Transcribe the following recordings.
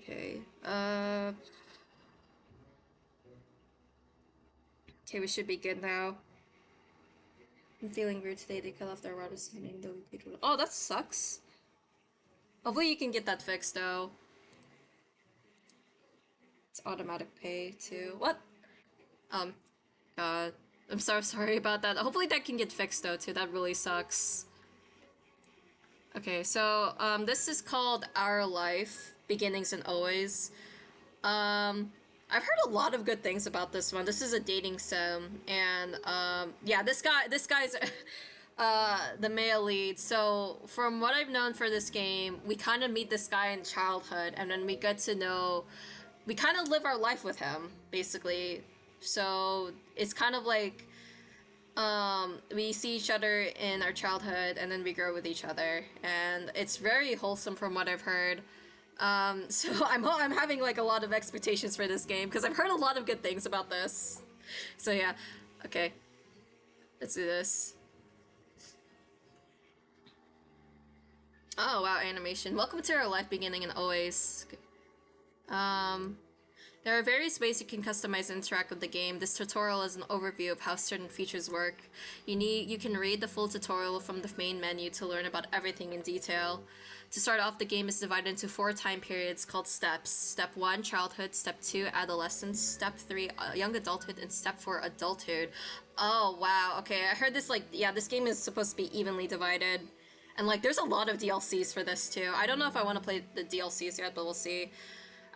Okay. Okay, we should be good now. I'm feeling weird today. They cut off their router sending though we paid for it. Oh, that sucks. Hopefully you can get that fixed though. It's automatic pay too. What? Um, uh, I'm so sorry about that. Hopefully that can get fixed though too. That really sucks. Okay, so this is called Our Life, Beginnings and Always. I've heard a lot of good things about this one. This is a dating sim, and yeah, this guy's the male lead. So from what I've known for this game, we kind of meet this guy in childhood, and then we get to know, we kind of live our life with him, basically. So it's kind of like we see each other in our childhood, and then we grow with each other, and it's very wholesome from what I've heard. So I'm having like a lot of expectations for this game because I've heard a lot of good things about this. So yeah, okay, let's do this. Oh wow, animation. Welcome to our life, beginning and always. Um, there are various ways you can customize and interact with the game. This tutorial is an overview of how certain features work. You can read the full tutorial from the main menu to learn about everything in detail. To start off, the game is divided into 4 time periods called steps. Step 1, childhood. Step 2, adolescence. Step 3, young adulthood. And Step 4, adulthood. Oh, wow. Okay, I heard this, like, yeah, this game is supposed to be evenly divided. And, like, there's a lot of DLCs for this, too. I don't know if I want to play the DLCs yet, but we'll see.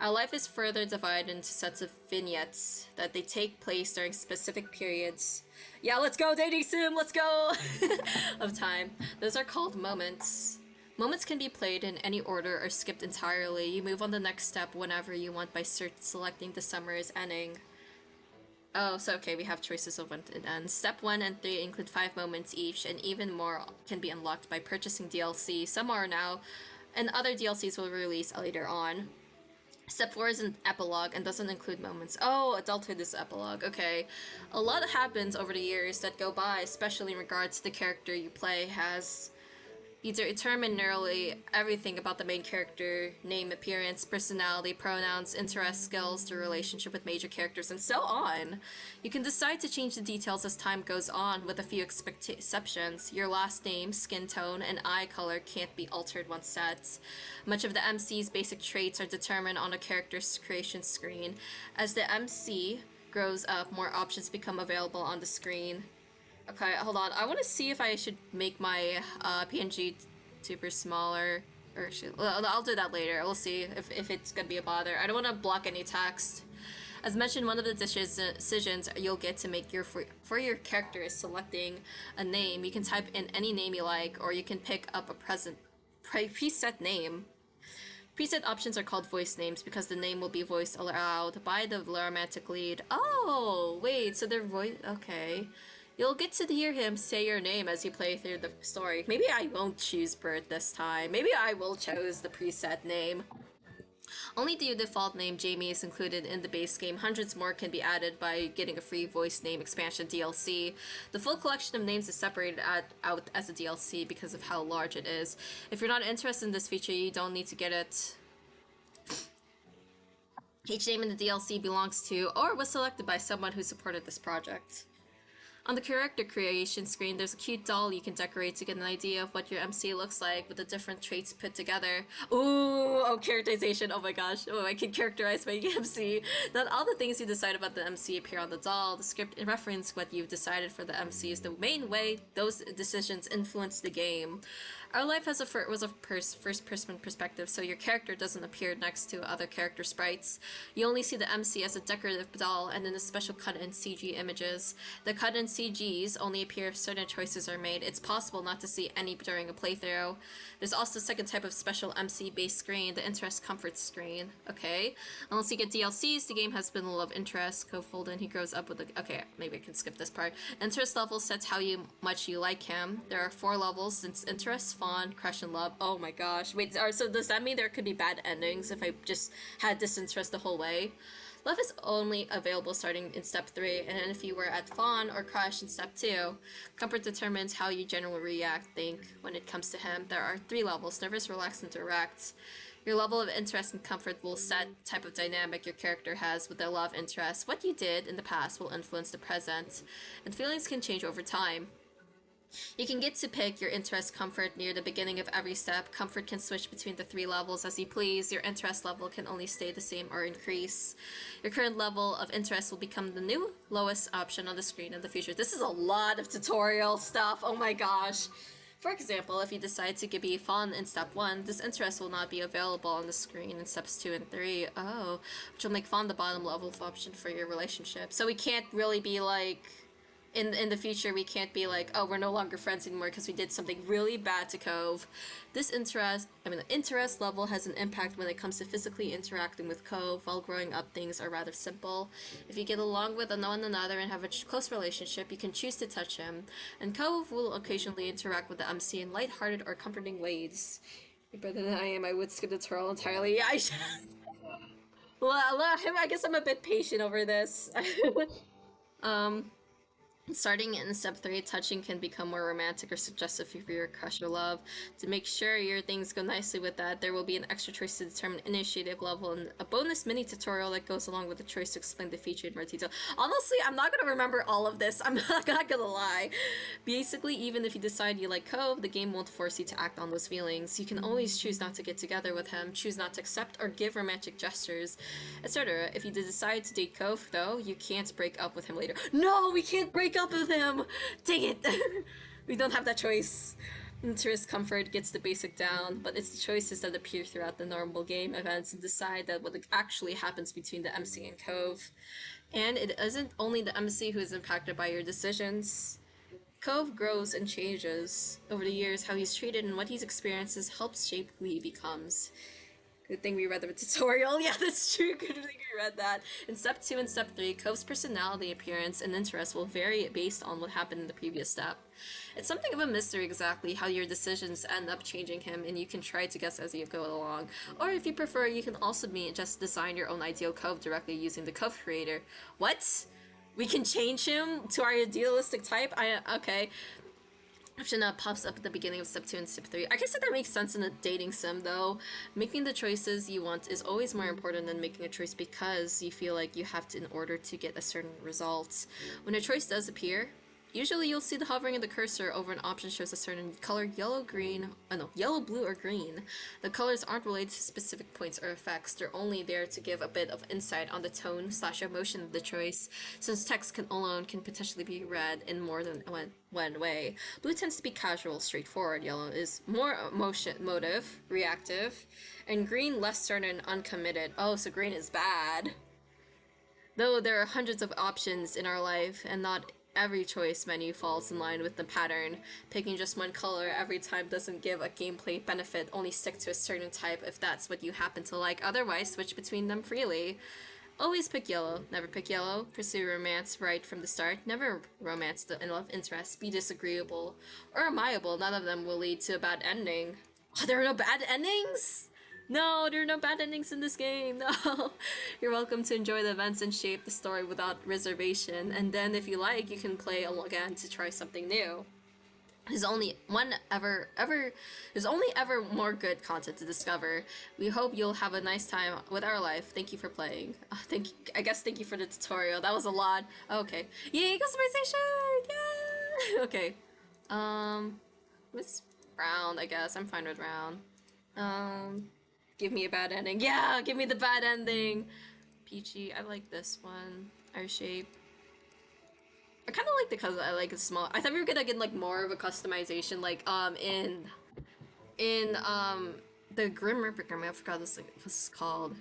Our life is further divided into sets of vignettes that they take place during specific periods. Yeah, let's go, dating sim, let's go! Of time. Those are called moments. Moments can be played in any order or skipped entirely. You move on the next step whenever you want by selecting the summary's ending. Oh, so okay, we have choices of when it ends. Step 1 and 3 include 5 moments each, and even more can be unlocked by purchasing DLC. Some are now, and other DLCs will release later on. Step 4 is an epilogue and doesn't include moments. Oh, adulthood is epilogue. Okay. A lot happens over the years that go by, especially in regards to the character you play has. You determine nearly everything about the main character: name, appearance, personality, pronouns, interests, skills, the relationship with major characters, and so on. You can decide to change the details as time goes on, with a few exceptions. Your last name, skin tone, and eye color can't be altered once set. Much of the MC's basic traits are determined on a character's creation screen. As the MC grows up, more options become available on the screen. Okay, hold on. I want to see if I should make my PNG super smaller. Or well, I'll do that later. We'll see if it's going to be a bother. I don't want to block any text. As mentioned, one of the decisions you'll get to make for your character is selecting a name. You can type in any name you like, or you can pick up a preset name. Preset options are called voice names because the name will be voiced aloud by the romantic lead. Oh, wait, so they're okay. You'll get to hear him say your name as you play through the story. Maybe I won't choose Bert this time. Maybe I will choose the preset name. Only the default name Jamie is included in the base game. Hundreds more can be added by getting a free voice name expansion DLC. The full collection of names is separated out as a DLC because of how large it is. If you're not interested in this feature, you don't need to get it. Each name in the DLC belongs to or was selected by someone who supported this project. On the character creation screen, there's a cute doll you can decorate to get an idea of what your MC looks like with the different traits put together. Ooh, oh, characterization, oh my gosh. Oh, I can characterize my MC. Not all the things you decide about the MC appear on the doll. The script reference what you've decided for the MC is the main way those decisions influence the game. Our life was a first-person perspective, so your character doesn't appear next to other character sprites. You only see the MC as a decorative doll and in the special cut-in CG images. The cut-in CGs only appear if certain choices are made. It's possible not to see any during a playthrough. There's also a second type of special MC-based screen, the interest comfort screen. Okay. Unless you get DLCs, the game has been a love interest. Cove Holden, he grows up with a... Okay, maybe I can skip this part. Interest level sets how much you like him. There are 4 levels, since interest, fawn, crush, and love. Oh my gosh. Wait, so does that mean there could be bad endings if I just had disinterest the whole way? Love is only available starting in Step 3, and then if you were at fawn or crush in Step 2. Comfort determines how you generally think when it comes to him. There are 3 levels: nervous, relaxed, and direct. Your level of interest and comfort will set the type of dynamic your character has with their love interest. What you did in the past will influence the present, and feelings can change over time. You can get to pick your interest comfort near the beginning of every step. Comfort can switch between the 3 levels as you please. Your interest level can only stay the same or increase. Your current level of interest will become the new lowest option on the screen in the future. This is a lot of tutorial stuff. Oh my gosh. For example, if you decide to be fun in step 1, this interest will not be available on the screen in steps 2 and 3. Oh, which will make fun the bottom level of option for your relationship. So we can't really be like... In the future, we can't be like, oh, we're no longer friends anymore because we did something really bad to Cove. The interest level has an impact when it comes to physically interacting with Cove. While growing up, things are rather simple. If you get along with one another and have a close relationship, you can choose to touch him. And Cove will occasionally interact with the MC in lighthearted or comforting ways. You're better than I am. I would skip the tutorial entirely. Yeah, well, I guess I'm a bit patient over this. Starting in step 3, touching can become more romantic or suggestive for your crush or love. To make sure your things go nicely with that, there will be an extra choice to determine initiative level and a bonus mini tutorial that goes along with the choice to explain the feature in more detail. Honestly, I'm not gonna remember all of this. I'm not gonna lie. Basically, even if you decide you like Cove, the game won't force you to act on those feelings. You can always choose not to get together with him, choose not to accept or give romantic gestures, etc. If you decide to date Cove, though, you can't break up with him later. No, we can't break up with him! Dang it! We don't have that choice. Interest comfort gets the basic down, but it's the choices that appear throughout the normal game events and decide that what actually happens between the MC and Cove. And it isn't only the MC who is impacted by your decisions. Cove grows and changes. Over the years, how he's treated and what he's experiences helps shape who he becomes. Good thing we read the tutorial. Yeah, that's true. Good thing we read that. In step 2 and step 3, Cove's personality, appearance, and interest will vary based on what happened in the previous step. It's something of a mystery exactly how your decisions end up changing him, and you can try to guess as you go along. Or if you prefer, you can also just design your own ideal Cove directly using the Cove creator. What? We can change him to our idealistic type? Okay. Option that pops up at the beginning of step 2 and step 3. I guess that makes sense in a dating sim, though. Making the choices you want is always more important than making a choice because you feel like you have to in order to get a certain result. When a choice does appear, usually you'll see the hovering of the cursor over an option shows a certain color, yellow, blue, or green. The colors aren't related to specific points or effects. They're only there to give a bit of insight on the tone/emotion of the choice, since text alone can potentially be read in more than one way. Blue tends to be casual, straightforward. Yellow is more motive, reactive, and green less certain, uncommitted. Oh, so green is bad. Though there are hundreds of options in our life, and not every choice menu falls in line with the pattern. Picking just one color every time doesn't give a gameplay benefit, only stick to a certain type if that's what you happen to like, otherwise switch between them freely. Always pick yellow, never pick yellow. Pursue romance right from the start, never romance the love interest. Be disagreeable or amiable, none of them will lead to a bad ending. Oh, there are no bad endings? No, there are no bad endings in this game, no. You're welcome to enjoy the events and shape the story without reservation, and then if you like, you can play again to try something new. There's only ever more good content to discover. We hope you'll have a nice time with our life. Thank you for playing. Thank you for the tutorial. That was a lot. Okay. Yay, customization! Yeah! Okay. Miss Brown, I guess. I'm fine with Brown. Give me a bad ending. Yeah, give me the bad ending. Peachy, I like this one. Our shape. I kind of like the color. I like it small. I thought we were gonna get like more of a customization, like in the Grim Reaper game. I forgot what's this called.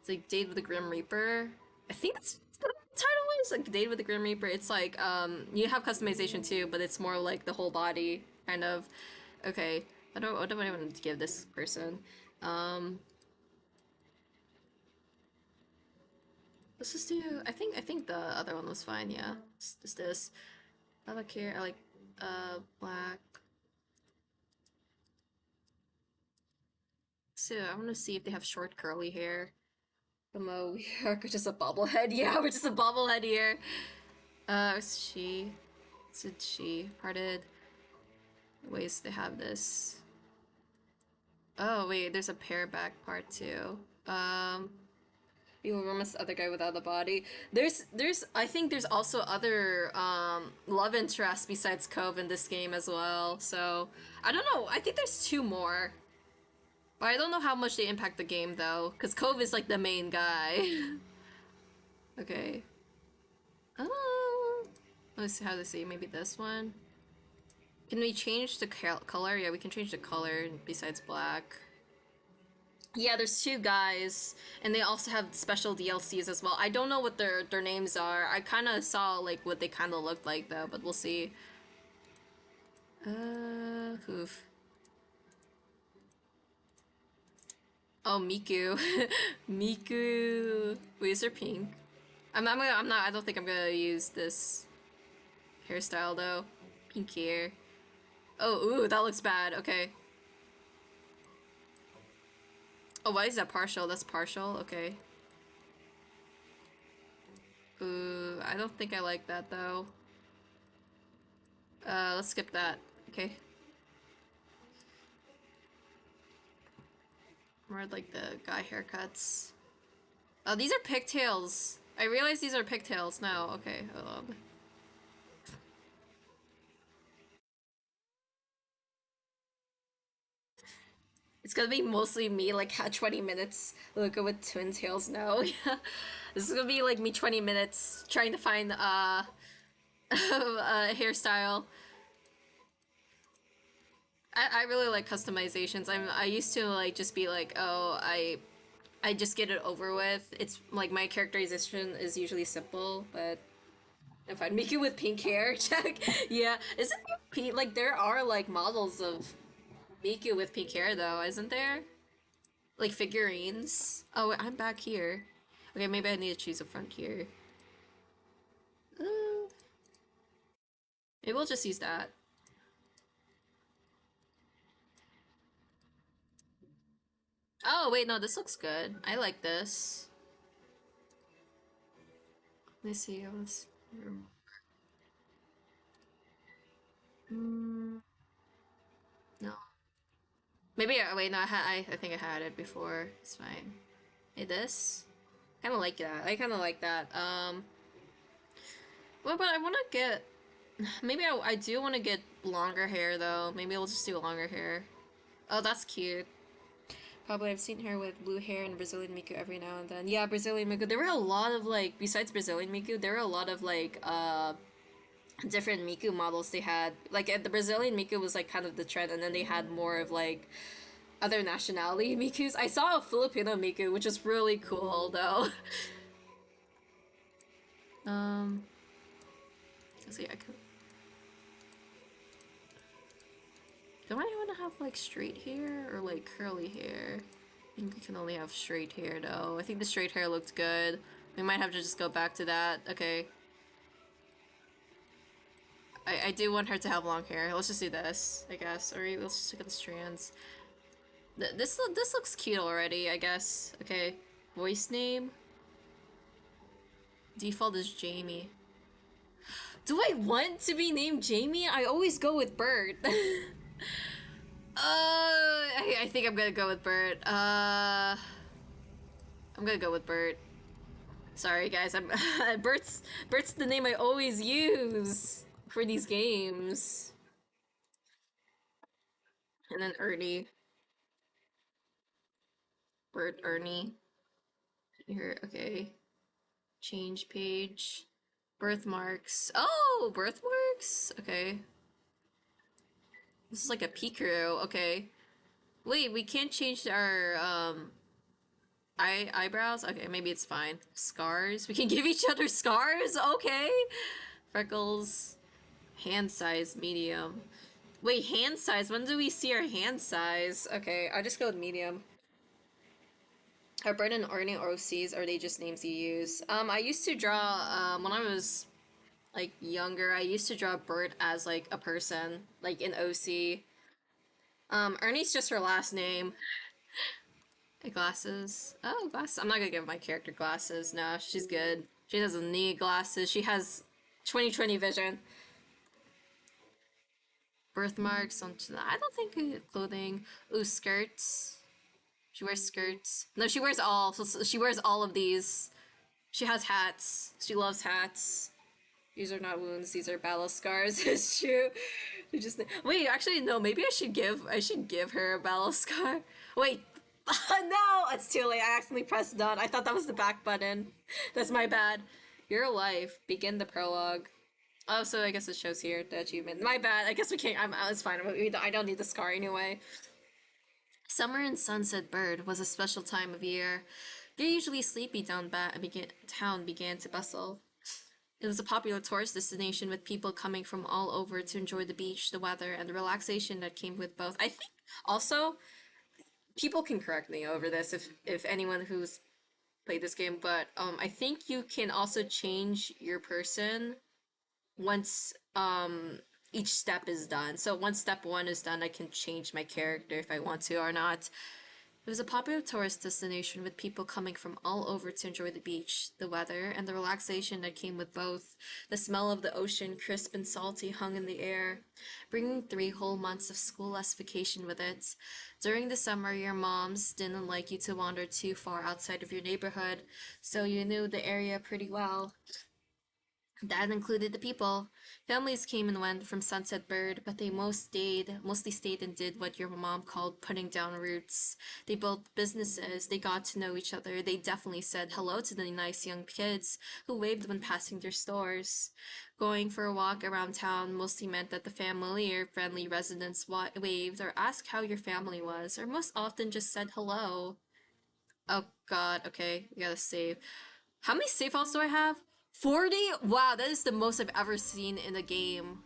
It's like Date with the Grim Reaper. I think that's the title is like Date with the Grim Reaper. It's like you have customization too, but it's more like the whole body kind of. Okay, what do I want to give this person? Let's just do. I think the other one was fine. Yeah, just this. I like here. I like black. So I want to see if they have short curly hair. We are just a bobblehead. Yeah, we're just a bobblehead here. She. Said she parted ways to have this. Oh wait, there's a pair back part too. You will romance the other guy without a body. I think there's also other love interests besides Cove in this game as well. So I don't know. I think there's two more, but I don't know how much they impact the game though, because Cove is like the main guy. Okay. Oh, let's see how to see. Maybe this one. Can we change the color? Yeah, we can change the color besides black. Yeah, there's two guys, and they also have special DLCs as well. I don't know what their names are. I kind of saw like what they kind of looked like though, but we'll see. Oof. Oh, Miku. Miku. Wait, is there pink? I'm not, I don't think I'm gonna use this hairstyle though. Pink hair. Oh, ooh, that looks bad. Okay. Oh, why is that partial? That's partial? Okay. Ooh, I don't think I like that though. Let's skip that. Okay. More like the guy haircuts. Oh, these are pigtails. I realize these are pigtails now. Okay, hold on. It's gonna be mostly me, like, 20 minutes looking with twin tails now. Yeah. This is gonna be like me 20 minutes trying to find a hairstyle. I really like customizations. I used to like just be like, oh, I just get it over with. It's like my characterization is usually simple, but if I make it with pink hair, check. Yeah, isn't there pink? Like there are like models of Miku with pink hair though, isn't there? Like figurines. Oh, wait, I'm back here. Okay, maybe I need to choose a front here. Uh, Maybe we'll just use that. Oh, wait, no, this looks good. I like this. Let me see. Mm, no. Maybe, wait, no, I think I had it before. It's fine. Hey, this? Kind of like that. I kind of like that. Well, but I want to get... Maybe I do want to get longer hair, though. Maybe I'll just do longer hair. Oh, that's cute. Probably I've seen her with blue hair and Brazilian Miku every now and then. Yeah, Brazilian Miku. There were a lot of, like, besides Brazilian Miku, there were a lot of, like, different Miku models they had. Like, the Brazilian Miku was, like, kind of the trend, and then they had more of, like, other nationality Mikus. I saw a Filipino Miku, which is really cool, though. um... Let's see, I could... Do I want to have, like, straight hair or, like, curly hair? I think we can only have straight hair, though. I think the straight hair looked good. We might have to just go back to that. Okay. I do want her to have long hair. Let's just do this, I guess. Or let's just look at the strands. This looks cute already, I guess. Okay. Voice name. Default is Jamie. Do I want to be named Jamie? I always go with Bert. I think I'm gonna go with Bert. I'm gonna go with Bert. Sorry, guys. I'm Bert's the name I always use for these games. And then Ernie. Bert, Ernie. Here, okay. Change page. Birthmarks. Oh, birthmarks? Okay. This is like a Pikachu. Okay. Wait, we can't change our, eyebrows? Okay, maybe it's fine. Scars? We can give each other scars? Okay. Freckles. Hand size, medium. Wait, hand size? When do we see our hand size? Okay, I just go with medium. Are Bert and Ernie OCs, or are they just names you use? I used to draw, when I was, like, younger, I used to draw Bert as, like, a person, like, in OC. Ernie's just her last name. Glasses. Oh, glasses. I'm not gonna give my character glasses. No, she's good. She doesn't need glasses. She has 20/20 vision. Birthmarks on. I don't think clothing. Ooh, skirts. She wears skirts. No, she wears all. So she wears all of these. She has hats. She loves hats. These are not wounds. These are battle scars. It's true. You just wait. Actually, no. Maybe I should give her a battle scar. Wait. No, it's too late. I accidentally pressed done. I thought that was the back button. That's my bad. Your life. Begin the prologue. Oh, so I guess it shows here the achievement. My bad. I guess we can't. It's fine. I don't need the scar anyway. Summer in Sunset Bird was a special time of year. The usually sleepy town began to bustle. It was a popular tourist destination with people coming from all over to enjoy the beach, the weather, and the relaxation that came with both. I think also people can correct me over this if anyone who's played this game, but I think you can also change your person once each step is done. So once step 1 is done, I can change my character if I want to or not. It was a popular tourist destination with people coming from all over to enjoy the beach, the weather, and the relaxation that came with both. The smell of the ocean, crisp and salty, hung in the air, bringing 3 whole months of school-less vacation with it. During the summer, your moms didn't like you to wander too far outside of your neighborhood, so you knew the area pretty well. That included the people. Families came and went from Sunset Bird, but they mostly stayed and did what your mom called putting down roots. They built businesses, they got to know each other, they definitely said hello to the nice young kids who waved when passing their stores. Going for a walk around town mostly meant that the familiar, friendly residents waved or asked how your family was, or most often just said hello. Oh god, okay, we gotta save. How many save files do I have? 40? Wow, that is the most I've ever seen in a game.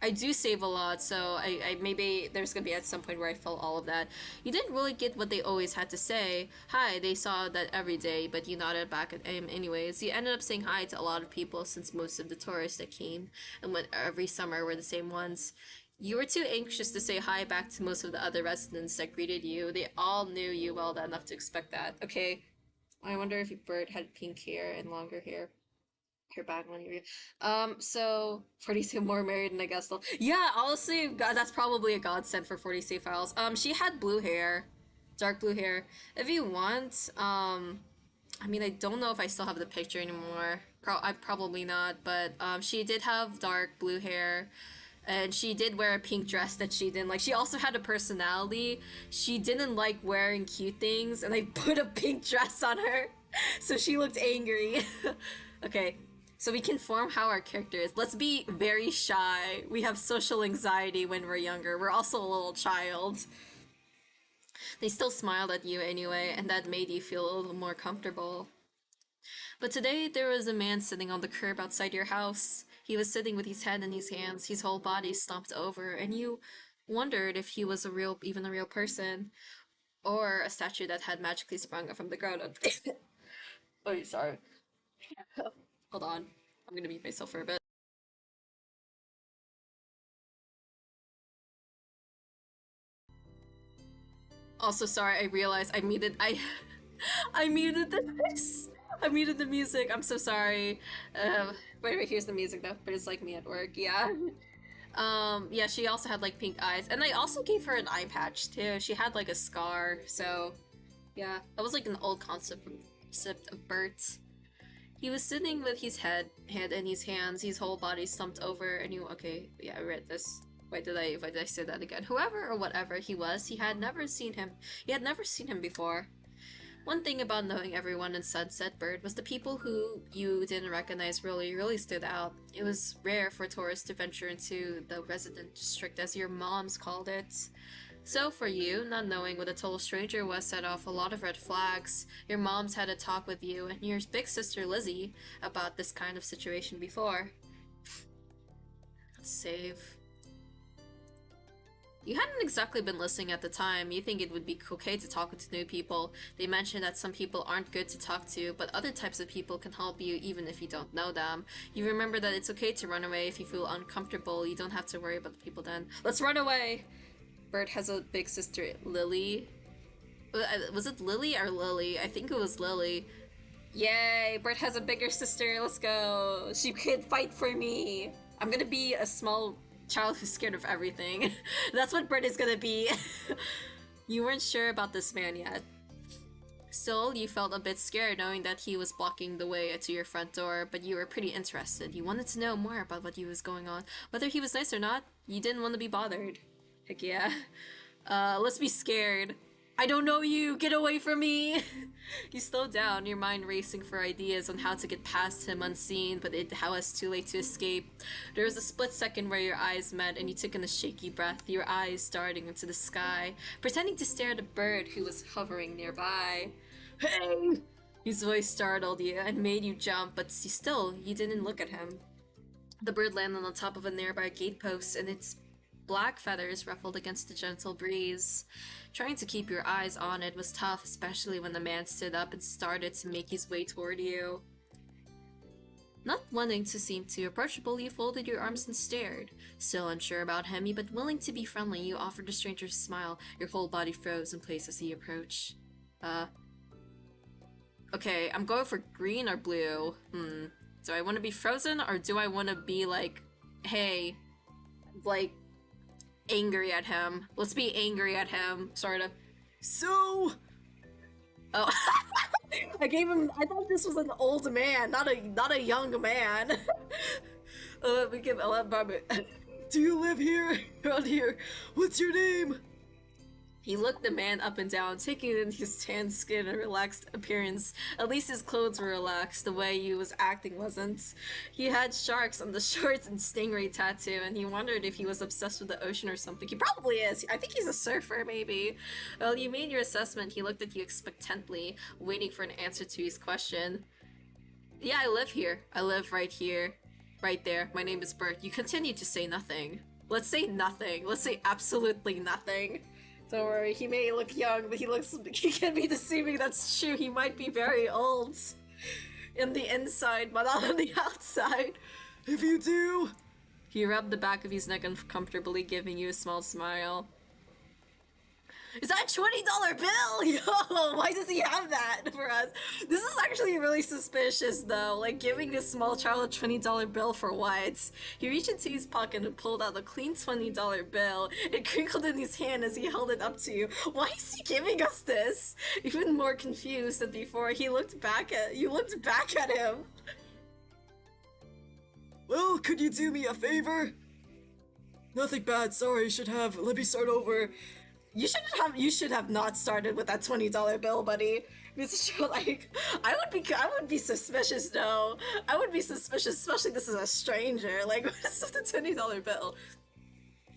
I do save a lot, so I maybe there's gonna be at some point where I fill all of that. You didn't really get what they always had to say. Hi, they saw that every day, but you nodded back at him anyways. You ended up saying hi to a lot of people since most of the tourists that came and went every summer were the same ones. You were too anxious to say hi back to most of the other residents that greeted you. They all knew you well enough to expect that. Okay, I wonder if Bert had pink hair and longer hair. Hair back when you so 40 more married and I guess they'll yeah, honestly, God, that's probably a godsend for 40 save files. She had blue hair. Dark blue hair. If you want, I mean I don't know if I still have the picture anymore. I probably not, but she did have dark blue hair. And she did wear a pink dress that she didn't like. She also had a personality. She didn't like wearing cute things, and I put a pink dress on her. So she looked angry. Okay, so we can form how our character is. Let's be very shy. We have social anxiety when we're younger. We're also a little child. They still smiled at you anyway, and that made you feel a little more comfortable. But today there was a man sitting on the curb outside your house. He was sitting with his head in his hands, his whole body slumped over, and you wondered if he was even a real person, or a statue that had magically sprung up from the ground. Oh, sorry. Hold on. I'm gonna mute myself for a bit. Also, sorry, I realized I muted I muted I muted the music. I'm so sorry. Wait, here's the music though. But it's like me at work. Yeah. Yeah, she also had like pink eyes, and I also gave her an eye patch too. She had like a scar, so yeah, that was like an old concept of Bert's. He was sitting with his head in his hands, his whole body slumped over, and you okay? Yeah, I read this. Why did I say that again? Whoever or whatever he was, he had never seen him. He had never seen him before. One thing about knowing everyone in Sunset Bird was the people who you didn't recognize really stood out. It was rare for tourists to venture into the resident district, as your moms called it. So for you, not knowing what a total stranger was set off a lot of red flags. Your moms had a talk with you and your big sister Lizzie about this kind of situation before. Let's save. You hadn't exactly been listening at the time. You think it would be okay to talk to new people. They mentioned that some people aren't good to talk to, but other types of people can help you even if you don't know them. You remember that it's okay to run away if you feel uncomfortable. You don't have to worry about the people then. Let's run away! Bert has a big sister, Lily. Was it Lily or Lily? I think it was Lily. Yay! Bert has a bigger sister. Let's go. She could fight for me. I'm gonna be a small child who's scared of everything. That's what Bert is gonna be. You weren't sure about this man yet. Still, you felt a bit scared knowing that he was blocking the way to your front door, but you were pretty interested. You wanted to know more about what he was going on. Whether he was nice or not, you didn't want to be bothered. Heck yeah. Let's be scared. I don't know you! Get away from me! You slowed down, your mind racing for ideas on how to get past him unseen, but how was too late to escape. There was a split second where your eyes met and you took in a shaky breath, your eyes darting into the sky, pretending to stare at a bird who was hovering nearby. Hey! His voice startled you and made you jump, but you didn't look at him. The bird landed on top of a nearby gatepost, and its black feathers ruffled against the gentle breeze. Trying to keep your eyes on it was tough, especially when the man stood up and started to make his way toward you. Not wanting to seem too approachable, you folded your arms and stared. Still unsure about him, but willing to be friendly, you offered the stranger a smile. Your whole body froze in place as he approached. Okay, I'm going for green or blue. Do I want to be frozen, or do I want to be like, hey, like, angry at him? Let's be angry at him, sort of. So... Oh. I thought this was an old man, not a young man. Do you live here? Around here? What's your name? He looked the man up and down, taking in his tanned skin and relaxed appearance. At least his clothes were relaxed, the way he was acting wasn't. He had sharks on the shorts and stingray tattoo, and he wondered if he was obsessed with the ocean or something. He probably is. I think he's a surfer, maybe. Well, you made your assessment. He looked at you expectantly, waiting for an answer to his question. Yeah, I live here. I live right here. Right there. My name is Bert. You continue to say nothing. Let's say nothing. Let's say absolutely nothing. Don't worry, he may look young, but he can be deceiving, that's true. He might be very old in the inside, but not on the outside. If you do... He rubbed the back of his neck uncomfortably, giving you a small smile. Is that a $20 bill? Yo, why does he have that for us? This is actually really suspicious, though. Like, giving this small child a $20 bill for what? He reached into his pocket and pulled out a clean $20 bill. It crinkled in his hand as he held it up to you. Why is he giving us this? Even more confused than before, you looked back at him. Well, could you do me a favor? Nothing bad, sorry, let me start over. You should have not started with that $20 bill, buddy. Like, I would be suspicious, though. I would be suspicious, especially this is a stranger. Like, what is the $20 bill?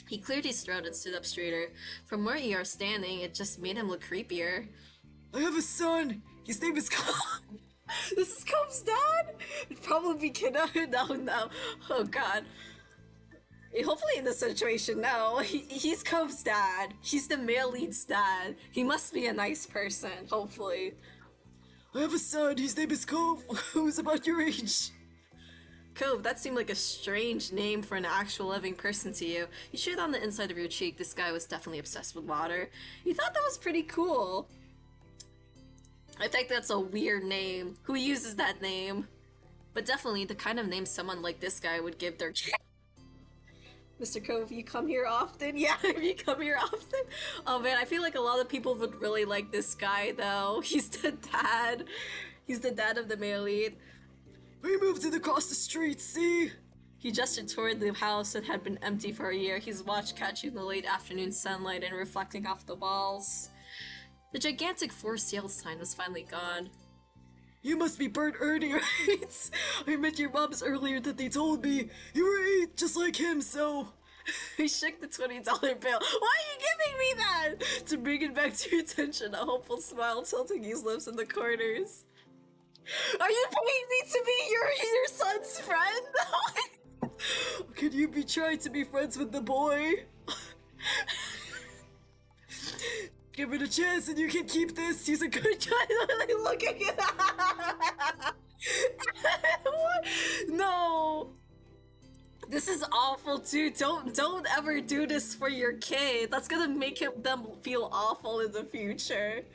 He cleared his throat and stood up straighter. From where you are standing, it just made him look creepier. I have a son! His name is Cove! This is Cove's dad? It'd probably be kidnapped. No. Oh god. Hopefully in this situation, no. He's Cove's dad. He's the male lead's dad. He must be a nice person, hopefully. I have a son. His name is Cove. Who's about your age? Cove, that seemed like a strange name for an actual living person to you. You showed on the inside of your cheek this guy was definitely obsessed with water. You thought that was pretty cool. I think that's a weird name. Who uses that name? But definitely the kind of name someone like this guy would give their kid. Mr. Cove, you come here often? Yeah, you come here often? Oh man, I feel like a lot of people would really like this guy, though. He's the dad. He's the dad of the male lead. We moved in across the street, see? He gestured toward the house that had been empty for a year, his watch catching the late afternoon sunlight and reflecting off the walls. The gigantic for sale sign was finally gone. You must be Bert Ernie, right? I met your moms earlier that they told me. You were 8, just like him, so... He shook the $20 bill. Why are you giving me that? To bring it back to your attention, a hopeful smile tilting his lips in the corners. Are you paying me to be your son's friend? Could you be trying to be friends with the boy? Give it a chance and you can keep this. He's a good guy. Look at it. No. This is awful too. Don't ever do this for your kid. That's gonna make them feel awful in the future.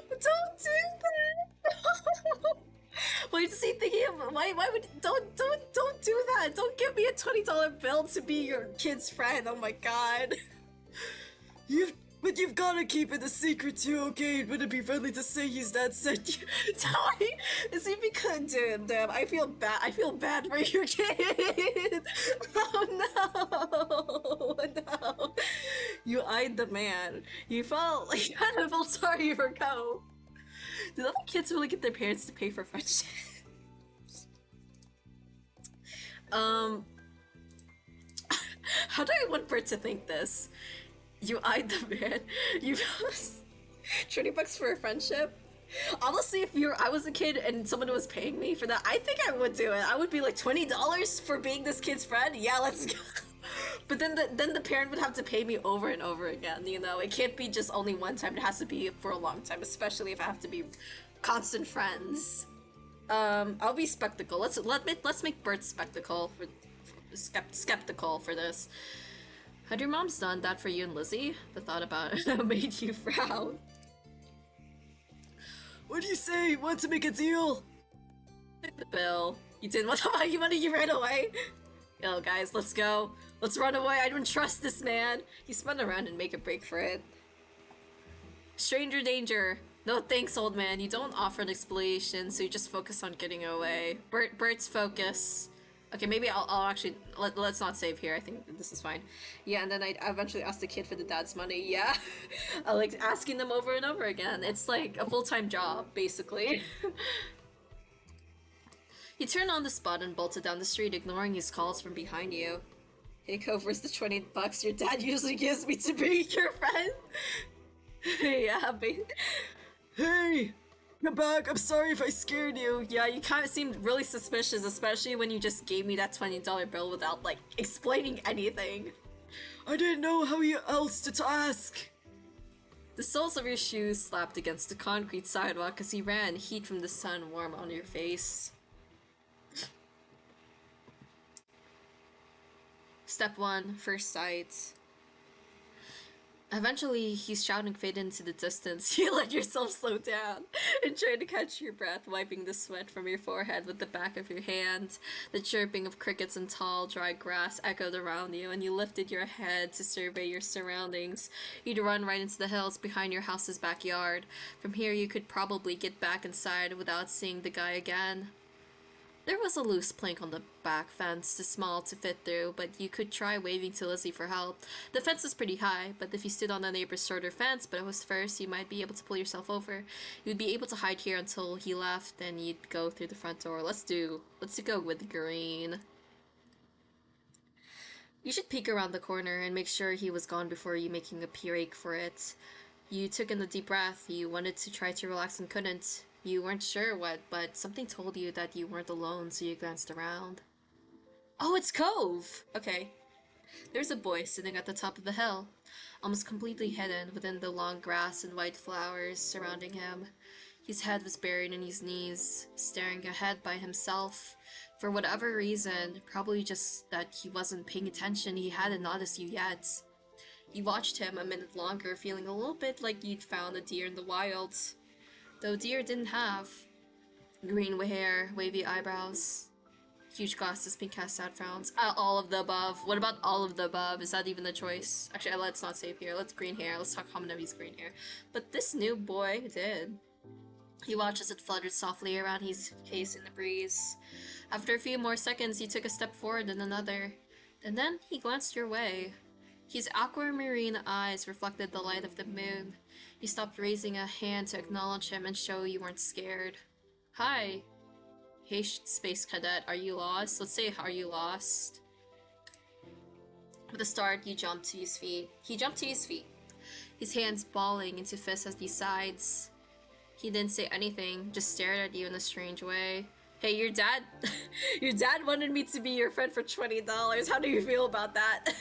Don't do that. Why is he thinking of why would don't do that! Don't give me a $20 bill to be your kid's friend, oh my god. But you've gotta keep it a secret too, okay? Would it be friendly to say his dad sent you? Tell me, is he because dude, damn, I feel bad for your kid. Oh no, no. You eyed the man. You felt like you kind of felt sorry for Cove. Did other kids really get their parents to pay for friendship? How do I want Bert to think this? You eyed the man. You $20 for a friendship. Honestly, if I was a kid and someone was paying me for that, I think I would do it. I would be like, $20 for being this kid's friend. Yeah, let's go. But then the parent would have to pay me over and over again. You know, it can't be just only one time. It has to be for a long time, especially if I have to be constant friends. I'll be skeptical. Let's make Bert skeptical for this. Had your mom's done that for you and Lizzie? The thought about it made you frown. What do you say? Want to make a deal? The bill. You didn't want to buy you money, you ran away? Yo, guys, let's go. Let's run away. I don't trust this man. You spun around and make a break for it. Stranger danger. No thanks, old man. You don't offer an explanation, so you just focus on getting away. Bert's focus. Okay, maybe I'll actually let's not save here. I think this is fine. Yeah, and then I eventually asked the kid for the dad's money. Yeah, I like asking them over and over again. It's like a full-time job, basically. You turned on the spot and bolted down the street, ignoring his calls from behind you. Hey, Cove, where's the $20 your dad usually gives me to be your friend? Yeah, baby. Hey! Come back, I'm sorry if I scared you. Yeah, you kind of seemed really suspicious, especially when you just gave me that $20 bill without, like, explaining anything. I didn't know how else to ask. The soles of your shoes slapped against the concrete sidewalk as you ran, heat from the sun warm on your face. Step 1, first sight. Eventually, his shouting faded into the distance. You let yourself slow down and try to catch your breath, wiping the sweat from your forehead with the back of your hand. The chirping of crickets and tall, dry grass echoed around you, and you lifted your head to survey your surroundings. You'd run right into the hills behind your house's backyard. From here, you could probably get back inside without seeing the guy again. There was a loose plank on the back fence, too small to fit through, but you could try waving to Lizzie for help. The fence was pretty high, but if you stood on the neighbor's shorter fence, but it was first, you might be able to pull yourself over. You'd be able to hide here until he left, then you'd go through the front door. Let's go with green. You should peek around the corner and make sure he was gone before you making a break for it. You took in a deep breath. You wanted to try to relax and couldn't. You weren't sure what, but something told you that you weren't alone, so you glanced around. Oh, it's Cove! Okay. There's a boy sitting at the top of the hill, almost completely hidden within the long grass and white flowers surrounding him. His head was buried in his knees, staring ahead by himself. For whatever reason, probably just that he wasn't paying attention, he hadn't noticed you yet. You watched him a minute longer, feeling a little bit like you'd found a deer in the wild. Though deer didn't have green hair, wavy eyebrows, huge glasses, pink cast-out frowns. All of the above. What about all of the above? Is that even the choice? Actually, let's not save here. Let's green hair. Let's talk Hominovi's green hair. But this new boy did. He watched as it fluttered softly around his face in the breeze. After a few more seconds, he took a step forward and another. And then he glanced your way. His aquamarine eyes reflected the light of the moon. You stopped raising a hand to acknowledge him and show you weren't scared. Hi. Hey, Space Cadet, are you lost? Let's say, are you lost? With a start, you jumped to his feet. He jumped to his feet, his hands balling into fists at his sides. He didn't say anything, just stared at you in a strange way. Hey, your dad wanted me to be your friend for $20. How do you feel about that?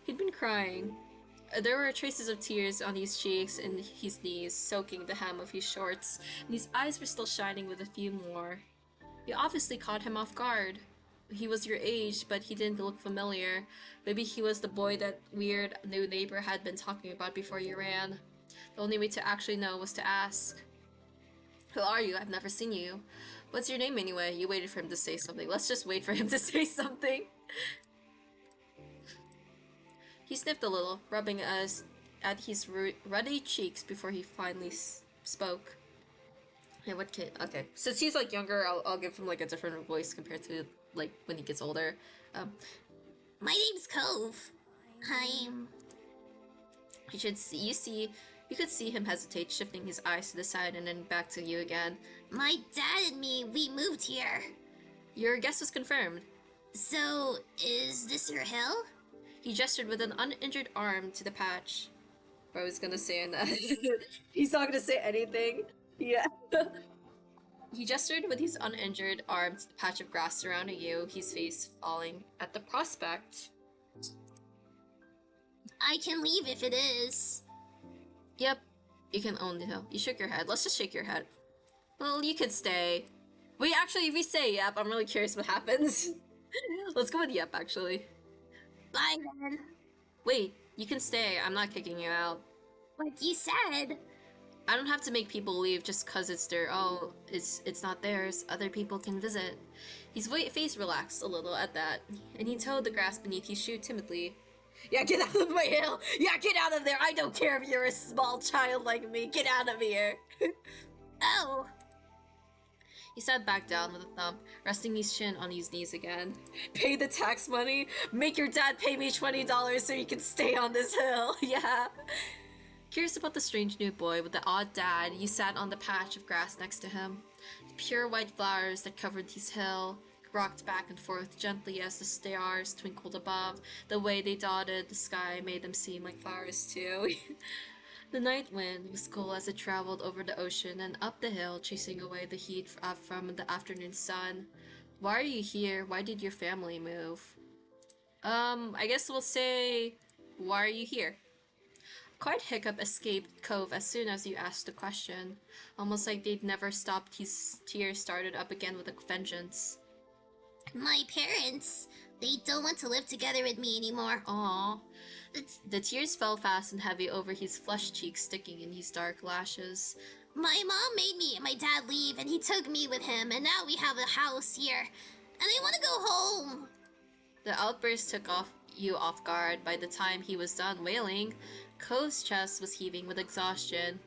He'd been crying. There were traces of tears on his cheeks and his knees, soaking the hem of his shorts, and his eyes were still shining with a few more. You obviously caught him off guard. He was your age, but he didn't look familiar. Maybe he was the boy that weird new neighbor had been talking about before you ran. The only way to actually know was to ask. Who are you? I've never seen you. What's your name anyway? You waited for him to say something. Let's just wait for him to say something. He sniffed a little, rubbing us at his ruddy cheeks before he finally spoke. Hey, what kid? Okay, since he's like younger, I'll give him like a different voice compared to like when he gets older. My name's Cove. I'm... You could see him hesitate, shifting his eyes to the side and then back to you again. My dad and me, we moved here. Your guess was confirmed. So, is this your hill? He gestured with an uninjured arm to the patch. I was gonna say that. He's not gonna say anything. Yeah. He gestured with his uninjured arm to the patch of grass surrounding you, his face falling at the prospect. I can leave if it is. Yep, you can own the hill. You shook your head. Let's just shake your head. Well, you could stay. Wait, actually, if we say yep, I'm really curious what happens. Let's go with yep, actually. Bye then. Wait, you can stay. I'm not kicking you out. Like you said. I don't have to make people leave just cause it's their it's not theirs. Other people can visit. His face relaxed a little at that, and he toed the grass beneath his shoe timidly. Yeah, get out of my hill! Yeah, get out of there! I don't care if you're a small child like me. Get out of here! Oh. He sat back down with a thump, resting his chin on his knees again. Pay the tax money? Make your dad pay me $20 so you can stay on this hill. Yeah. Curious about the strange new boy with the odd dad, you sat on the patch of grass next to him. The pure white flowers that covered his hill rocked back and forth gently as the stars twinkled above. The way they dotted the sky made them seem like flowers too. The night wind was cool as it traveled over the ocean and up the hill, chasing away the heat from the afternoon sun. Why are you here? Why did your family move? I guess we'll say, why are you here? Quiet hiccup escaped Cove as soon as you asked the question. Almost like they'd never stopped, his tears started up again with a vengeance. My parents, they don't want to live together with me anymore. Aww. The tears fell fast and heavy over his flushed cheeks, sticking in his dark lashes. My mom made me and my dad leave, and he took me with him, and now we have a house here. And I want to go home. The outburst took you off guard. By the time he was done wailing, Cove's chest was heaving with exhaustion.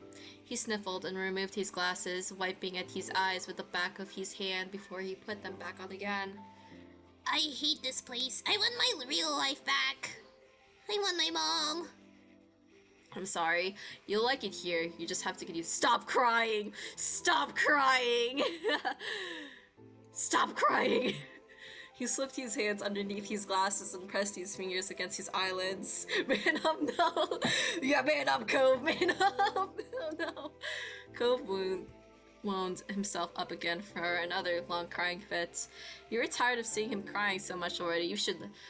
He sniffled and removed his glasses, wiping at his eyes with the back of his hand before he put them back on again. I hate this place. I want my real life back. I want my mom. I'm sorry. You'll like it here. You just have to get used. Stop crying! Stop crying! Stop crying! He slipped his hands underneath his glasses and pressed his fingers against his eyelids. Man up, no! Yeah, man up, Cove! Man up! Oh no! Cove wound himself up again for another long crying fit. You were tired of seeing him crying so much already.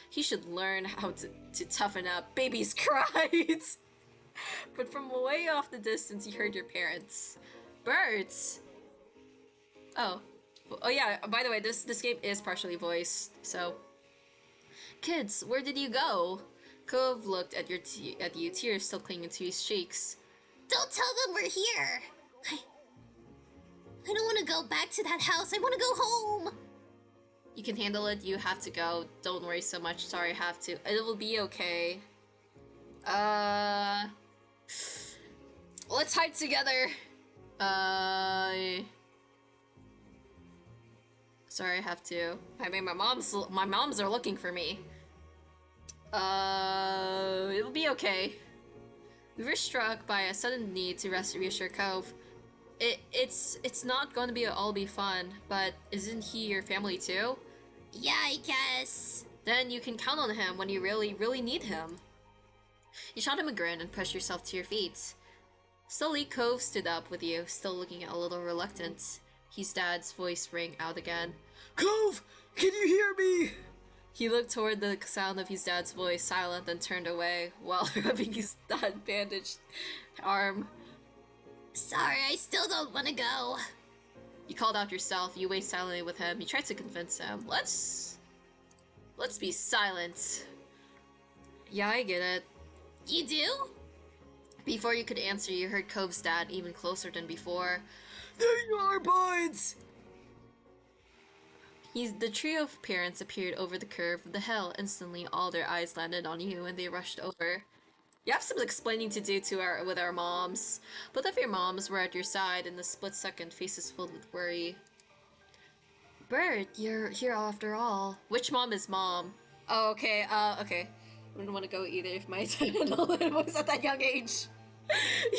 He should learn how to toughen up. Babies cried! But from way off the distance, you heard your parents. Birds! Oh yeah, by the way, this game is partially voiced, so... Kids, where did you go? Cove looked at you, tears still clinging to his cheeks. Don't tell them we're here. I don't want to go back to that house. I want to go home. You can handle it. You have to go. Don't worry so much. Sorry, I have to. It will be okay. Let's hide together. Sorry, I have to. I mean, my moms are looking for me. It'll be okay. We were struck by a sudden need to reassure Cove. It's not going to be fun, but isn't he your family too? Yeah, I guess. Then you can count on him when you really, really need him. You shot him a grin and pushed yourself to your feet. Slowly, Cove stood up with you, still looking a little reluctant. His dad's voice rang out again. Cove, can you hear me? He looked toward the sound of his dad's voice, silent, and turned away while rubbing his bandaged arm. Sorry, I still don't want to go. You called out yourself. You wait silently with him. You tried to convince him. Let's be silent. Yeah, I get it. You do? Before you could answer, you heard Cove's dad even closer than before. There you are, boys! The trio of parents appeared over the curve of the hill. Instantly, all their eyes landed on you, and they rushed over. You have some explaining to do with our moms. Both of your moms were at your side in a split second, faces filled with worry. Bert, you're here after all. Which mom is mom? Oh, okay, okay. I wouldn't want to go either if my adult was at that young age.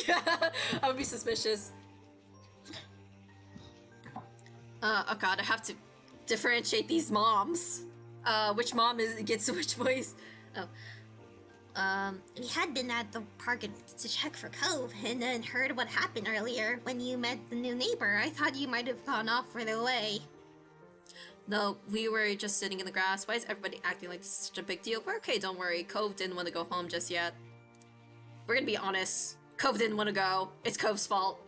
Yeah, I would be suspicious. Oh god, I have to differentiate these moms. Which mom gets which voice? Oh. We had been at the park to check for Cove, and then heard what happened earlier when you met the new neighbor. I thought you might have gone off further away. No, we were just sitting in the grass. Why is everybody acting like this is such a big deal? We're okay, don't worry. Cove didn't want to go home just yet. We're gonna be honest. Cove didn't want to go. It's Cove's fault.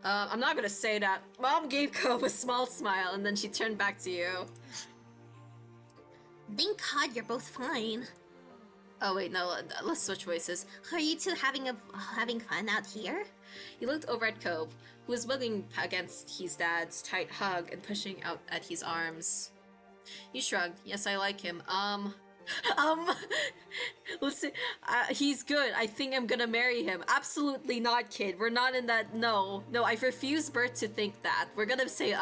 I'm not gonna say that. Mom gave Cove a small smile, and then she turned back to you. Thank God you're both fine. Oh wait, no, let's switch voices. Are you two having fun out here? He looked over at Cove, who was wiggling against his dad's tight hug and pushing out at his arms. You shrugged. Yes, I like him. Let's see. He's good. I think I'm gonna marry him. Absolutely not, kid. We're not in that. No, I refuse Bert to think that. We're gonna say,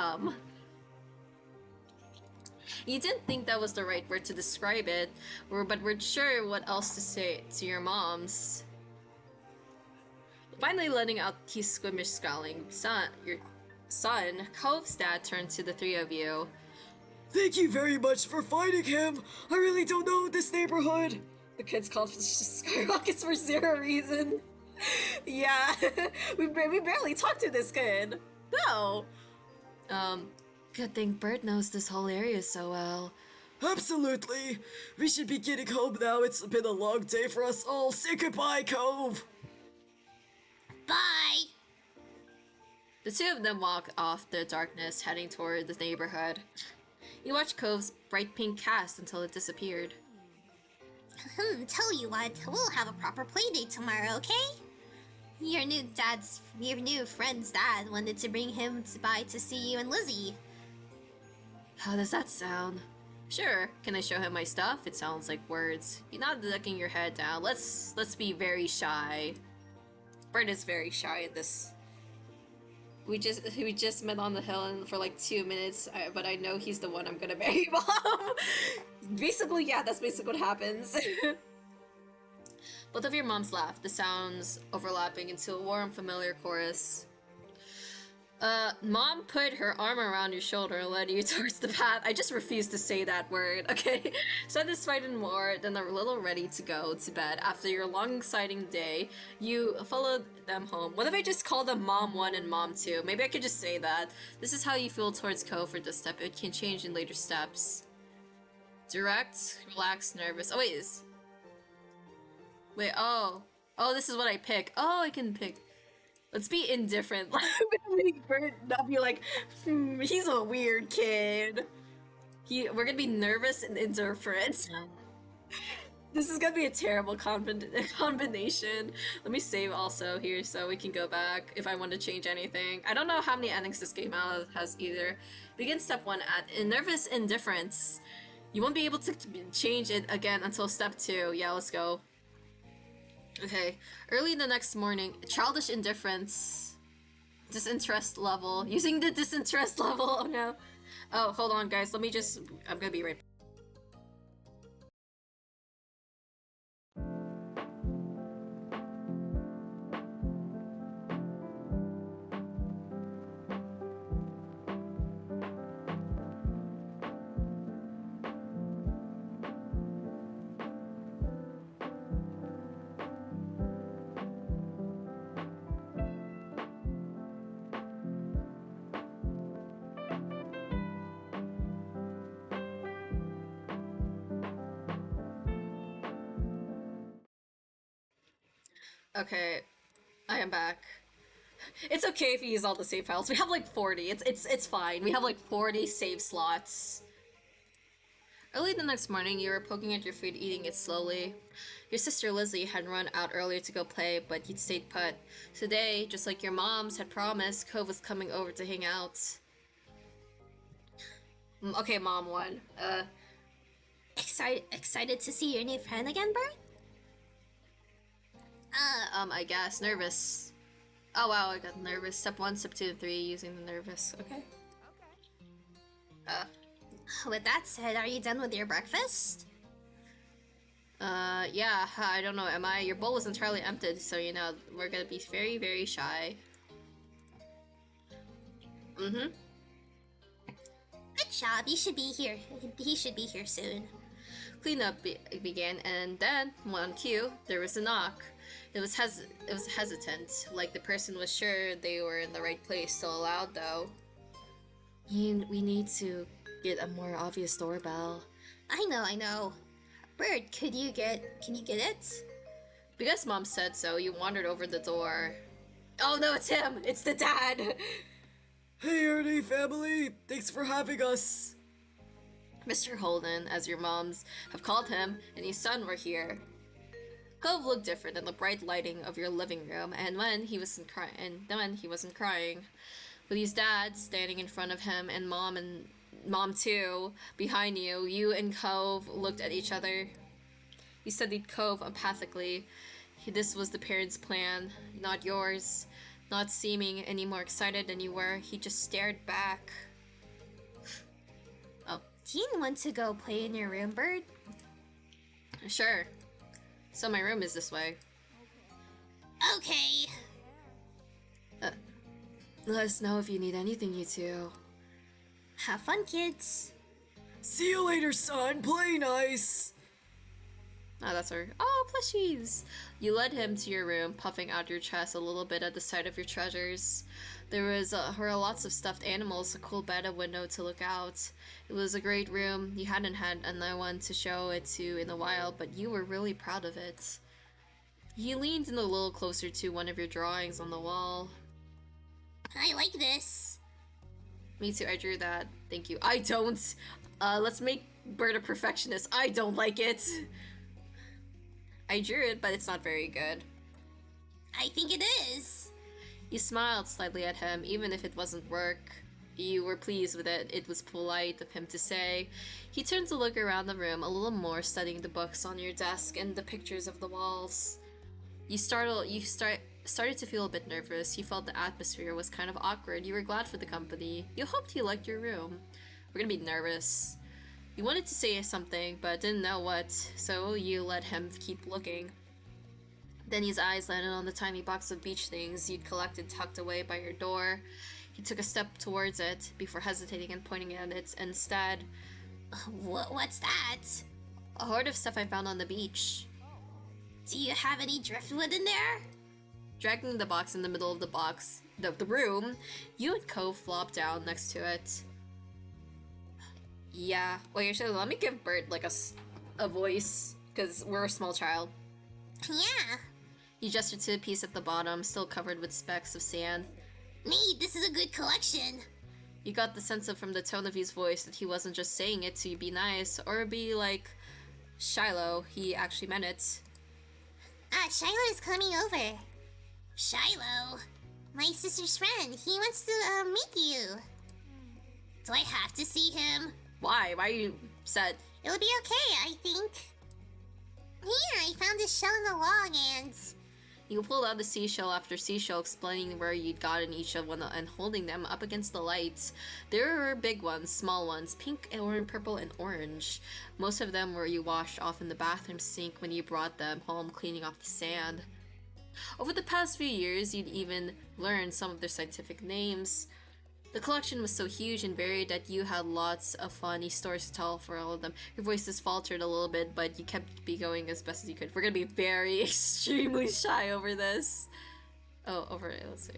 You didn't think that was the right word to describe it, but we're sure what else to say to your moms. Finally letting out his squeamish scowling your son, Cove's dad turned to the three of you. Thank you very much for finding him. I really don't know this neighborhood. The kid's confidence just skyrockets for zero reason. Yeah, we barely talked to this kid. No. Good thing Bert knows this whole area so well. Absolutely. We should be getting home now. It's been a long day for us all. Say goodbye, Cove. Bye! The two of them walk off the darkness, heading toward the neighborhood. You watch Cove's bright pink cast until it disappeared. Tell you what, we'll have a proper play date tomorrow, okay? Your new friend's dad wanted to bring him by to see you and Lizzie. How does that sound? Sure. Can I show him my stuff? It sounds like words. You're not ducking your head down. Let's be very shy. Bert is very shy in this. We just met on the hill and for like 2 minutes, but I know he's the one I'm gonna marry, Mom. Basically, yeah, that's basically what happens. Both of your moms laughed, the sounds overlapping into a warm, familiar chorus. Mom put her arm around your shoulder and led you towards the path. I just refuse to say that word, okay? Satisfied and more than a little ready to go to bed after your long, exciting day, you followed them home. What if I just called them Mom 1 and Mom 2? Maybe I could just say that. This is how you feel towards Cove for this step. It can change in later steps. Direct, relaxed, nervous. Oh, wait, oh, this is what I pick. Oh, I can pick. Let's be indifferent. I'm gonna make Bert not be like, he's a weird kid. We're gonna be nervous and indifferent. This is gonna be a terrible combination. Let me save also here so we can go back if I want to change anything. I don't know how many endings this game has either. Begin step 1 at nervous indifference. You won't be able to change it again until step 2. Yeah, let's go. Okay, early the next morning, childish indifference, disinterest level, using the disinterest level, oh no. Oh, hold on guys, I'm gonna be right back. Okay, I am back. It's okay if you use all the save files. We have like 40. It's fine. We have like 40 save slots. Early the next morning, you were poking at your food, eating it slowly. Your sister Lizzie had run out earlier to go play, but you'd stayed put. Today, just like your moms had promised, Cove was coming over to hang out. Okay, Mom won. Excited to see your new friend again, Bert? I guess. Nervous. Oh wow, I got nervous. Step 1, step 2, and 3 using the nervous. Okay. With that said, are you done with your breakfast? Yeah, I don't know, am I? Your bowl was entirely emptied, so you know, we're gonna be very, very shy. Mm-hmm. Good job, he should be here soon. Cleanup began, and then, on cue, there was a knock. It was hesitant, like the person was sure they were in the right place. Still loud though. We need to get a more obvious doorbell. I know. Bird, can you get it? Because Mom said so, you wandered over the door. Oh no, it's him! It's the dad! Hey Ernie family, thanks for having us. Mr. Holden, as your moms have called him, and his son were here. Cove looked different in the bright lighting of your living room, and when he wasn't crying, with his dad standing in front of him and Mom too behind you, you and Cove looked at each other. You studied Cove empathically. This was the parents' plan, not yours. Not seeming any more excited than you were, he just stared back. Oh. Do you want to go play in your room, Bird? Sure. So my room is this way. Okay. Let us know if you need anything, you two. Have fun, kids. See you later, son. Play nice. Oh, that's her. Oh, plushies! You led him to your room, puffing out your chest a little bit at the sight of your treasures. There were lots of stuffed animals, a cool bed, a window to look out. It was a great room. You hadn't had another one to show it to in a while, but you were really proud of it. He leaned in a little closer to one of your drawings on the wall. I like this. Me too, I drew that. Thank you. I don't! Let's make Bert a perfectionist. I don't like it! I drew it, but it's not very good. I think it is. You smiled slightly at him, even if it wasn't work. You were pleased with it. It was polite of him to say. He turned to look around the room a little more, studying the books on your desk and the pictures of the walls. You started to feel a bit nervous. You felt the atmosphere was kind of awkward. You were glad for the company. You hoped he liked your room. We're gonna be nervous. You wanted to say something, but didn't know what, so you let him keep looking. Then his eyes landed on the tiny box of beach things you'd collected tucked away by your door. He took a step towards it, before hesitating and pointing at it instead. What's that? A hoard of stuff I found on the beach. Do you have any driftwood in there? Dragging the box in the middle of the room, you and Cove flopped down next to it. Yeah. Wait, actually, let me give Bert, like, a voice, because we're a small child. Yeah. He gestured to a piece at the bottom, still covered with specks of sand. Neat, this is a good collection. You got the sense from the tone of his voice that he wasn't just saying it to be nice, or be like Shiloh. He actually meant it. Shiloh is coming over. Shiloh, my sister's friend. He wants to meet you. Do I have to see him? Why? Why are you upset? It'll be okay, I think. Here, I found this shell in the log and... You pulled out the seashell after seashell, explaining where you'd gotten each of one and holding them up against the lights. There were big ones, small ones, pink, orange, purple, and orange. Most of them were you washed off in the bathroom sink when you brought them home, cleaning off the sand. Over the past few years, you'd even learned some of their scientific names. The collection was so huge and varied that you had lots of funny stories to tell for all of them. Your voices faltered a little bit, but you kept going as best as you could. We're gonna be very, extremely shy over this. Oh, over it, let's see.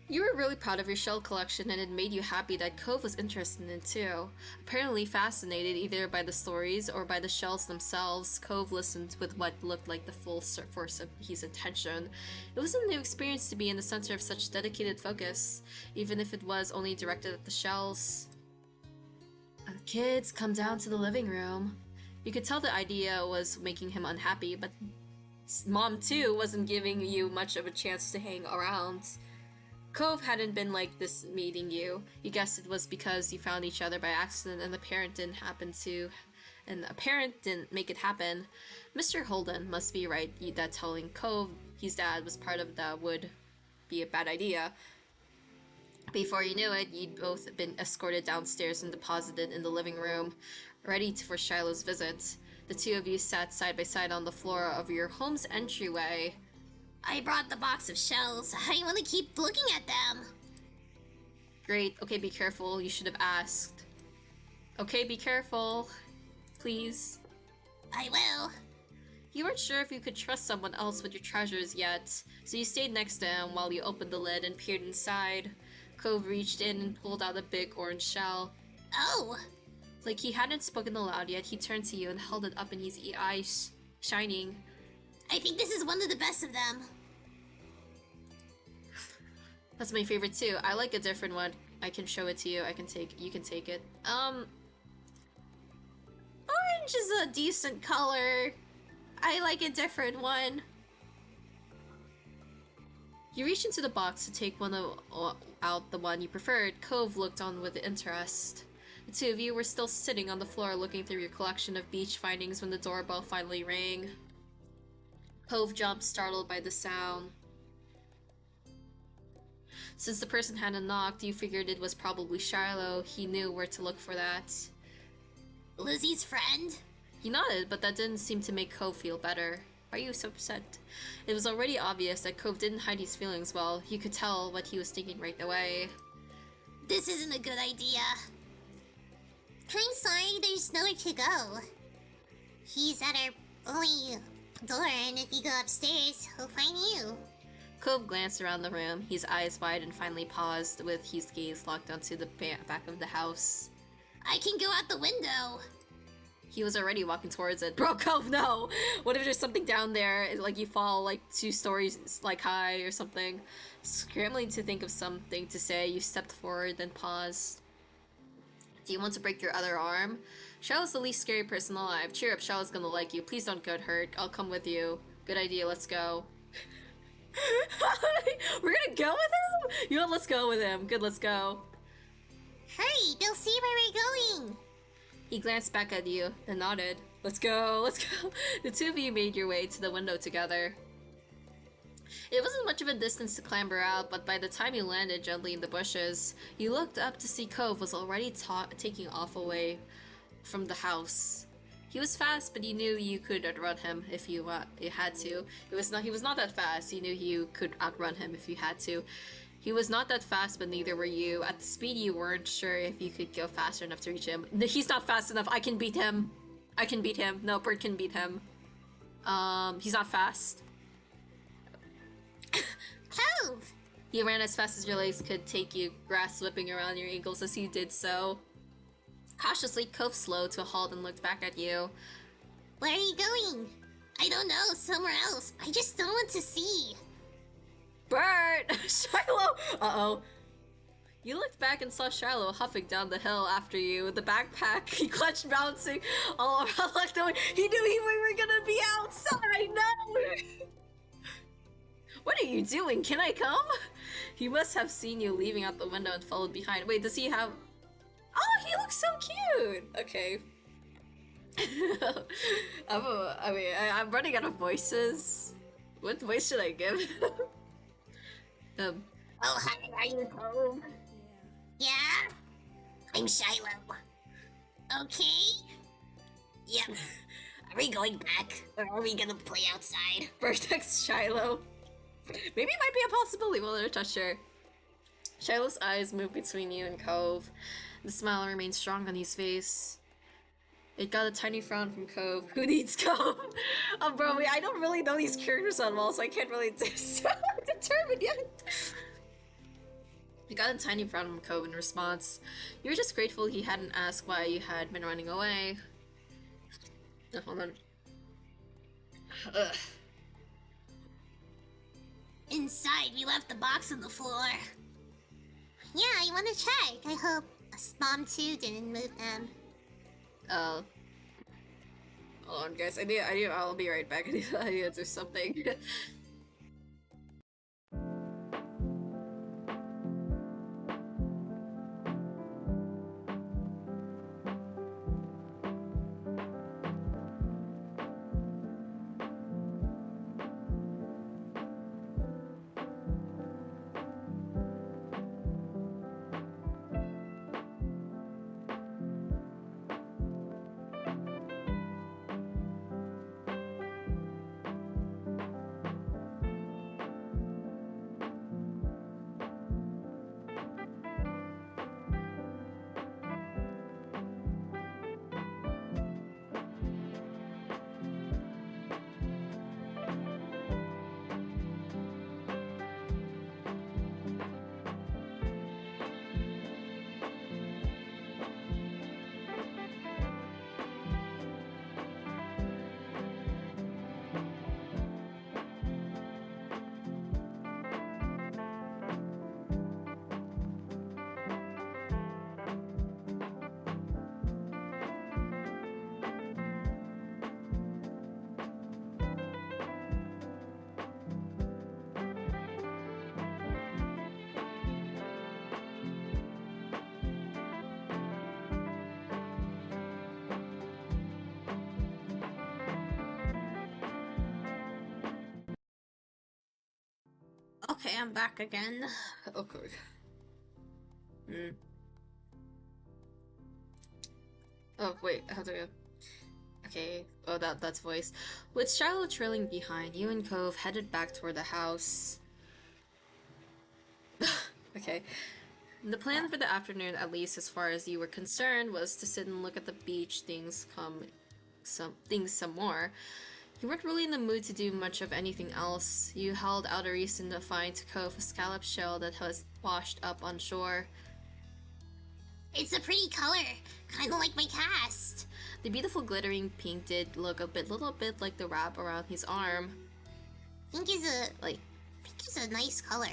You were really proud of your shell collection, and it made you happy that Cove was interested in it too. Apparently fascinated either by the stories or by the shells themselves, Cove listened with what looked like the full force of his attention. It was a new experience to be in the center of such dedicated focus, even if it was only directed at the shells. Kids, come down to the living room. You could tell the idea was making him unhappy, but Mom too wasn't giving you much of a chance to hang around. Cove hadn't been like this meeting you. You guessed it was because you found each other by accident and the parent didn't make it happen. Mr. Holden must be right that telling Cove his dad was part of that would be a bad idea. Before you knew it, you'd both been escorted downstairs and deposited in the living room, ready for Shiloh's visit. The two of you sat side by side on the floor of your home's entryway. I brought the box of shells. I want to keep looking at them. Great. Okay, be careful. You should have asked. Okay, be careful. Please. I will. You weren't sure if you could trust someone else with your treasures yet, so you stayed next to him while you opened the lid and peered inside. Cove reached in and pulled out a big orange shell. Oh! Like he hadn't spoken aloud yet, he turned to you and held it up in his eyes, shining. I think this is one of the best of them. That's my favorite too. I like a different one. I can show it to you. You can take it. Orange is a decent color. I like a different one. You reached into the box to take out the one you preferred. Cove looked on with interest. The two of you were still sitting on the floor looking through your collection of beach findings when the doorbell finally rang. Cove jumped, startled by the sound. Since the person hadn't knocked, you figured it was probably Shiloh. He knew where to look for that. Lizzie's friend? He nodded, but that didn't seem to make Cove feel better. Why are you so upset? It was already obvious that Cove didn't hide his feelings well. You could tell what he was thinking right away. This isn't a good idea. I'm sorry, there's nowhere to go. He's at our only door, and if you go upstairs, he'll find you. Cove glanced around the room, his eyes wide, and finally paused, with his gaze locked onto the back of the house. I can go out the window. He was already walking towards it. Bro, Cove, no! What if there's something down there, like you fall like 2 stories like high or something? Scrambling to think of something to say, you stepped forward, then paused. Do you want to break your other arm? Shiloh's the least scary person alive. Cheer up, Shiloh's gonna like you. Please don't get hurt. I'll come with you. Good idea, let's go. We're gonna go with him? You know what, let's go with him. Good, let's go. Hurry, they'll see where we're going. He glanced back at you and nodded. Let's go, let's go. The two of you made your way to the window together. It wasn't much of a distance to clamber out, but by the time you landed gently in the bushes, you looked up to see Cove was already taking off away from the house. He was fast, but you knew you could outrun him if you had to. He was not that fast. You knew you could outrun him if you had to. He was not that fast, but neither were you. At the speed, you weren't sure if you could go faster enough to reach him. No, he's not fast enough. I can beat him. I can beat him. No, Bert can beat him. He's not fast. Cove! You ran as fast as your legs could take you, grass whipping around your ankles as you did so. Cautiously, Cove slowed to a halt and looked back at you. Where are you going? I don't know, somewhere else. I just don't want to see. Bert! Shiloh! Uh-oh. You looked back and saw Shiloh huffing down the hill after you with the backpack. He clutched, bouncing all around like the way. He knew we were gonna be outside! No! What are you doing? Can I come? He must have seen you leaving out the window and followed behind. Wait, does he have... Oh, he looks so cute! Okay. I'm running out of voices. What voice should I give? Oh, hi, are you home? Yeah? I'm Shiloh. Okay? Yep. Are we going back, or are we gonna play outside? Vertex Shiloh. Maybe it might be a possibility, well, they're not sure. Shiloh's eyes moved between you and Cove. The smile remained strong on his face. It got a tiny frown from Cove. Who needs Cove? Oh, bro, I don't really know these characters that well, so I can't really determine yet. It got a tiny frown from Cove in response. You were just grateful he hadn't asked why you had been running away. Oh, hold on. Ugh. Inside, we left the box on the floor. Yeah, I want to check. I hope Mom too didn't move them. Oh. Hold on, guys. I'll be right back. I need to do something. Okay, I'm back again. Okay. Oh, wait, how do I... Okay, oh, that's voice. With Shiloh trailing behind, you and Cove headed back toward the house. Okay. The plan for the afternoon, at least as far as you were concerned, was to sit and look at the beach some more. You weren't really in the mood to do much of anything else. You held out a reason to find Cove a scallop shell that was washed up on shore. It's a pretty color, kind of like my cast. The beautiful glittering pink did look little bit like the wrap around his arm. Pink is a nice color.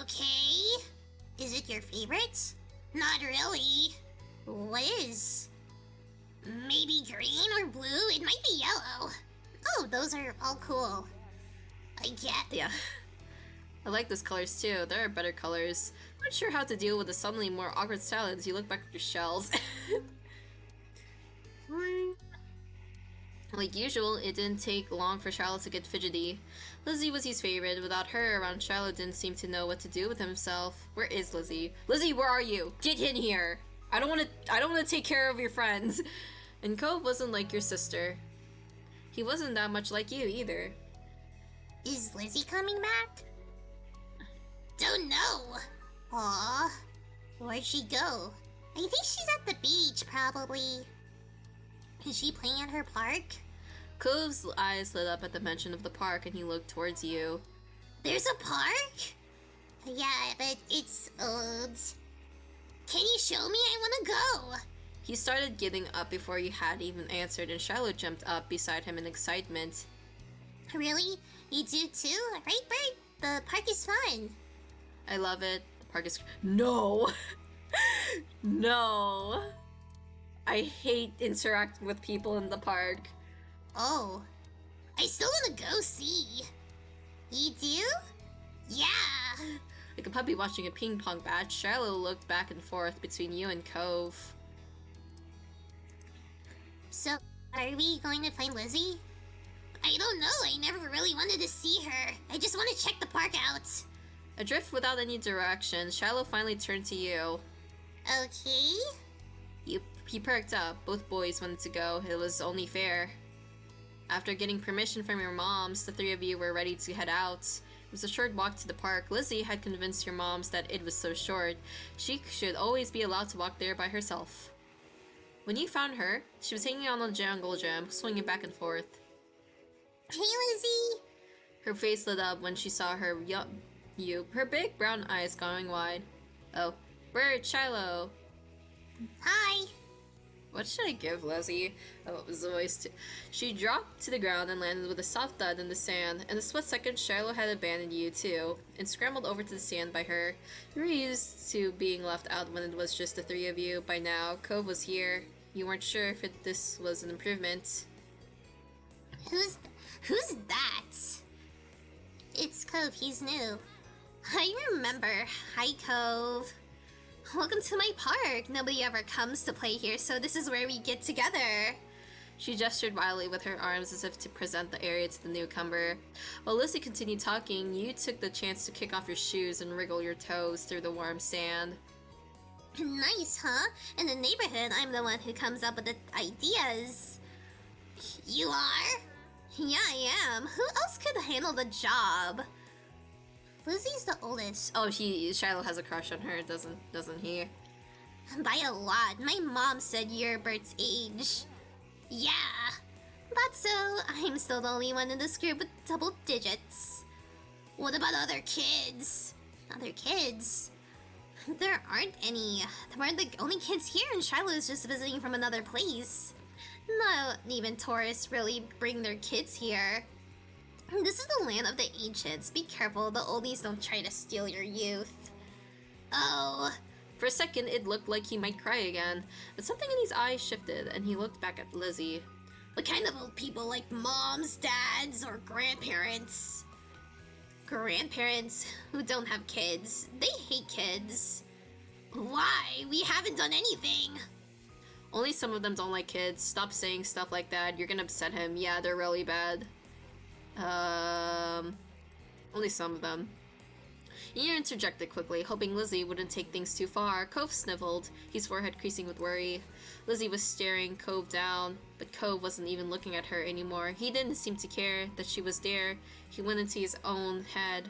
Okay. Is it your favorite? Not really. What is? Maybe green or blue? It might be yellow. Oh, those are all cool. I get. Yeah. I like those colors too. There are better colors. I'm not sure how to deal with the suddenly more awkward silence. You look back at your shells. Like usual, it didn't take long for Shiloh to get fidgety. Lizzie was his favorite. Without her around, Shiloh didn't seem to know what to do with himself. Where is Lizzie? Lizzie, where are you? Get in here! I don't want to take care of your friends. And Cove wasn't like your sister. He wasn't that much like you either. Is Lizzie coming back? Don't know. Aw, where'd she go? I think she's at the beach, probably. Is she playing at her park? Cove's eyes lit up at the mention of the park and he looked towards you. There's a park? Yeah, but it's old. Can you show me? I wanna go. He started getting up before you had even answered, and Shiloh jumped up beside him in excitement. Really? You do too? Right, Bert? The park is fun. I love it. The park is... No! No! I hate interacting with people in the park. Oh. I still wanna go see. You do? Yeah! Like a puppy watching a ping pong match, Shiloh looked back and forth between you and Cove. So, are we going to find Lizzie? I don't know, I never really wanted to see her. I just want to check the park out. Adrift without any direction, Shiloh finally turned to you. Okay? He perked up. Both boys wanted to go. It was only fair. After getting permission from your moms, the three of you were ready to head out. It was a short walk to the park. Lizzie had convinced your moms that it was so short. She should always be allowed to walk there by herself. When you found her, she was hanging on a jungle gym, swinging back and forth. Hey, Lizzie! Her face lit up when she saw her her big brown eyes going wide. Oh, Bert, Shiloh. Hi! What should I give Lizzie? Oh, it was the voice too. She dropped to the ground and landed with a soft thud in the sand. In a split second, Shiloh had abandoned you too, and scrambled over to the sand by her. You were used to being left out when it was just the three of you. By now, Cove was here. You weren't sure if this was an improvement. Who's that? It's Cove, he's new. I remember. Hi, Cove. Welcome to my park. Nobody ever comes to play here, so this is where we get together. She gestured wildly with her arms as if to present the area to the newcomer. While Lizzie continued talking, you took the chance to kick off your shoes and wriggle your toes through the warm sand. Nice, huh? In the neighborhood, I'm the one who comes up with the ideas. You are? Yeah, I am. Who else could handle the job? Lizzie's the oldest. Oh, Shiloh has a crush on her, doesn't he? By a lot. My mom said you're Bert's age. Yeah. But so, I'm still the only one in this group with double digits. What about other kids? Other kids? There aren't any. We're the only kids here, and Shiloh's just visiting from another place. Not even tourists really bring their kids here. This is the land of the ancients. Be careful, the oldies don't try to steal your youth. Oh. For a second, it looked like he might cry again, but something in his eyes shifted, and he looked back at Lizzie. What kind of old people, like moms, dads, or grandparents? Grandparents who don't have kids. They hate kids. Why? We haven't done anything. Only some of them don't like kids. Stop saying stuff like that. You're gonna upset him. Yeah, they're really bad. Only some of them. Ian interjected quickly, hoping Lizzie wouldn't take things too far. Cove sniffled, his forehead creasing with worry. Lizzie was staring Cove down, but Cove wasn't even looking at her anymore. He didn't seem to care that she was there. He went into his own head.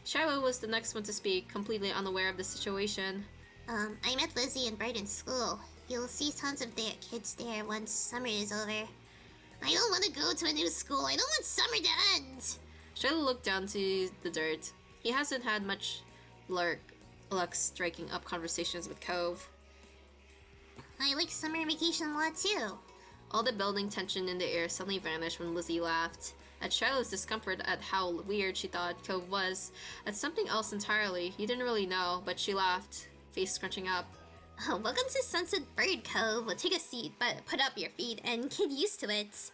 Shiloh was the next one to speak, completely unaware of the situation. I met Lizzie and Bert in school. You'll see tons of their kids there once summer is over. I don't want to go to a new school. I don't want summer to end. Shiloh looked down to the dirt. He hasn't had much luck striking up conversations with Cove. I like summer vacation a lot too. All the building tension in the air suddenly vanished when Lizzie laughed. At Shiloh's discomfort at how weird she thought Cove was, at something else entirely, he didn't really know, but she laughed, face scrunching up. Oh, welcome to Sunset Bird Cove. Well, take a seat, but put up your feet and get used to it.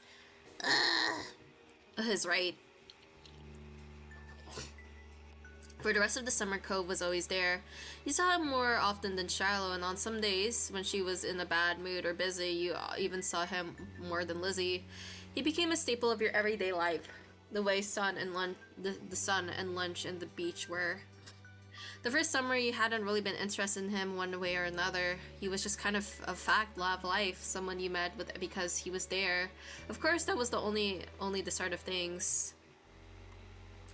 He's right. For the rest of the summer, Cove was always there. You saw him more often than Shiloh, and on some days, when she was in a bad mood or busy, you even saw him more than Lizzie. He became a staple of your everyday life, the way the sun and lunch and the beach were. The first summer, you hadn't really been interested in him one way or another. He was just kind of a fact of life, someone you met with because he was there. Of course, that was the only the start of things.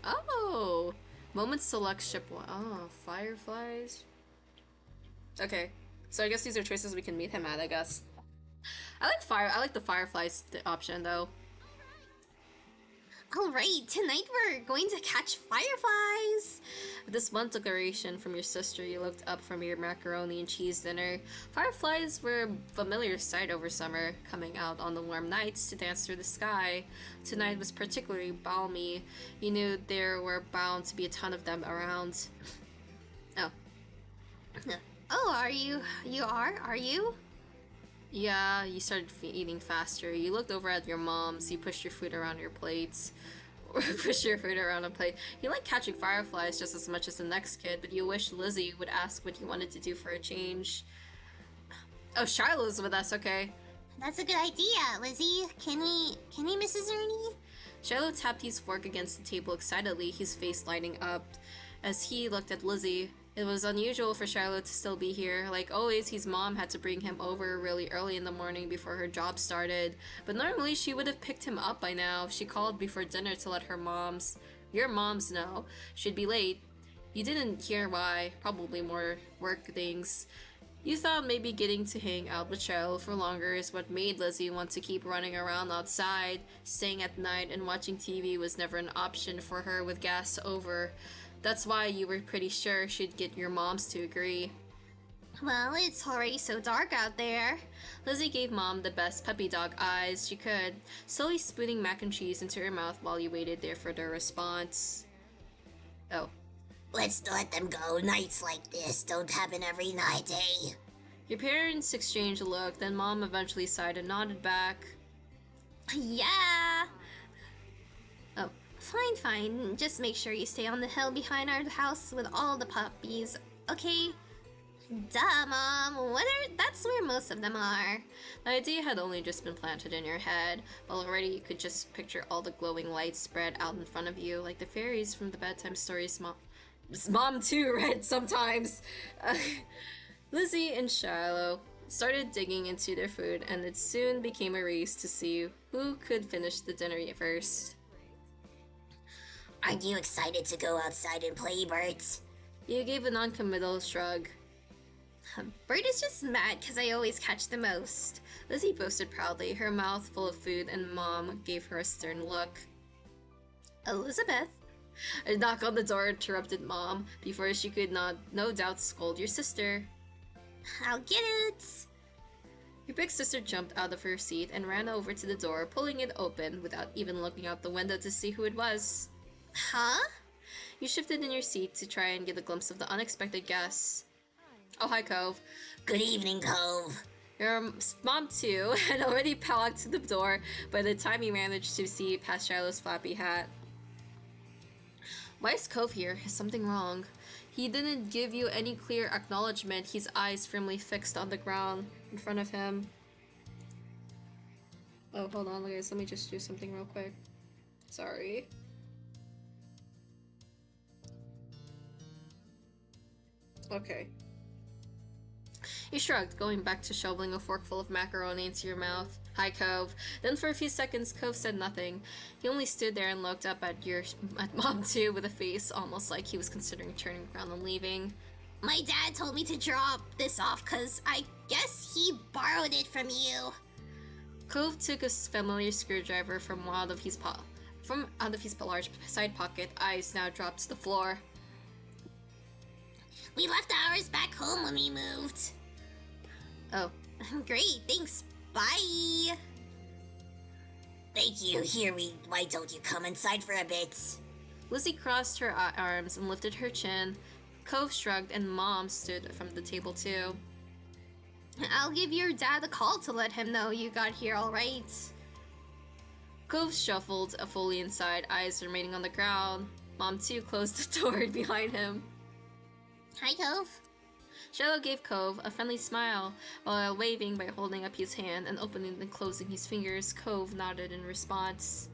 Oh, moments select ship one. Oh, fireflies. Okay, so I guess these are choices we can meet him at. I guess. I like the fireflies option though. Alright, tonight we're going to catch fireflies! With this one declaration from your sister, you looked up from your macaroni and cheese dinner. Fireflies were a familiar sight over summer, coming out on the warm nights to dance through the sky. Tonight was particularly balmy. You knew there were bound to be a ton of them around. Oh. Oh, are you? Are you? Yeah, you started eating faster. You looked over at your mom's. You pushed your food around your plates. Or pushed your food around a plate. You like catching fireflies just as much as the next kid, but you wish Lizzie would ask what you wanted to do for a change. Oh, Shiloh's with us, okay. That's a good idea, Lizzie. Can we, Mrs. Ernie? Shiloh tapped his fork against the table excitedly, his face lighting up as he looked at Lizzie. It was unusual for Shiloh to still be here. Like always, his mom had to bring him over really early in the morning before her job started. But normally, she would have picked him up by now. She called before dinner to let your moms know she'd be late. You didn't hear why, probably more work things. You thought maybe getting to hang out with Shiloh for longer is what made Lizzie want to keep running around outside. Staying at night and watching TV was never an option for her with gas over. That's why you were pretty sure she'd get your moms to agree. Well, it's already so dark out there. Lizzie gave Mom the best puppy dog eyes she could, slowly spooning mac and cheese into her mouth while you waited there for their response. Oh. Let's let them go. Nights like this don't happen every night, eh? Your parents exchanged a look, then Mom eventually sighed and nodded back. Yeah. Oh. Fine. Just make sure you stay on the hill behind our house with all the puppies, okay? Duh, Mom. That's where most of them are. The idea had only just been planted in your head, but already you could just picture all the glowing lights spread out in front of you, like the fairies from the bedtime stories Mom too read sometimes. Lizzie and Shiloh started digging into their food, and it soon became a race to see who could finish the dinner first. Aren't you excited to go outside and play, Bert? You gave a non-committal shrug. Bert is just mad because I always catch the most. Lizzie boasted proudly, her mouth full of food, and Mom gave her a stern look. Elizabeth? A knock on the door interrupted Mom before she could no doubt scold your sister. I'll get it! Your big sister jumped out of her seat and ran over to the door, pulling it open without even looking out the window to see who it was. Huh? You shifted in your seat to try and get a glimpse of the unexpected guest. Oh, hi, Cove. Good evening, Cove. Your mom, too, had already walked to the door by the time you managed to see past Shiloh's flappy hat. Why is Cove here? Is something wrong? He didn't give you any clear acknowledgement, his eyes firmly fixed on the ground in front of him. Oh, hold on, guys. Let me just do something real quick. Sorry. Okay. You shrugged, going back to shoveling a forkful of macaroni into your mouth. Hi, Cove. Then for a few seconds, Cove said nothing. He only stood there and looked up at Mom too, with a face almost like he was considering turning around and leaving. My dad told me to drop this off because I guess he borrowed it from you. Cove took a familiar screwdriver from out of his large side pocket. Eyes now dropped to the floor. We left ours back home when we moved. Oh. Great, thanks. Bye. Thank you. Why don't you come inside for a bit? Lizzie crossed her arms and lifted her chin. Cove shrugged and Mom stood from the table too. I'll give your dad a call to let him know you got here all right. Cove shuffled fully inside, eyes remaining on the ground. Mom too closed the door behind him. Hi, Cove. Shiloh gave Cove a friendly smile while waving by holding up his hand and opening and closing his fingers. Cove nodded in response.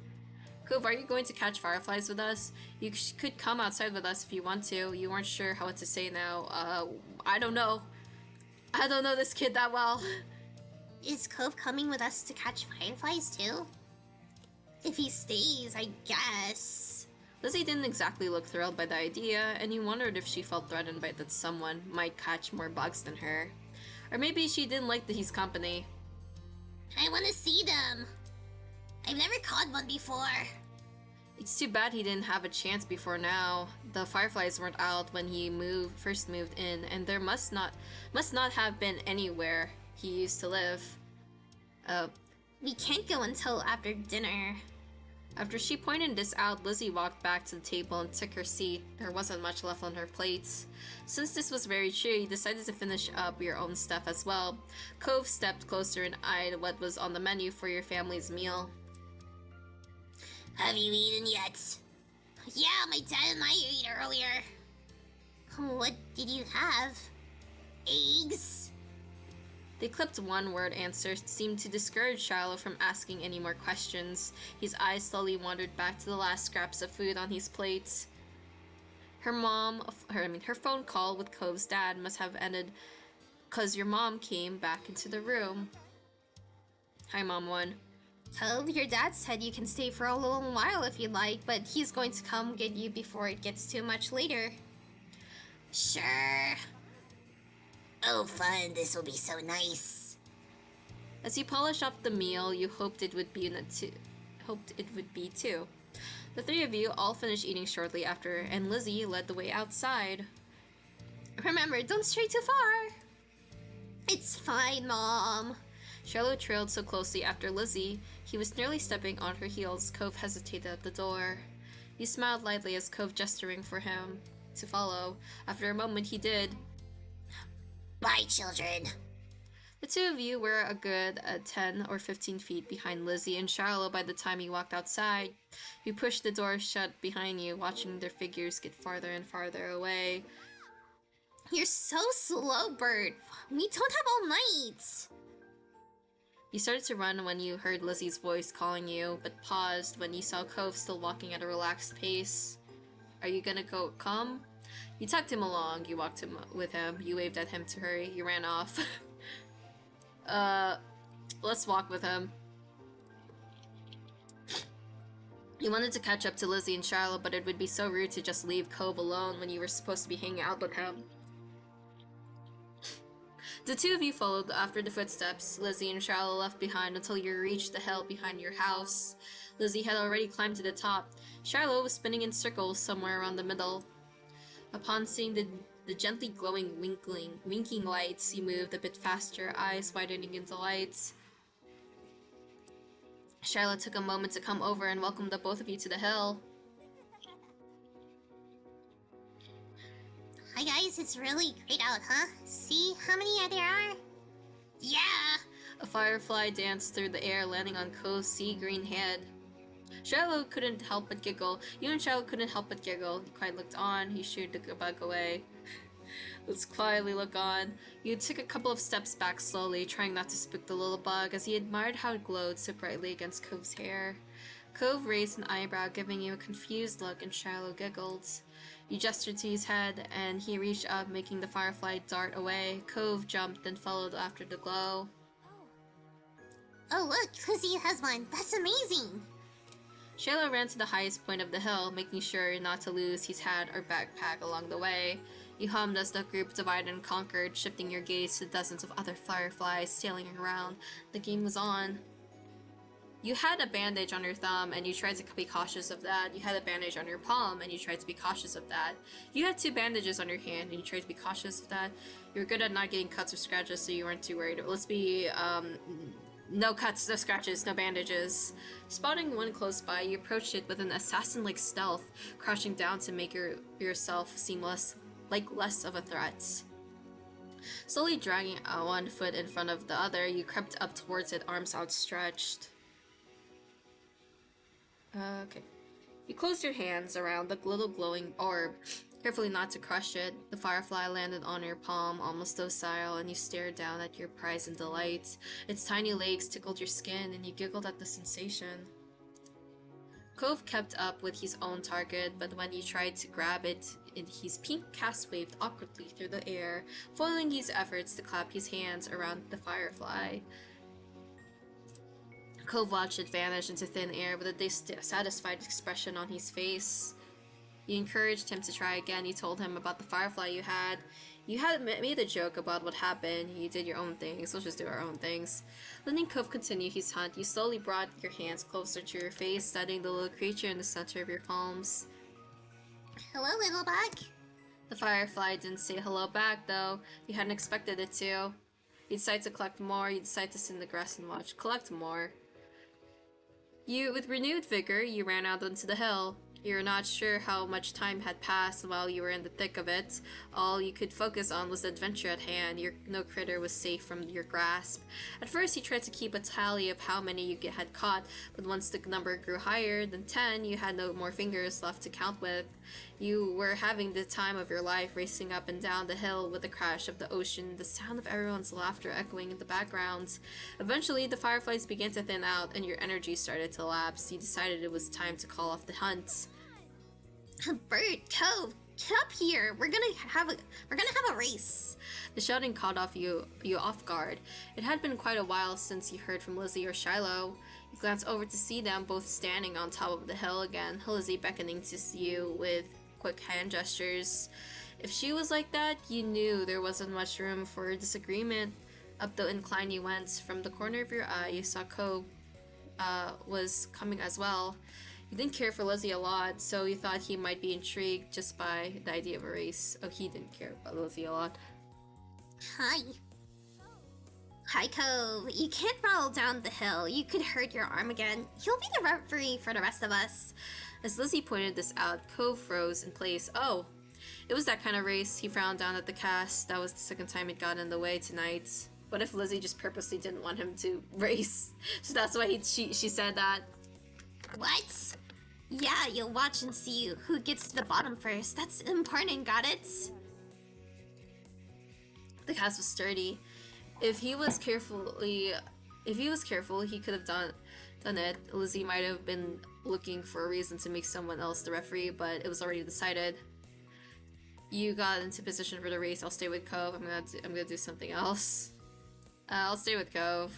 Cove, are you going to catch fireflies with us? You could come outside with us if you want to. You weren't sure how to say now. I don't know. I don't know this kid that well. Is Cove coming with us to catch fireflies too? If he stays, I guess. Lizzie didn't exactly look thrilled by the idea, and he wondered if she felt threatened by that someone might catch more bugs than her. Or maybe she didn't like his company. I want to see them. I've never caught one before. It's too bad he didn't have a chance before now. The fireflies weren't out when he first moved in, and there must not have been anywhere he used to live. We can't go until after dinner. After she pointed this out, Lizzie walked back to the table and took her seat. There wasn't much left on her plates. Since this was very true, you decided to finish up your own stuff as well. Cove stepped closer and eyed what was on the menu for your family's meal. Have you eaten yet? Yeah, my dad and I ate earlier. What did you have? Eggs? The clipped one-word answer seemed to discourage Shiloh from asking any more questions. His eyes slowly wandered back to the last scraps of food on his plate. Her phone call with Cove's dad must have ended because your mom came back into the room. Hi, Mom 1. Cove, your dad said you can stay for a little while if you'd like, but he's going to come get you before it gets too much later. Sure. Oh, fun. This will be so nice. As you polished off the meal, you hoped it would be too. The three of you all finished eating shortly after, and Lizzie led the way outside. Remember, don't stray too far. It's fine, Mom. Shiloh trailed so closely after Lizzie, he was nearly stepping on her heels. Cove hesitated at the door. You smiled lightly as Cove gesturing for him to follow. After a moment, he did. Bye, children. The two of you were a good 10 or 15 feet behind Lizzie and Shiloh by the time you walked outside. You pushed the door shut behind you, watching their figures get farther and farther away. You're so slow, Bert. We don't have all night. You started to run when you heard Lizzie's voice calling you, but paused when you saw Cove still walking at a relaxed pace. Are you gonna come? You tucked him along, you walked with him, you waved at him to hurry, you ran off. Let's walk with him. You wanted to catch up to Lizzie and Shiloh, but it would be so rude to just leave Cove alone when you were supposed to be hanging out with him. The two of you followed after the footsteps Lizzie and Shiloh left behind until you reached the hill behind your house. Lizzie had already climbed to the top. Shiloh was spinning in circles somewhere around the middle. Upon seeing the gently glowing winking lights, you moved a bit faster, eyes widening in delight. Shiloh took a moment to come over and welcome the both of you to the hill. Hi guys, it's really great out, huh? See how many there are? Yeah! A firefly danced through the air, landing on Cove's sea-green head. Shiloh couldn't help but giggle. You and Shiloh couldn't help but giggle. He quietly looked on. He shooed the bug away. Let's quietly look on. You took a couple of steps back slowly, trying not to spook the little bug, as he admired how it glowed so brightly against Cove's hair. Cove raised an eyebrow, giving you a confused look, and Shiloh giggled. You gestured to his head, and he reached up, making the firefly dart away. Cove jumped, then followed after the glow. Oh look, Lizzie has one. That's amazing! Shayla ran to the highest point of the hill, making sure not to lose his hat or backpack along the way. You hummed as the group divided and conquered, shifting your gaze to dozens of other fireflies sailing around. The game was on. You had a bandage on your thumb, and you tried to be cautious of that. You had a bandage on your palm, and you tried to be cautious of that. You had 2 bandages on your hand, and you tried to be cautious of that. You were good at not getting cuts or scratches, so you weren't too worried. Let's be, no cuts, no scratches, no bandages. Spotting one close by, you approached it with an assassin-like stealth, crouching down to make yourself seem less of a threat. Slowly dragging one foot in front of the other, you crept up towards it, arms outstretched. Okay. You closed your hands around the little glowing orb, carefully not to crush it. The firefly landed on your palm, almost docile, and you stared down at your prize in delight. Its tiny legs tickled your skin, and you giggled at the sensation. Cove kept up with his own target, but when you tried to grab it, his pink cast waved awkwardly through the air, foiling his efforts to clap his hands around the firefly. Cove watched it vanish into thin air with a dissatisfied expression on his face. You encouraged him to try again. You told him about the firefly you had. You had made a joke about what happened. You did your own things. Let's just do our own things. Letting Cove continue his hunt, you slowly brought your hands closer to your face, studying the little creature in the center of your palms. Hello, little bug. The firefly didn't say hello back, though. You hadn't expected it to. You decided to collect more. You decided to sit in the grass and watch. Collect more. With renewed vigor, you ran out onto the hill. You were not sure how much time had passed while you were in the thick of it. All you could focus on was the adventure at hand. No critter was safe from your grasp. At first, you tried to keep a tally of how many you had caught, but once the number grew higher than 10, you had no more fingers left to count with. You were having the time of your life, racing up and down the hill with the crash of the ocean, the sound of everyone's laughter echoing in the background. Eventually, the fireflies began to thin out, and your energy started to lapse. You decided it was time to call off the hunt. Bird, Cove, get up here. We're gonna have a race. The shouting caught you off guard. It had been quite a while since you heard from Lizzie or Shiloh. You glanced over to see them both standing on top of the hill again, Lizzie beckoning to you with quick hand gestures. If she was like that, you knew there wasn't much room for disagreement. Up the incline you went. From the corner of your eye, you saw Cove was coming as well. You didn't care for Lizzie a lot, so you thought he might be intrigued just by the idea of a race. Oh, he didn't care about Lizzie a lot. Hi. Hi, Cove. You can't fall down the hill. You could hurt your arm again. You'll be the referee for the rest of us. As Lizzie pointed this out, Cove froze in place. Oh, it was that kind of race. He frowned down at the cast. That was the second time it got in the way tonight. What if Lizzie just purposely didn't want him to race? So that's why she said that. What? Yeah, you'll watch and see who gets to the bottom first. That's important, got it? The cast was sturdy. If he was careful, he could have done it. Lizzie might have been looking for a reason to make someone else the referee, but it was already decided. You got into position for the race. I'll stay with Cove. I'm gonna do something else. I'll stay with Cove.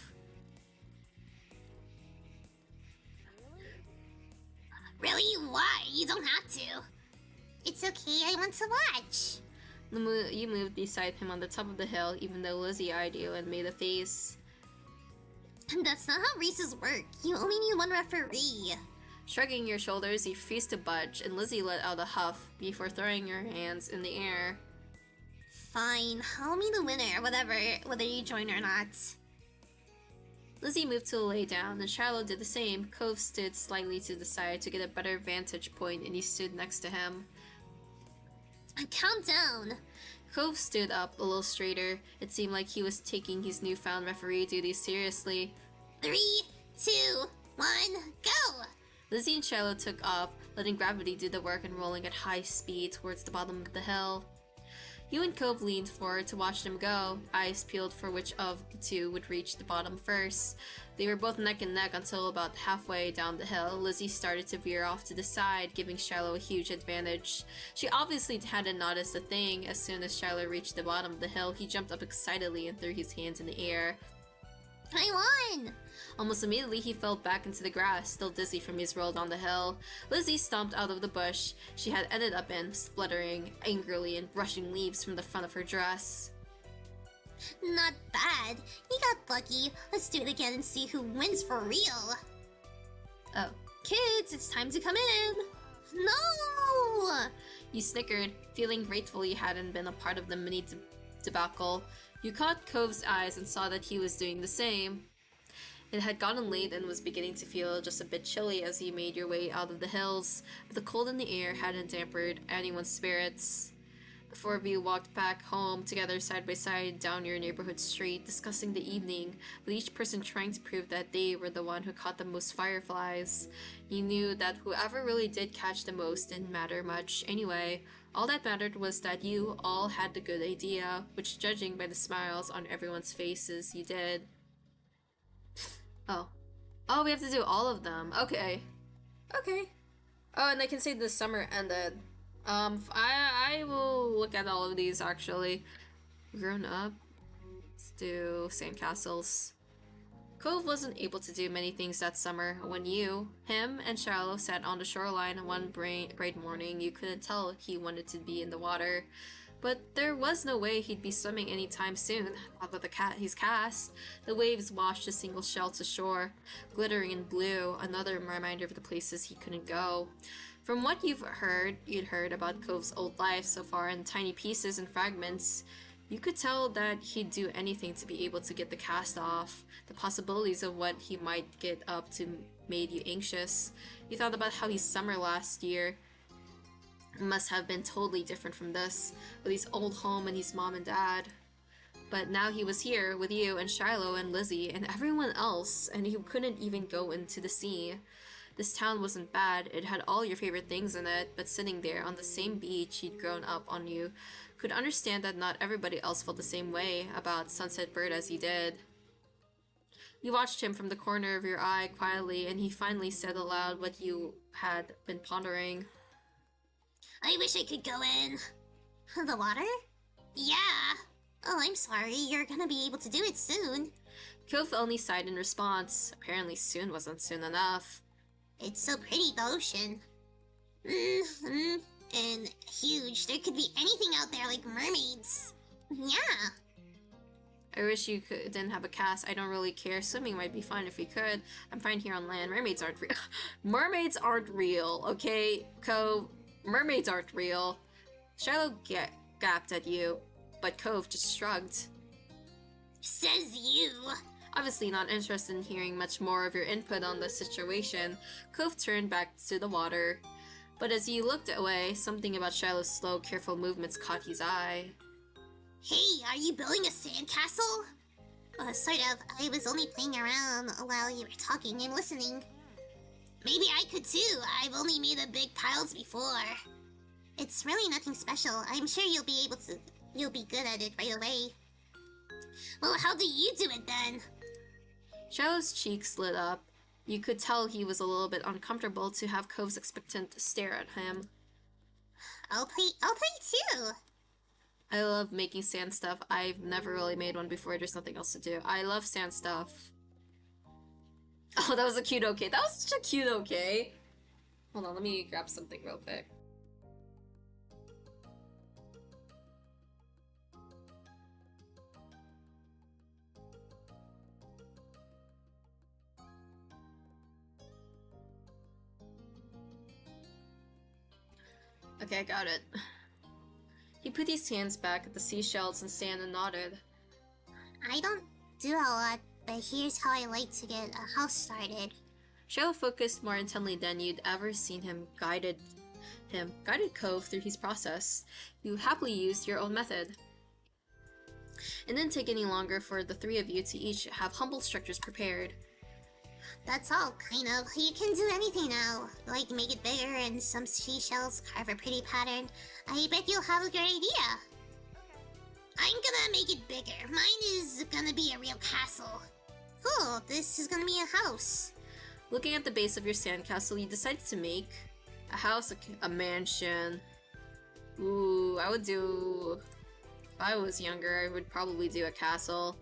Really? Why? You don't have to. It's okay, I want to watch. You moved beside him on the top of the hill, even though Lizzie eyed you and made a face. That's not how races work. You only need one referee. Shrugging your shoulders, you refused to budge, and Lizzie let out a huff before throwing her hands in the air. Fine, I'll be the winner, whether you join or not. Lizzie moved to lay down, and Shiloh did the same. Cove stood slightly to the side to get a better vantage point, and he stood next to him. Count down. Cove stood up a little straighter. It seemed like he was taking his newfound referee duties seriously. 3, 2, 1, go! Lizzie and Shiloh took off, letting gravity do the work and rolling at high speed towards the bottom of the hill. You and Cove leaned forward to watch them go, eyes peeled for which of the two would reach the bottom first. They were both neck and neck until about halfway down the hill. Lizzie started to veer off to the side, giving Shiloh a huge advantage. She obviously hadn't noticed a thing. As soon as Shiloh reached the bottom of the hill, he jumped up excitedly and threw his hands in the air. I won! Almost immediately, he fell back into the grass, still dizzy from his roll down the hill. Lizzie stomped out of the bush she had ended up in, spluttering angrily and brushing leaves from the front of her dress. Not bad. You got lucky. Let's do it again and see who wins for real. Oh, kids, it's time to come in! No! You snickered, feeling grateful you hadn't been a part of the mini debacle. You caught Cove's eyes and saw that he was doing the same. It had gotten late and was beginning to feel just a bit chilly as you made your way out of the hills, but the cold in the air hadn't dampened anyone's spirits. The four of you walked back home together side by side down your neighborhood street, discussing the evening, with each person trying to prove that they were the one who caught the most fireflies. You knew that whoever really did catch the most didn't matter much anyway. All that mattered was that you all had the good idea, which, judging by the smiles on everyone's faces, you did. Oh, we have to do all of them. Okay. Oh, and I can say the summer ended. I will look at all of these, actually. Grown up. Let's do sandcastles. Cove wasn't able to do many things that summer. When you, him, and Shiloh sat on the shoreline one bright morning, you couldn't tell he wanted to be in the water. But there was no way he'd be swimming anytime soon, not with he's cast. The waves washed a single shell to shore, glittering in blue, another reminder of the places he couldn't go. From what you'd heard about Cove's old life so far in tiny pieces and fragments, you could tell that he'd do anything to be able to get the cast off. The possibilities of what he might get up to made you anxious. You thought about how his summer last year must have been totally different from this, with his old home and his mom and dad. But now he was here with you and Shiloh and Lizzie and everyone else, and he couldn't even go into the sea. This town wasn't bad, it had all your favorite things in it, but sitting there on the same beach he'd grown up on, you could understand that not everybody else felt the same way about Sunset Bird as he did. You watched him from the corner of your eye quietly, and he finally said aloud what you had been pondering. I wish I could go in. The water? Yeah. Oh, I'm sorry. You're gonna be able to do it soon. Cove only sighed in response. Apparently soon wasn't soon enough. It's so pretty, the ocean. And huge. There could be anything out there like mermaids. Yeah. I wish you didn't have a cast. I don't really care. Swimming might be fun if we could. I'm fine here on land. Mermaids aren't real. Mermaids aren't real, okay, Cove? Mermaids aren't real. Shiloh gapped at you, but Cove just shrugged. Says you. Obviously not interested in hearing much more of your input on the situation, Cove turned back to the water. But as you looked away, something about Shiloh's slow, careful movements caught his eye. Hey, are you building a sandcastle? Sort of. I was only playing around while you were talking and listening. Maybe I could too. I've only made a big piles before. It's really nothing special. I'm sure you'll be good at it right away. Well, how do you do it then? Shiloh's cheeks lit up. You could tell he was a little bit uncomfortable to have Cove's expectant stare at him. I'll play too. I love making sand stuff. I've never really made one before. There's nothing else to do. I love sand stuff. Oh, that was a cute okay. That was such a cute okay. Hold on, let me grab something real quick. Okay, I got it. He put his hands back at the seashells and sand and nodded. I don't do a lot, but here's how I like to get a house started. Shiloh focused more intently than you'd ever seen him, guided Cove through his process. You happily used your own method. It didn't take any longer for the three of you to each have humble structures prepared. That's all, kind of. You can do anything now. Like make it bigger and some seashells, carve a pretty pattern. I bet you'll have a great idea. I'm gonna make it bigger. Mine is gonna be a real castle. Cool, this is gonna be a house. Looking at the base of your sandcastle, you decided to make a house, a mansion. Ooh, I would do... If I was younger, I would probably do a castle.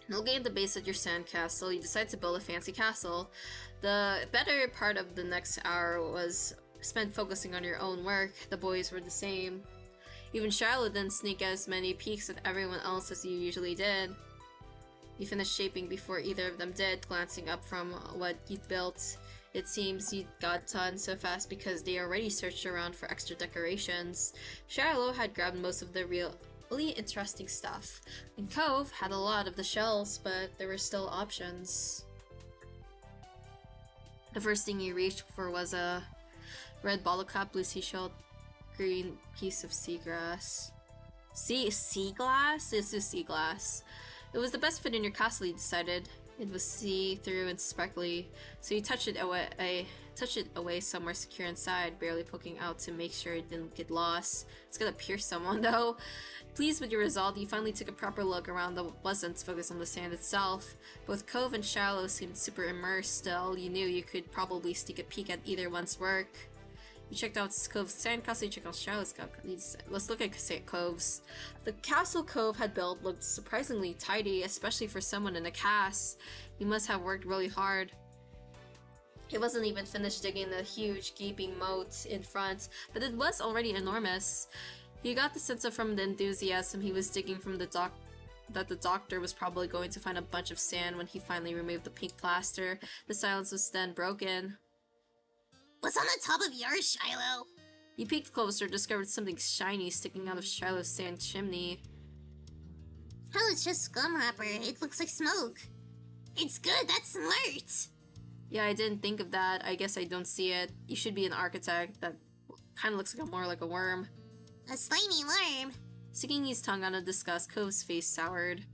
Looking at the base of your sandcastle, you decide to build a fancy castle. The better part of the next hour was spent focusing on your own work. The boys were the same. Even Shiloh didn't sneak as many peeks at everyone else as you usually did. You finished shaping before either of them did, glancing up from what you'd built. It seems you got done so fast because they already searched around for extra decorations. Shiloh had grabbed most of the really interesting stuff, and Cove had a lot of the shells, but there were still options. The first thing you reached for was a red bottle cap, blue seashell, green piece of seagrass. Sea glass? This is sea glass. It was the best fit in your castle, you decided. It was see-through and sparkly, so you touched it away somewhere secure inside, barely poking out to make sure it didn't get lost. It's gonna pierce someone though. Pleased with your result, you finally took a proper look around that wasn't focused on the sand itself. Both Cove and Shallow seemed super immersed still. You knew you could probably sneak a peek at either one's work. You checked out Cove's sandcastle, you checked out Shallow's castle. Let's look at Cove's. The castle Cove had built looked surprisingly tidy, especially for someone in a cast. He must have worked really hard. He wasn't even finished digging the huge gaping moat in front, but it was already enormous. You got the sense from the enthusiasm he was digging from that the doctor was probably going to find a bunch of sand when he finally removed the pink plaster. The silence was then broken. What's on the top of yours, Shiloh? You peeked closer, discovered something shiny sticking out of Shiloh's sand chimney. Oh, it's just gum wrapper. It looks like smoke. It's good, that's smart. Yeah, I didn't think of that. I guess I don't see it. You should be an architect. That kind of looks more like a worm. A slimy worm. Sticking his tongue out of disgust, Cove's face soured.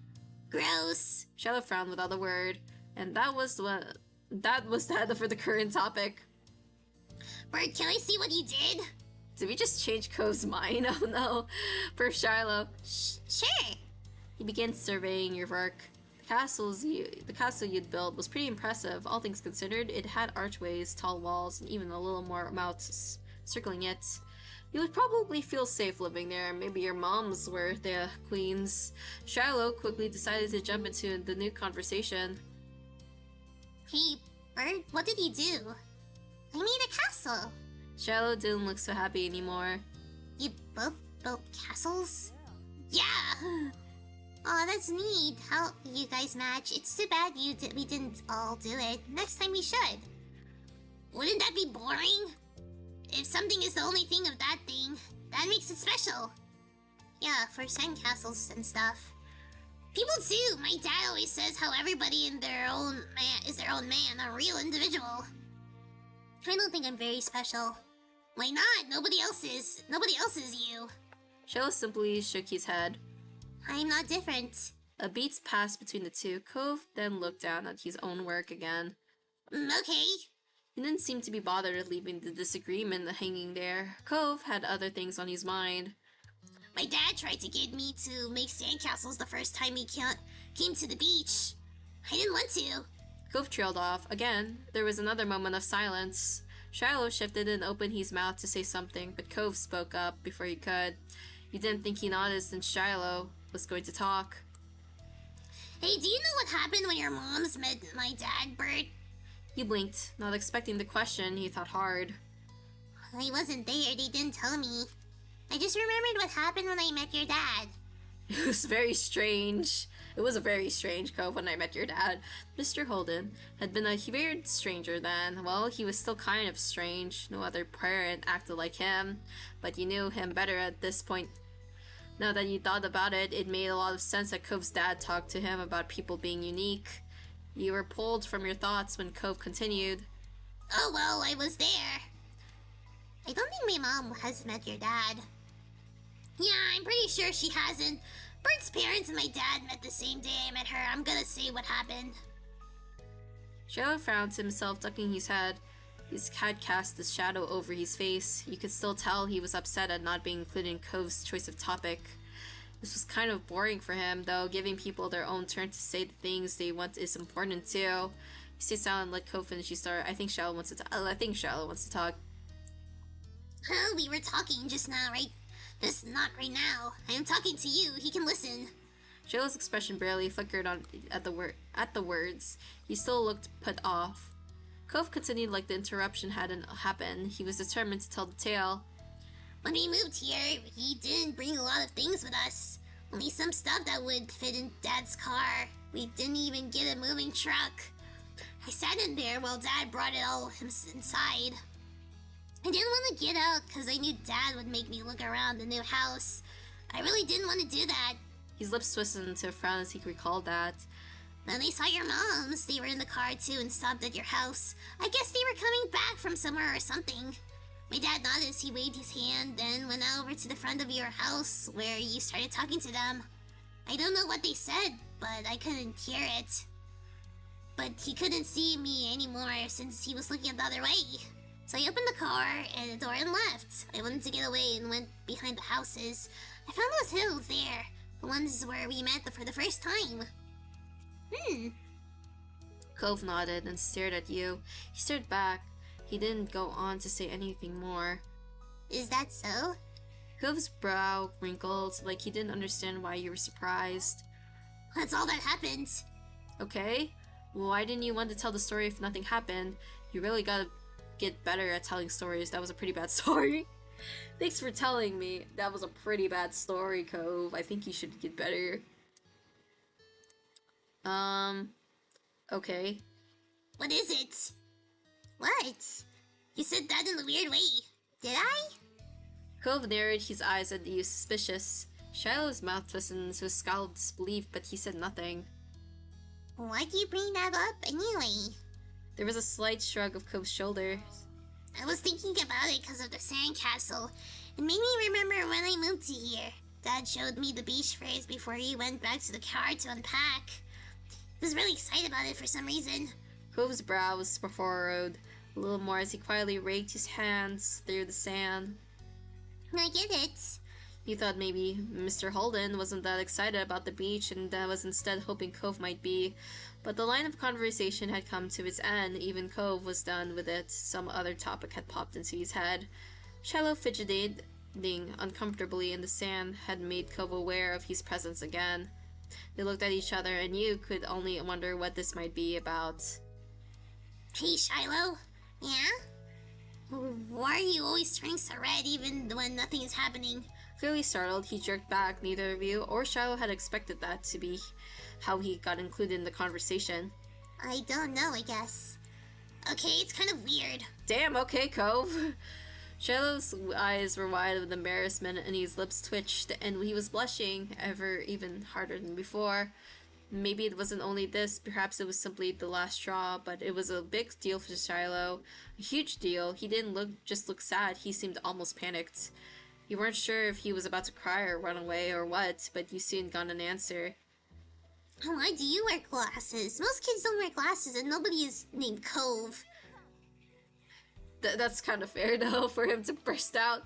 Gross. Shiloh frowned without a word, and that was that for the current topic. Bert, can I see what you did? Did we just change Cove's mind? Oh no. For Shiloh. Sure. He began surveying your work. The castle you'd built was pretty impressive. All things considered, it had archways, tall walls, and even a little more moats circling it. You would probably feel safe living there. Maybe your moms were the queens. Shiloh quickly decided to jump into the new conversation. Hey, Bert, what did you do? I made a castle. Shiloh didn't look so happy anymore. You both built castles? Yeah! Aw, that's neat. How you guys match. It's too bad we didn't all do it. Next time we should. Wouldn't that be boring? If something is the only thing of that thing, that makes it special. Yeah, for sandcastles and stuff. People too. My dad always says how everybody in their own is their own man, a real individual. I don't think I'm very special. Why not? Nobody else is. Nobody else is you. Shiloh simply shook his head. I'm not different. A beat passed between the two. Cove then looked down at his own work again. Okay. He didn't seem to be bothered at leaving the disagreement hanging there. Cove had other things on his mind. My dad tried to get me to make sandcastles the first time he came to the beach. I didn't want to. Cove trailed off. Again, there was another moment of silence. Shiloh shifted and opened his mouth to say something, but Cove spoke up before he could. You didn't think he noticed and Shiloh was going to talk. Hey, do you know what happened when your moms met my dad, Bert? He blinked, not expecting the question. He thought hard. I wasn't there, they didn't tell me. I just remembered what happened when I met your dad. It was very strange. It was a very strange, Cove, when I met your dad. Mr. Holden had been a weird stranger then. Well, he was still kind of strange. No other parent acted like him. But you knew him better at this point. Now that you thought about it, it made a lot of sense that Cove's dad talked to him about people being unique. You were pulled from your thoughts when Cove continued. Oh well, I was there. I don't think my mom has met your dad. Yeah, I'm pretty sure she hasn't. Bert's parents and my dad met the same day I met her. I'm gonna say what happened. Shiloh frowned to himself, ducking his head. His had cast a shadow over his face. You could still tell he was upset at not being included in Cove's choice of topic. This was kind of boring for him, though. Giving people their own turn to say the things they want is important too. He stayed silent and let Cove finish his story. I think Shallow wants to talk. Oh, we were talking just now, right? Just not right now. I am talking to you. He can listen. Shallow's expression barely flickered at the words. He still looked put off. Cove continued like the interruption hadn't happened. He was determined to tell the tale. When we moved here, he didn't bring a lot of things with us. Only some stuff that would fit in Dad's car. We didn't even get a moving truck. I sat in there while Dad brought it all inside. I didn't want to get out because I knew Dad would make me look around the new house. I really didn't want to do that. His lips twisted into a frown as he recalled that. Then I saw your moms. They were in the car too and stopped at your house. I guess they were coming back from somewhere or something. My dad noticed, he waved his hand, then went over to the front of your house where you started talking to them. I don't know what they said, but I couldn't hear it. But he couldn't see me anymore since he was looking the other way. So I opened the car and the door and left. I wanted to get away and went behind the houses. I found those hills there, the ones where we met for the first time. Cove nodded and stared at you. He stared back. He didn't go on to say anything more. Is that so? Cove's brow wrinkled, like he didn't understand why you were surprised. That's all that happened. Okay. Well, why didn't you want to tell the story if nothing happened? You really gotta get better at telling stories. That was a pretty bad story. Thanks for telling me. That was a pretty bad story, Cove. I think you should get better. Okay. What is it? What? You said that in a weird way. Did I? Cove narrowed his eyes at you, suspicious. Shiloh's mouth twisted into a scowl of disbelief, but he said nothing. Why'd you bring that up anyway? There was a slight shrug of Cove's shoulders. I was thinking about it because of the sandcastle. It made me remember when I moved to here. Dad showed me the beach first before he went back to the car to unpack. He was really excited about it for some reason. Cove's brow was furrowed a little more as he quietly raked his hands through the sand. I get it. You thought maybe Mr. Holden wasn't that excited about the beach and was instead hoping Cove might be. But the line of conversation had come to its end. Even Cove was done with it. Some other topic had popped into his head. Shiloh fidgeting uncomfortably in the sand had made Cove aware of his presence again. They looked at each other and you could only wonder what this might be about. Hey, Shiloh. Yeah? Why are you always turning so red even when nothing is happening? Clearly startled, he jerked back. Neither of you or Shiloh had expected that to be how he got included in the conversation. I don't know, I guess. Okay, it's kind of weird. Damn, okay, Cove. Shiloh's eyes were wide with embarrassment and his lips twitched and he was blushing even harder than before. Maybe it wasn't only this, perhaps it was simply the last straw, but it was a big deal for Shiloh. A huge deal. He didn't just look sad, he seemed almost panicked. You weren't sure if he was about to cry or run away or what, but you soon got an answer. Why do you wear glasses? Most kids don't wear glasses and nobody is named Cove. That's kind of fair though, for him to burst out.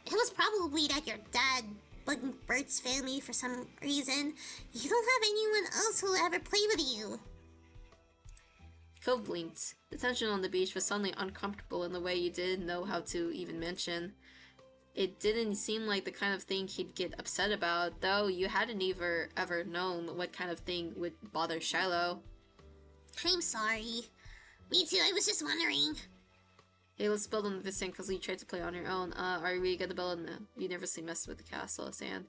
It was probably that your dad bugging Bert's family for some reason. You don't have anyone else who'll ever play with you. Cove blinked. The tension on the beach was suddenly uncomfortable in a way you didn't know how to even mention. It didn't seem like the kind of thing he'd get upset about, though you hadn't ever known what kind of thing would bother Shiloh. I'm sorry. Me too, I was just wondering. Hey, let's build on this thing because you tried to play on your own. Are we gonna build on the... You never see messed with the castle of sand.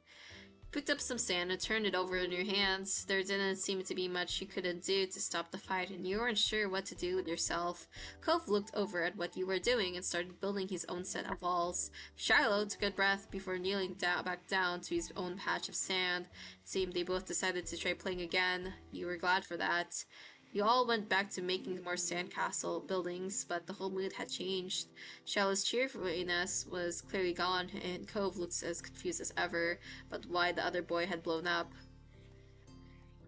Picked up some sand and turned it over in your hands. There didn't seem to be much you couldn't do to stop the fight, and you weren't sure what to do with yourself. Cove looked over at what you were doing and started building his own set of walls. Shiloh took a breath before kneeling back down to his own patch of sand. It seemed they both decided to try playing again. You were glad for that. You all went back to making more sandcastle buildings, but the whole mood had changed. Shiloh's cheerfulness was clearly gone, and Cove looked as confused as ever, but why the other boy had blown up.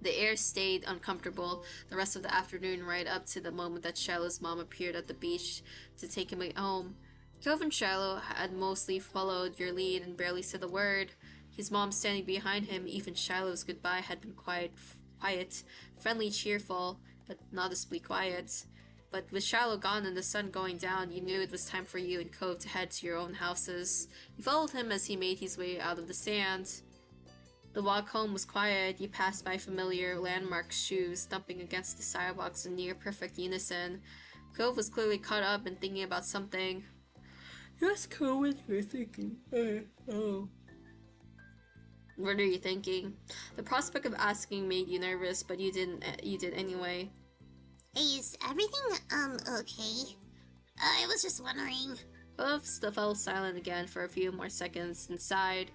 The air stayed uncomfortable the rest of the afternoon right up to the moment that Shiloh's mom appeared at the beach to take him home. Cove and Shiloh had mostly followed your lead and barely said a word. His mom standing behind him, even Shiloh's goodbye had been quiet, friendly, cheerful, but noticeably quiet. But with Shiloh gone and the sun going down, you knew it was time for you and Cove to head to your own houses. You followed him as he made his way out of the sand. The walk home was quiet. You passed by familiar landmarks, shoes thumping against the sidewalks in near perfect unison. Cove was clearly caught up and thinking about something. Yes, Cove, what you're thinking. Oh. What are you thinking? The prospect of asking made you nervous, but you did anyway. Hey, is everything, okay? I was just wondering. Cove still fell silent again for a few more seconds and sighed.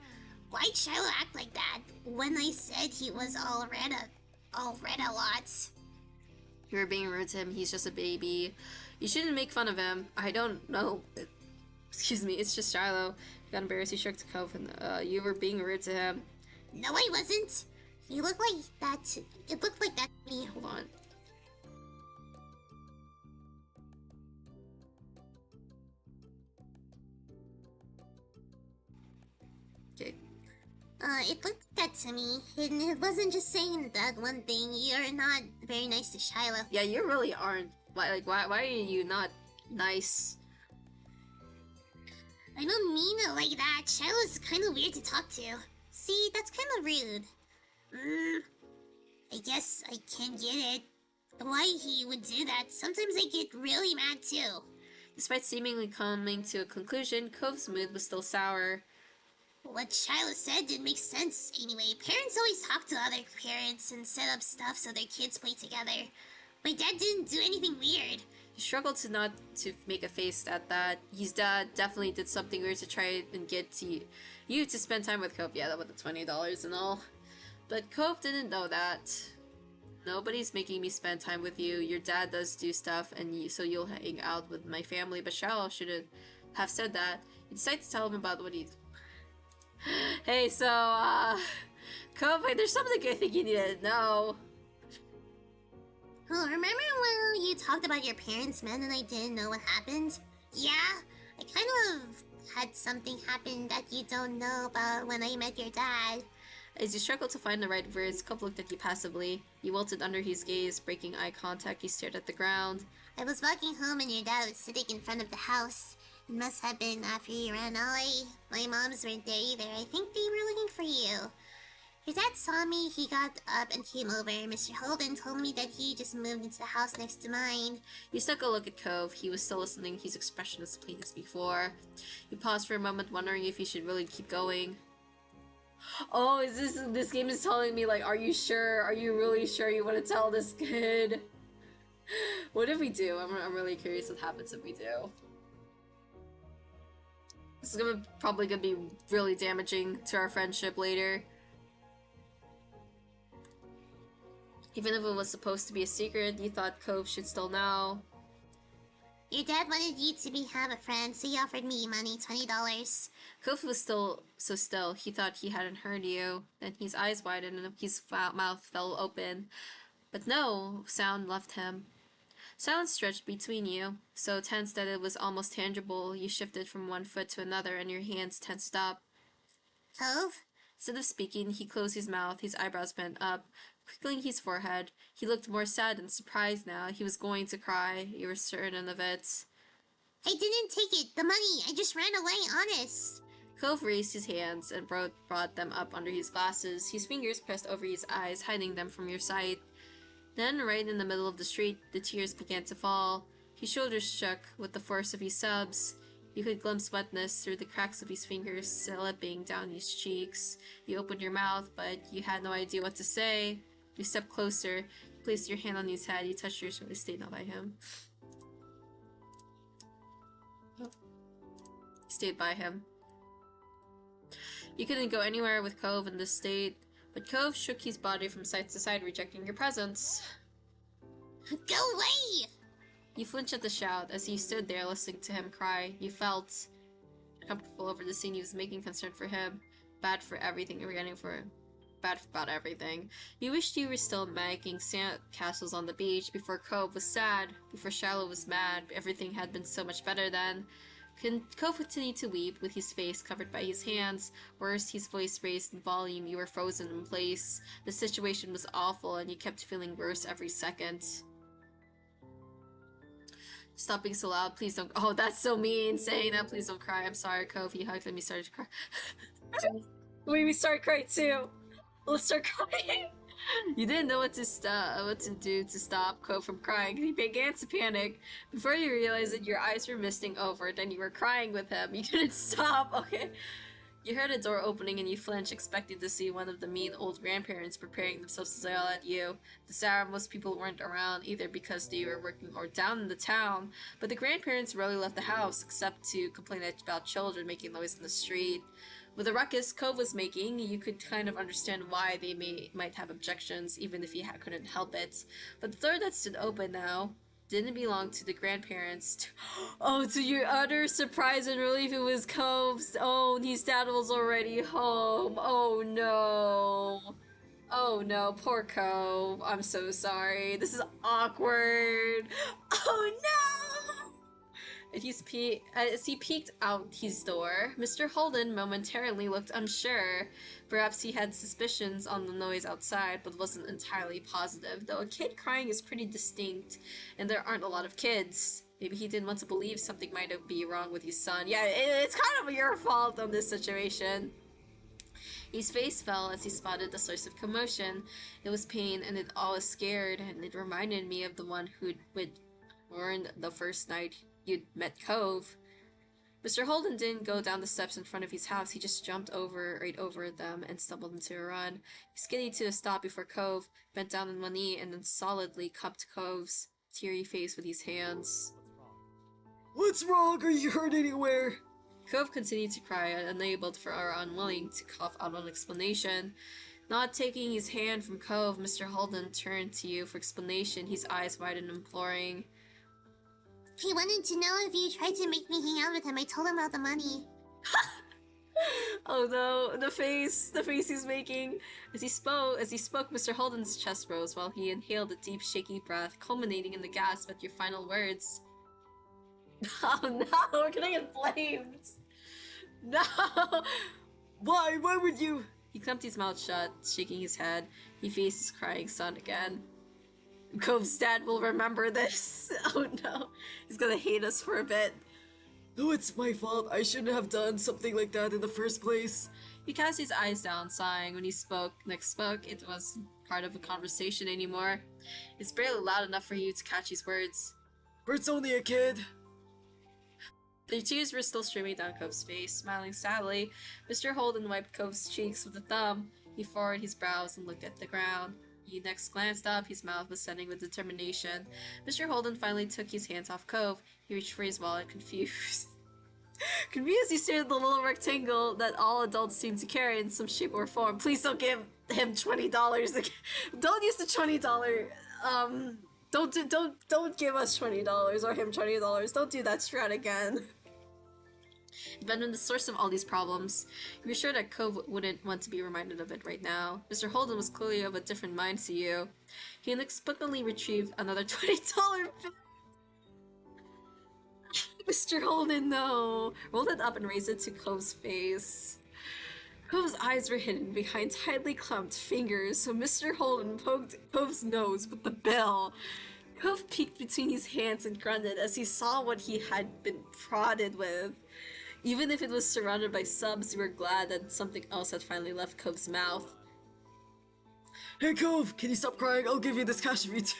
Why'd Shiloh act like that when I said he was all red a lot? You were being rude to him, he's just a baby. You shouldn't make fun of him. I don't know. Excuse me, it's just Shiloh. You got embarrassed, you shook to Cove, and you were being rude to him. No, I wasn't. You look like that. It looked like that to me. Hold on. Okay. It looked like that to me. And it wasn't just saying that one thing. You're not very nice to Shiloh. Yeah, you really aren't. Why are you not nice? I don't mean it like that. Shiloh's kind of weird to talk to. See, that's kind of rude. I guess I can get it. Why he would do that. Sometimes I get really mad too. Despite seemingly coming to a conclusion, Cove's mood was still sour. What Shiloh said didn't make sense anyway. Parents always talk to other parents and set up stuff so their kids play together. My dad didn't do anything weird. He struggled to not to make a face at that. His dad definitely did something weird to try and get to you to spend time with Cove. Yeah, that with the $20 and all. But Cove didn't know that. Nobody's making me spend time with you. Your dad does do stuff, and so you'll hang out with my family. But Shiloh shouldn't have said that. You decided to tell him about what he. Hey, so Cove, there's something I think you need to know. Oh, remember when you talked about your parents met and I didn't know what happened? Yeah, I kind of had something happen that you don't know about when I met your dad. As you struggled to find the right words, Cove looked at you passively. You wilted under his gaze, breaking eye contact. You stared at the ground. I was walking home and your dad was sitting in front of the house. It must have been after you ran away. My moms weren't there either. I think they were looking for you. Your dad saw me, he got up and came over. Mr. Holden told me that he just moved into the house next to mine. You took a look at Cove. He was still listening, his expression as plain as before. You paused for a moment, wondering if you should really keep going. Oh, is this game is telling me, like, are you sure? Are you really sure you want to tell this kid? What if we do? I'm really curious what happens if we do. This is probably gonna be really damaging to our friendship later. Even if it was supposed to be a secret, you thought Cove should still know. Your dad wanted you to have a friend, so he offered me money, $20. Cove was still so still. He thought he hadn't heard you. Then his eyes widened and his mouth fell open. But no sound left him. Silence stretched between you, so tense that it was almost tangible. You shifted from one foot to another and your hands tensed up. Cove? Instead of speaking, he closed his mouth, his eyebrows bent up, crinkling his forehead. He looked more sad and surprised now. He was going to cry. You were certain of it. I didn't take it. The money. I just ran away, honest. Cove raised his hands and brought them up under his glasses. His fingers pressed over his eyes, hiding them from your sight. Then, right in the middle of the street, the tears began to fall. His shoulders shook with the force of his sobs. You could glimpse wetness through the cracks of his fingers slipping down his cheeks. You opened your mouth, but you had no idea what to say. You stepped closer, you placed your hand on his head, you touched your shoulder, stayed by him. Stayed by him. You couldn't go anywhere with Cove in this state, but Cove shook his body from side to side, rejecting your presence. Go away! You flinched at the shout. As you stood there listening to him cry, you felt uncomfortable over the scene he was making, concerned for him, bad for everything, bad about everything. You wished you were still making sand castles on the beach, before Cove was sad, before Shiloh was mad. Everything had been so much better then. Cove continued to weep, with his face covered by his hands. Worse, his voice raised in volume. You were frozen in place. The situation was awful, and you kept feeling worse every second. Stop being so loud, please don't. Oh, that's so mean saying that. Please don't cry. I'm sorry, Cove. He hugged me, started to cry. Wait, we start crying too. Let's start crying. You didn't know what to do to stop Cove from crying. He began to panic. Before you realized it, your eyes were misting over, then you were crying with him. You couldn't stop, okay? You heard a door opening and you flinched, expecting to see one of the mean old grandparents preparing themselves to yell at you. The Sarah, most people weren't around either because they were working or down in the town, but the grandparents rarely left the house except to complain about children making noise in the street. With the ruckus Cove was making, you could kind of understand why they might have objections, even if he couldn't help it. But the door that stood open now didn't belong to the grandparents. To your utter surprise and relief, it was Cove's. Oh, his dad was already home. Oh no. Oh no, poor Cove. I'm so sorry. This is awkward. Oh no! As he peeked out his door, Mr. Holden momentarily looked unsure. Perhaps he had suspicions on the noise outside, but wasn't entirely positive, though a kid crying is pretty distinct, and there aren't a lot of kids. Maybe he didn't want to believe something might be wrong with his son. Yeah, it's kind of your fault on this situation. His face fell as he spotted the source of commotion. It was pain, and it all was scared, and it reminded me of the one who'd warned the first night you'd met Cove. Mr. Holden didn't go down the steps in front of his house. He just jumped right over them and stumbled into a run. He skidded to a stop before Cove, bent down on one knee, and then solidly cupped Cove's teary face with his hands. What's wrong? Are you hurt anywhere? Cove continued to cry, unable or unwilling to cough out an explanation. Not taking his hand from Cove, Mr. Holden turned to you for explanation, his eyes wide and imploring. He wanted to know if you tried to make me hang out with him. I told him about the money. Oh no, the face he's making. As he spoke, Mr. Holden's chest rose while he inhaled a deep, shaky breath, culminating in the gasp at your final words. Oh no, we're gonna get blamed. No! Why? Why would you? He clamped his mouth shut, shaking his head. He faced his crying son again. Cove's dad will remember this. Oh no. He's gonna hate us for a bit. No, it's my fault. I shouldn't have done something like that in the first place. He cast his eyes down, sighing. When he next spoke, it wasn't part of a conversation anymore. It's barely loud enough for you to catch his words. Bert's only a kid. The tears were still streaming down Cove's face. Smiling sadly, Mr. Holden wiped Cove's cheeks with a thumb. He furrowed his brows and looked at the ground. He next glanced up, his mouth was setting with determination. Mr. Holden finally took his hands off Cove. He reached for his wallet, confused. Confused, he stared at the little rectangle that all adults seem to carry in some shape or form. Please don't give him $20. Don't use the $20. Don't give us $20 or him $20. Don't do that strat again. But in the source of all these problems, you're sure that Cove wouldn't want to be reminded of it right now. Mr. Holden was clearly of a different mind to you. He inexplicably retrieved another $20 bill. Mr. Holden, no! Rolled it up and raised it to Cove's face. Cove's eyes were hidden behind tightly clamped fingers, so Mr. Holden poked Cove's nose with the bill. Cove peeked between his hands and grunted as he saw what he had been prodded with. Even if it was surrounded by subs, you were glad that something else had finally left Cove's mouth. Hey Cove, can you stop crying? I'll give you this cash if you do.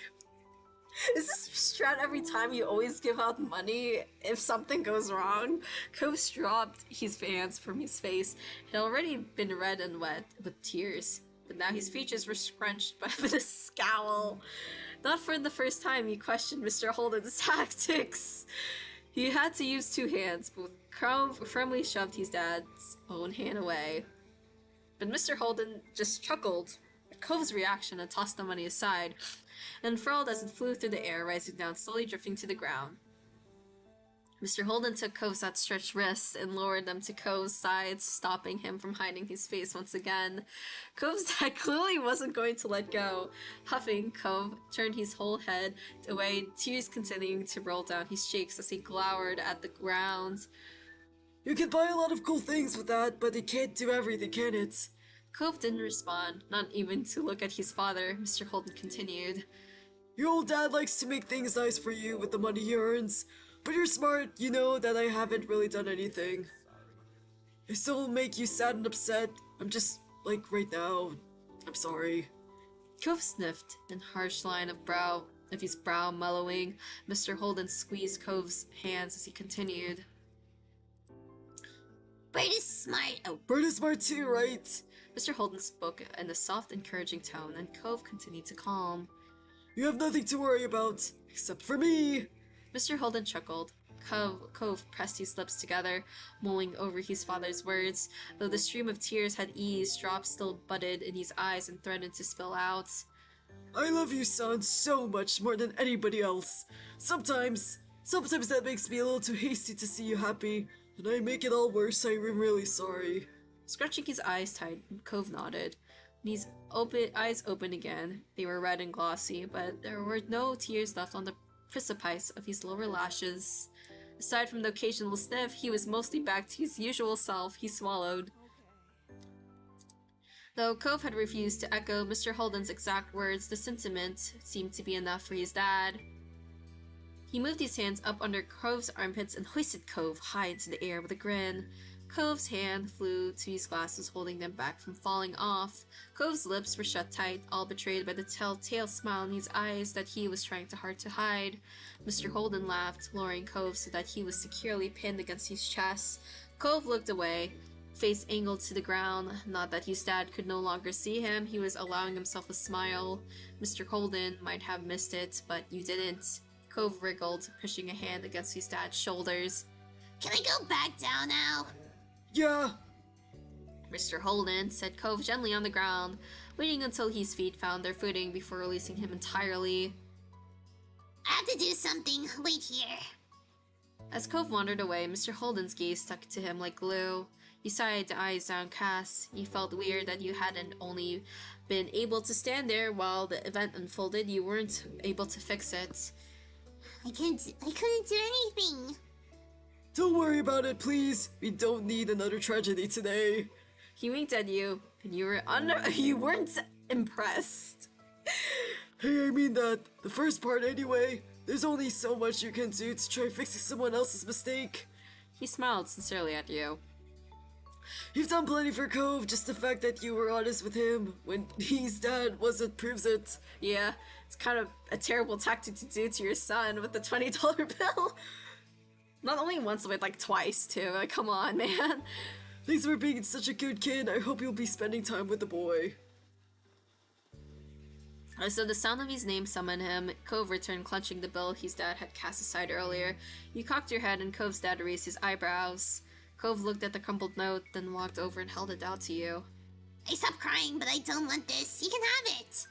Is this strat every time you always give out money if something goes wrong? Cove dropped his hands from his face. It had already been red and wet with tears, but now his features were scrunched with a scowl. Not for the first time he questioned Mr. Holden's tactics. He had to use two hands, but Cove firmly shoved his dad's own hand away. But Mr. Holden just chuckled at Cove's reaction and tossed the money aside, and unfurled as it flew through the air, rising down, slowly drifting to the ground. Mr. Holden took Cove's outstretched wrists and lowered them to Cove's sides, stopping him from hiding his face once again. Cove's dad clearly wasn't going to let go. Huffing, Cove turned his whole head away, tears continuing to roll down his cheeks as he glowered at the ground. You can buy a lot of cool things with that, but it can't do everything, can it? Cove didn't respond, not even to look at his father. Mr. Holden continued. Your old dad likes to make things nice for you with the money he earns, but you're smart, you know that I haven't really done anything. I still make you sad and upset. I'm just, like, right now. I'm sorry. Cove sniffed, in harsh line of his brow mellowing. Mr. Holden squeezed Cove's hands as he continued. Bird is smart. Oh, Bird is smart too, right? Mr. Holden spoke in a soft, encouraging tone, and Cove continued to calm. You have nothing to worry about, except for me. Mr. Holden chuckled. Cove pressed his lips together, mulling over his father's words. Though the stream of tears had eased, drops still budded in his eyes and threatened to spill out. I love you, son, so much more than anybody else. Sometimes that makes me a little too hasty to see you happy, and I make it all worse. I'm really sorry. Scrunching his eyes tight, Cove nodded. When his eyes opened again, they were red and glossy, but there were no tears left on the precipice of his lower lashes. Aside from the occasional sniff, he was mostly back to his usual self. He swallowed. Though Cove had refused to echo Mr. Holden's exact words, the sentiment seemed to be enough for his dad. He moved his hands up under Cove's armpits and hoisted Cove high into the air with a grin. Cove's hand flew to his glasses, holding them back from falling off. Cove's lips were shut tight, all betrayed by the telltale smile in his eyes that he was trying hard to hide. Mr. Holden laughed, lowering Cove so that he was securely pinned against his chest. Cove looked away, face angled to the ground. Not that his dad could no longer see him, he was allowing himself a smile. Mr. Holden might have missed it, but you didn't. Cove wriggled, pushing a hand against his dad's shoulders. can I go back down now? Yeah. Mr. Holden set Cove gently on the ground, waiting until his feet found their footing before releasing him entirely. I have to do something. Wait here. As Cove wandered away, Mr. Holden's gaze stuck to him like glue. He sighed, eyes downcast. He felt weird that you hadn't only been able to stand there while the event unfolded, you weren't able to fix it. I couldn't do anything. Don't worry about it, please. We don't need another tragedy today. He winked at you, and you weren't impressed. Hey, I mean that. The first part anyway. There's only so much you can do to try fixing someone else's mistake. He smiled sincerely at you. You've done plenty for Cove, just the fact that you were honest with him when his dad wasn't proves it. Yeah, it's kind of a terrible tactic to do to your son with the $20 bill. Not only once, but like twice too. Like, come on, man. Thanks for being such a good kid. I hope you'll be spending time with the boy. So the sound of his name summoned him. Cove returned, clenching the bill his dad had cast aside earlier. You cocked your head, and Cove's dad raised his eyebrows. Cove looked at the crumpled note, then walked over and held it out to you. I stopped crying, but I don't want this. You can have it.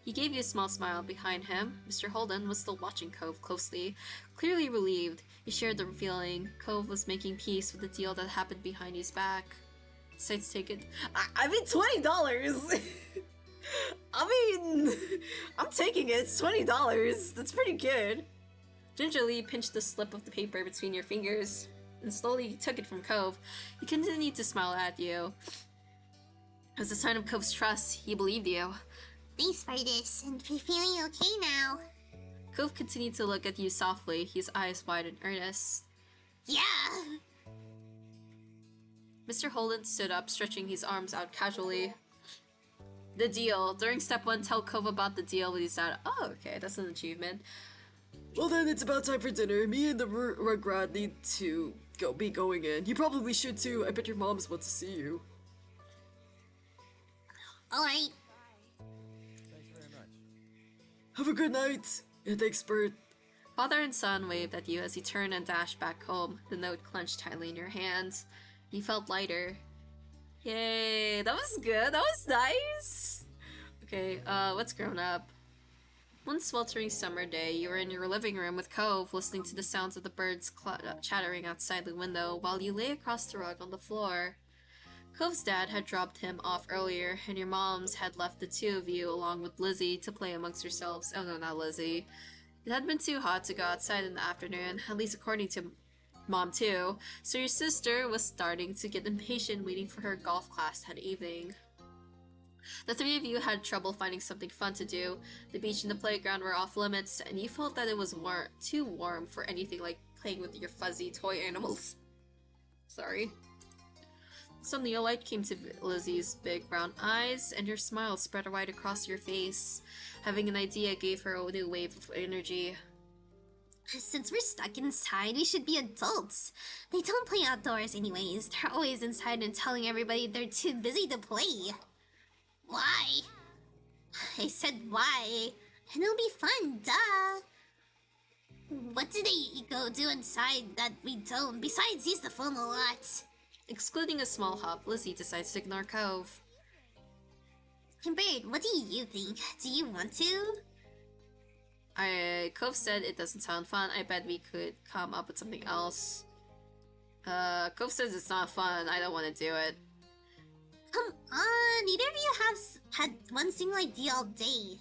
He gave you a small smile. Behind him, Mr. Holden was still watching Cove closely, clearly relieved. He shared the feeling. Cove was making peace with the deal that happened behind his back. Decided to take it. I mean, $20! I mean, I'm taking it. It's $20. That's pretty good. Gingerly, you pinched the slip of the paper between your fingers and slowly took it from Cove. He continued to smile at you. As a sign of Cove's trust, he believed you. Thanks for this, and I'm feeling okay now. Cove continued to look at you softly, his eyes wide and earnest. Yeah. Mr. Holden stood up, stretching his arms out casually. The deal. During step 1, tell Cove about the deal with his dad. Oh, okay, that's an achievement. Well then, it's about time for dinner. Me and the Rugrat need to be going in. You probably should too. I bet your moms want to see you. Alright. Have a good night. And thanks, Bert. Father and son waved at you as he turned and dashed back home, the note clenched tightly in your hands. You felt lighter. Yay, that was good. That was nice. Okay, what's grown up? One sweltering summer day, you were in your living room with Cove, listening to the sounds of the birds chattering outside the window while you lay across the rug on the floor. Cove's dad had dropped him off earlier, and your moms had left the two of you along with Lizzie to play amongst yourselves. Oh no, not Lizzie. It had been too hot to go outside in the afternoon, at least according to Mom too, so your sister was starting to get impatient waiting for her golf class that evening. The three of you had trouble finding something fun to do. The beach and the playground were off limits, and you felt that it was too warm for anything like playing with your fuzzy toy animals. Sorry. Suddenly a light came to Lizzie's big brown eyes, and her smile spread wide across your face. Having an idea gave her a new wave of energy. Since we're stuck inside, we should be adults. They don't play outdoors anyways. They're always inside and telling everybody they're too busy to play. Why? I said why. And it'll be fun, duh. What do they go do inside that we don't, besides use the phone a lot? Excluding a small hop, Lizzie decides to ignore Cove. Hey Bird, what do you think? Do you want to? Cove said it doesn't sound fun. I bet we could come up with something else. Cove says it's not fun. I don't want to do it. Come on, neither of you have had one single idea all day.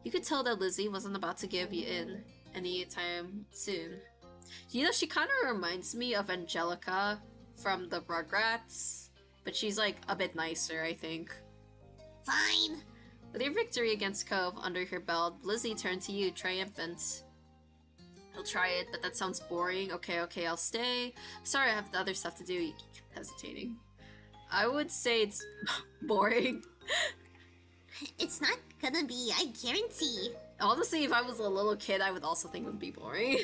You could tell that Lizzie wasn't about to give you in anytime soon. You know, she kind of reminds me of Angelica from the Rugrats, but she's like a bit nicer, I think. Fine. With your victory against Cove under her belt, Lizzie turned to you, triumphant. I'll try it, but that sounds boring. Okay, I'll stay. Sorry, I have other stuff to do. You keep hesitating. I would say it's boring. It's not gonna be, I guarantee. Honestly, if I was a little kid, I would also think it would be boring.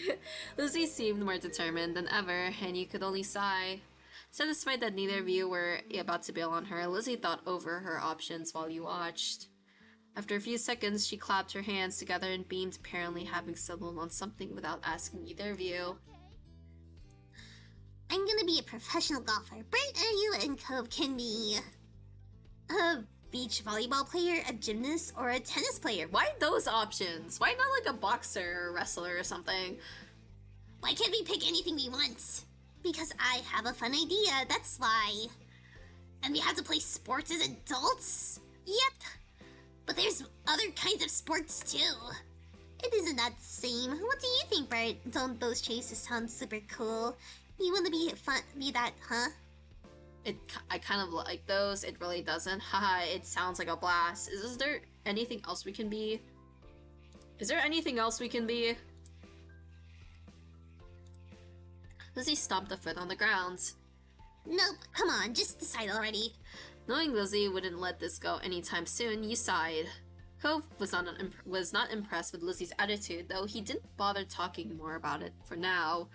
Lizzie seemed more determined than ever, and you could only sigh. Satisfied that neither of you were about to bail on her, Lizzie thought over her options while you watched. After a few seconds, she clapped her hands together and beamed, apparently having settled on something without asking either of you. I'm gonna be a professional golfer. Bert, you and Cove can be a beach volleyball player, a gymnast, or a tennis player. Why those options? Why not like a boxer or wrestler or something? Why can't we pick anything we want? Because I have a fun idea, that's why. And we have to play sports as adults? Yep. But there's other kinds of sports too. It isn't that the same. What do you think, Bert? Don't those chases sound super cool? You wanna be that, huh? I kind of like those. It really doesn't. Haha, it sounds like a blast. Is there anything else we can be? Is there anything else we can be? Lizzie stomped a foot on the ground. Nope, come on, just decide already. Knowing Lizzie wouldn't let this go anytime soon, you sighed. Cove was not impressed with Lizzie's attitude, though he didn't bother talking more about it for now.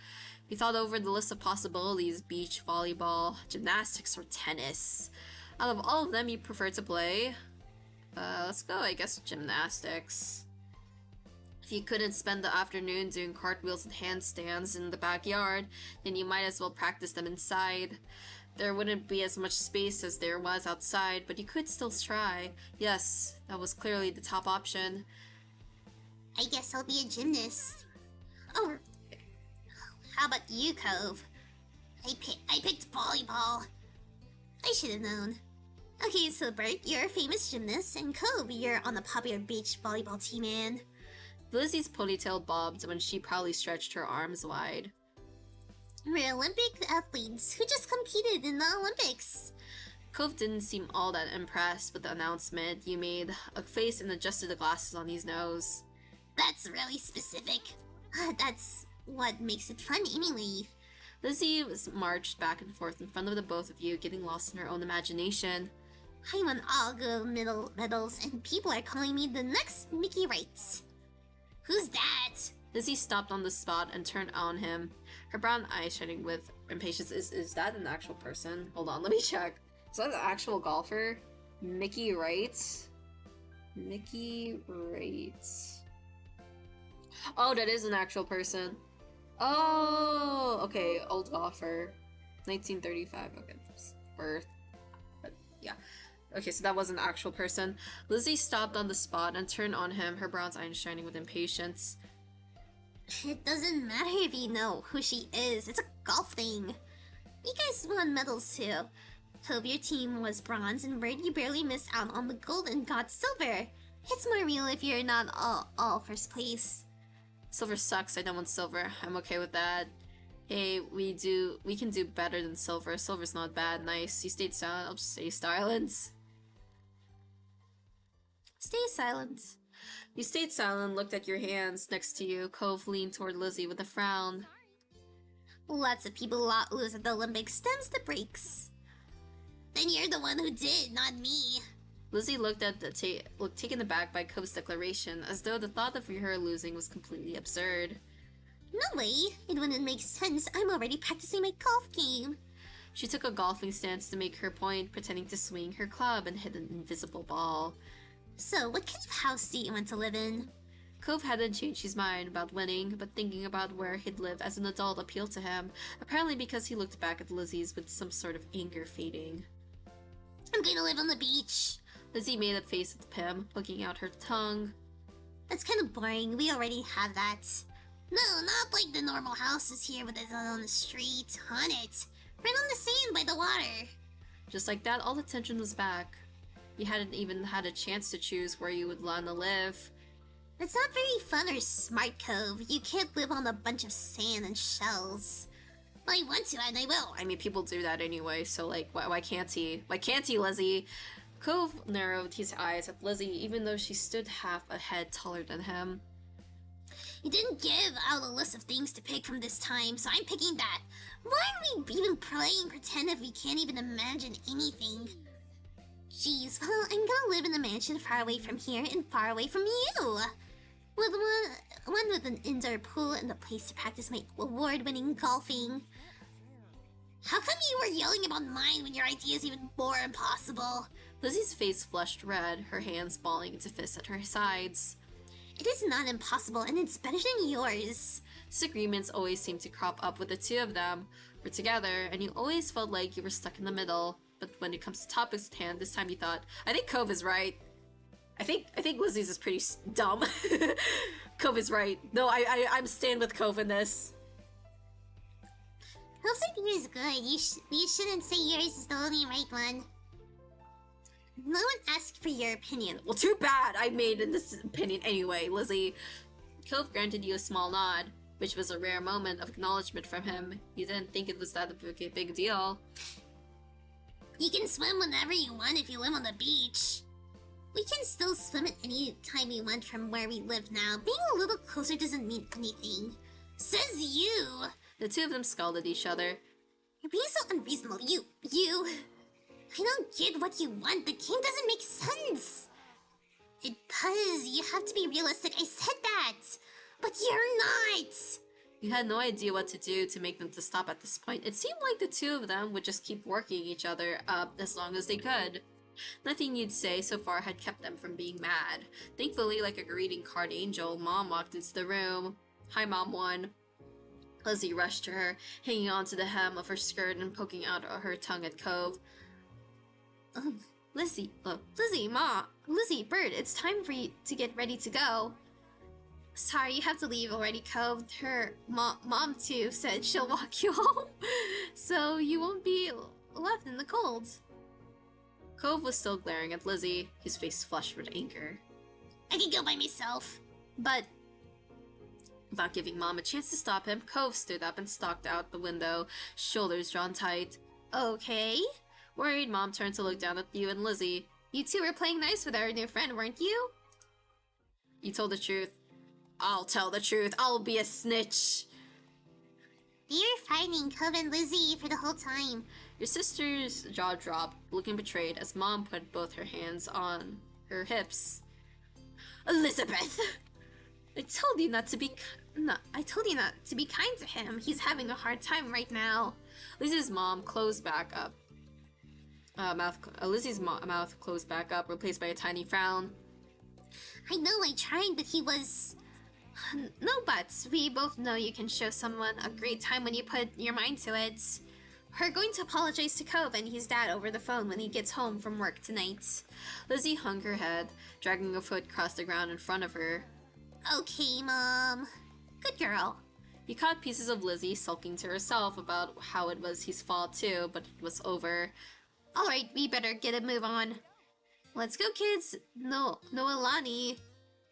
He thought over the list of possibilities: beach, volleyball, gymnastics, or tennis. Out of all of them, you prefer to play? Let's go, I guess, gymnastics. If you couldn't spend the afternoon doing cartwheels and handstands in the backyard, then you might as well practice them inside. There wouldn't be as much space as there was outside, but you could still try. Yes, that was clearly the top option. I guess I'll be a gymnast. Oh, how about you, Cove? I picked volleyball. I should have known. Okay, so Bert, you're a famous gymnast, and Cove, you're on the popular beach volleyball team, man. Lizzie's ponytail bobbed when she proudly stretched her arms wide. We're Olympic athletes who just competed in the Olympics. Cove didn't seem all that impressed with the announcement. You made a face and adjusted the glasses on his nose. That's really specific. That's what makes it fun anyway. Lizzie was marched back and forth in front of the both of you, getting lost in her own imagination. I won all gold medals, and people are calling me the next Mickey Wright. Who's that? Lizzie stopped on the spot and turned on him, her brown eyes shining with impatience. Is that an actual person? Hold on, let me check. Is that an actual golfer? Mickey Wright? Mickey Wright. Oh, that is an actual person. Oh, okay, old golfer. 1935, okay, birth. But yeah. Okay, so that was an actual person. Lizzie stopped on the spot and turned on him, her bronze eyes shining with impatience. It doesn't matter if you know who she is. It's a golf thing. You guys won medals too. Cove, your team was bronze, and Bird, you barely missed out on the gold and got silver. It's more real if you're not all first place. Silver sucks. I don't want silver. I'm okay with that. Hey, we can do better than silver. Silver's not bad. Nice. You stayed silent. I'll just stay silent. Stay silent. You stayed silent, looked at your hands next to you. Cove leaned toward Lizzie with a frown. Lots of people lose at the Olympics. Them's the breaks. Then you're the one who did, not me. Lizzie looked taken aback by Cove's declaration, as though the thought of her losing was completely absurd. No way. It wouldn't make sense. I'm already practicing my golf game. She took a golfing stance to make her point, pretending to swing her club and hit an invisible ball. So, what kind of house do you want to live in? Cove hadn't changed his mind about winning, but thinking about where he'd live as an adult appealed to him, apparently because he looked back at Lizzie's with some sort of anger fading. I'm gonna live on the beach. Lizzie made a face at Pim, poking out her tongue. That's kind of boring. We already have that. No, not like the normal houses here with it on the street. On it. Right on the sand by the water. Just like that, all the tension was back. You hadn't even had a chance to choose where you would want to live. It's not very fun or smart, Cove. You can't live on a bunch of sand and shells. I want to, and I will. I mean, people do that anyway, so like, why can't he? Why can't he, Lizzie? Cove narrowed his eyes at Lizzie, even though she stood half a head taller than him. You didn't give out a list of things to pick from this time, so I'm picking that. Why are we even playing pretend if we can't even imagine anything? Jeez, well, I'm gonna live in a mansion far away from here and far away from you. With one with an indoor pool and a place to practice my award-winning golfing. How come you were yelling about mine when your idea is even more impossible? Lizzie's face flushed red, her hands balling into fists at her sides. It is not impossible, and it's better than yours. Disagreements always seemed to crop up with the two of them. Were together, and you always felt like you were stuck in the middle. But when it comes to topics at hand, this time you thought, I think Cove is right. I think Lizzie's is pretty dumb. Cove is right. No, I'm staying with Cove in this. Cove's idea is good. You shouldn't say yours is the only right one. No one asked for your opinion. Well, too bad I made in this opinion anyway, Lizzie. Cove granted you a small nod, which was a rare moment of acknowledgement from him. You didn't think it was that a big deal. You can swim whenever you want if you live on the beach. We can still swim at any time we want from where we live now. Being a little closer doesn't mean anything. Says you! The two of them scowled at each other. You're being so unreasonable. You... I don't get what you want. The game doesn't make sense. It does. You have to be realistic. I said that. But you're not. You had no idea what to do to make them to stop at this point. It seemed like the two of them would just keep working each other up as long as they could. Nothing you'd say so far had kept them from being mad. Thankfully, like a greeting card angel, Mom walked into the room. Hi, Mom 1. Lizzie rushed to her, hanging onto the hem of her skirt and poking out her tongue at Cove. Lizzie, Ma, Lizzie, Bird, it's time for you to get ready to go. Sorry, you have to leave already, Cove. Her mom too said she'll walk you home, so you won't be left in the cold. Cove was still glaring at Lizzie, his face flushed with anger. I can go by myself. But, without giving Mom a chance to stop him, Cove stood up and stalked out the window, shoulders drawn tight. Okay? Worried, Mom turned to look down at you and Lizzie. You two were playing nice with our new friend, weren't you? You told the truth. I'll tell the truth. I'll be a snitch. They were fighting Cove and Lizzie for the whole time. Your sister's jaw dropped, looking betrayed as Mom put both her hands on her hips. Elizabeth! I told you not to be kind to him. He's having a hard time right now. Lizzie's mom closed back up. Lizzie's mouth closed back up, replaced by a tiny frown. I know I tried, but he was... No buts. We both know you can show someone a great time when you put your mind to it. We're going to apologize to Cove and his dad over the phone when he gets home from work tonight. Lizzie hung her head, dragging a foot across the ground in front of her. Okay, Mom. Good girl. You caught pieces of Lizzie sulking to herself about how it was his fault too, but it was over. Alright, we better get a move on. Let's go, kids. No, Noelani.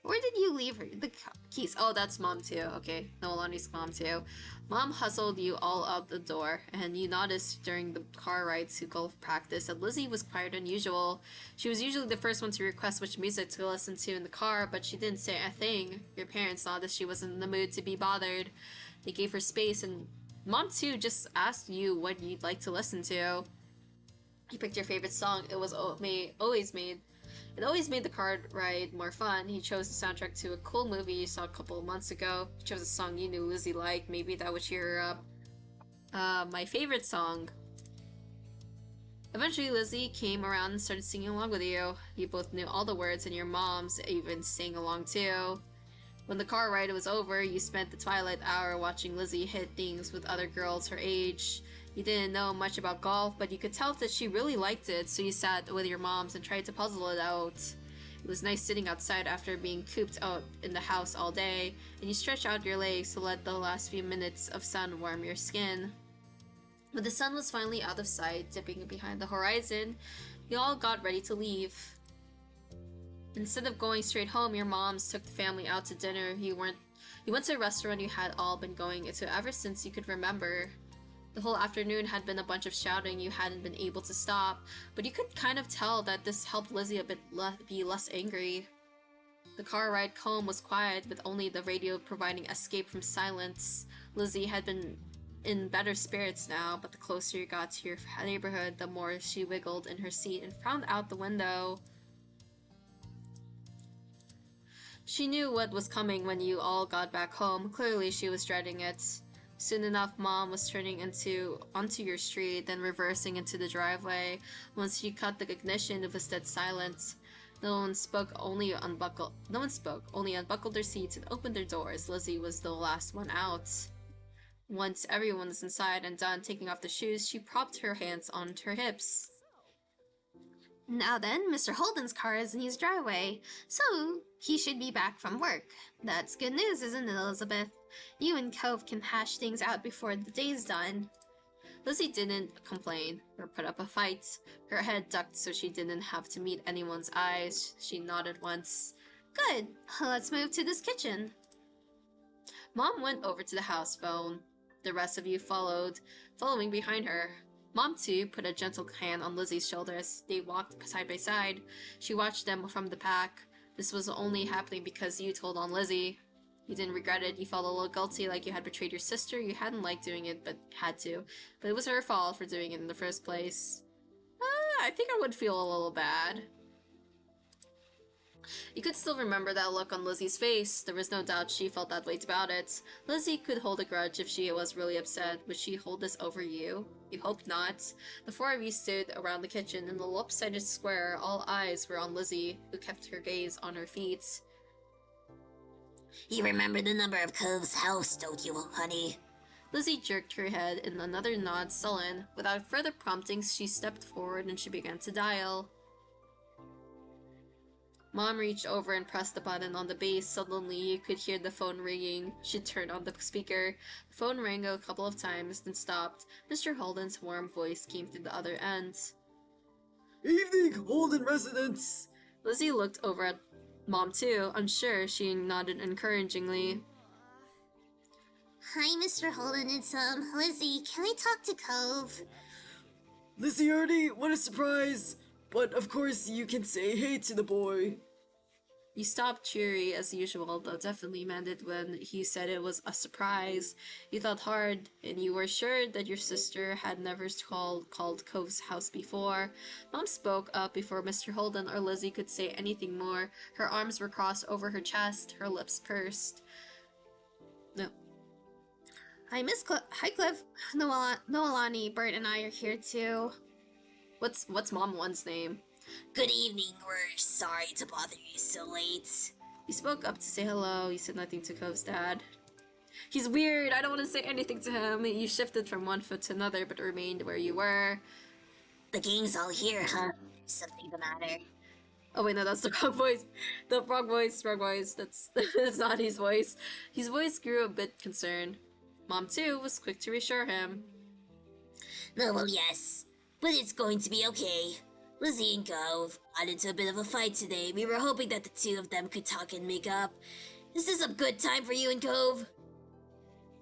Where did you leave the Keys. Oh, that's Mom too. Okay, Noelani's mom too. Mom hustled you all out the door, and you noticed during the car ride to golf practice that Lizzie was quite unusual. She was usually the first one to request which music to listen to in the car, but she didn't say a thing. Your parents noticed she wasn't in the mood to be bothered. They gave her space, and Mom too just asked you what you'd like to listen to. You picked your favorite song. It always made the car ride more fun. He chose the soundtrack to a cool movie you saw a couple of months ago. He chose a song you knew Lizzie liked. Maybe that would cheer her up. My favorite song. Eventually, Lizzie came around and started singing along with you. You both knew all the words, and your moms even sang along too. When the car ride was over, you spent the twilight hour watching Lizzie hit things with other girls her age. You didn't know much about golf, but you could tell that she really liked it, so you sat with your moms and tried to puzzle it out. It was nice sitting outside after being cooped out in the house all day, and you stretched out your legs to let the last few minutes of sun warm your skin. When the sun was finally out of sight, dipping behind the horizon, you all got ready to leave. Instead of going straight home, your moms took the family out to dinner. You went to a restaurant you had all been going to ever since you could remember. The whole afternoon had been a bunch of shouting you hadn't been able to stop, but you could kind of tell that this helped Lizzie a bit be less angry. The car ride home was quiet, with only the radio providing escape from silence. Lizzie had been in better spirits now, but the closer you got to your neighborhood, the more she wiggled in her seat and frowned out the window. She knew what was coming when you all got back home. Clearly, she was dreading it. Soon enough, Mom was turning onto your street, then reversing into the driveway. Once she cut the ignition, it was dead silent. No one spoke, only unbuckled their seats and opened their doors. Lizzie was the last one out. Once everyone was inside and done taking off the shoes, she propped her hands onto her hips. Now then, Mr. Holden's car is in his driveway, so he should be back from work. That's good news, isn't it, Elizabeth? You and Cove can hash things out before the day's done. Lizzie didn't complain or put up a fight. Her head ducked so she didn't have to meet anyone's eyes. She nodded once. Good. Let's move to this kitchen. Mom went over to the house phone. The rest of you following behind her. Mom, too, put a gentle hand on Lizzie's shoulder as they walked side by side. She watched them from the back. This was only happening because you told on Lizzie. You didn't regret it. You felt a little guilty, like you had betrayed your sister. You hadn't liked doing it, but had to. But it was her fault for doing it in the first place. I think I would feel a little bad. You could still remember that look on Lizzie's face. There was no doubt she felt that way about it. Lizzie could hold a grudge if she was really upset. Would she hold this over you? You hoped not. The four of you stood around the kitchen in the lopsided square. All eyes were on Lizzie, who kept her gaze on her feet. You remember the number of Cove's house, don't you, honey? Lizzie jerked her head in another nod, sullen. Without further promptings, she stepped forward and she began to dial. Mom reached over and pressed the button on the base. Suddenly, you could hear the phone ringing. She turned on the speaker. The phone rang a couple of times, then stopped. Mr. Holden's warm voice came through the other end. Evening, Holden residents! Lizzie looked over at Mom too, unsure. She nodded encouragingly. Hi, Mr. Holden, it's, Lizzie. Can I talk to Cove? Lizzie Ernie, what a surprise! But of course you can say hey to the boy. You stopped cheery as usual, though definitely meant it when he said it was a surprise. You thought hard, and you were sure that your sister had never called Cove's house before. Mom spoke up before Mr. Holden or Lizzie could say anything more. Her arms were crossed over her chest, her lips pursed. No. Hi, Hi, Cliff. Noelani, Bert, and I are here too. What's Mom One's name? Good evening, we're sorry to bother you so late. You spoke up to say hello. You said nothing to Cove's dad. He's weird. I don't want to say anything to him. You shifted from one foot to another, but remained where you were. The gang's all here, huh? Something the matter. Oh wait, no, that's the wrong voice. The wrong voice. That's not his voice. His voice grew a bit concerned. Mom, too, was quick to reassure him. No, well, yes. But it's going to be okay. Lizzie and Cove got into a bit of a fight today. We were hoping that the two of them could talk and make up. Is this a good time for you and Cove?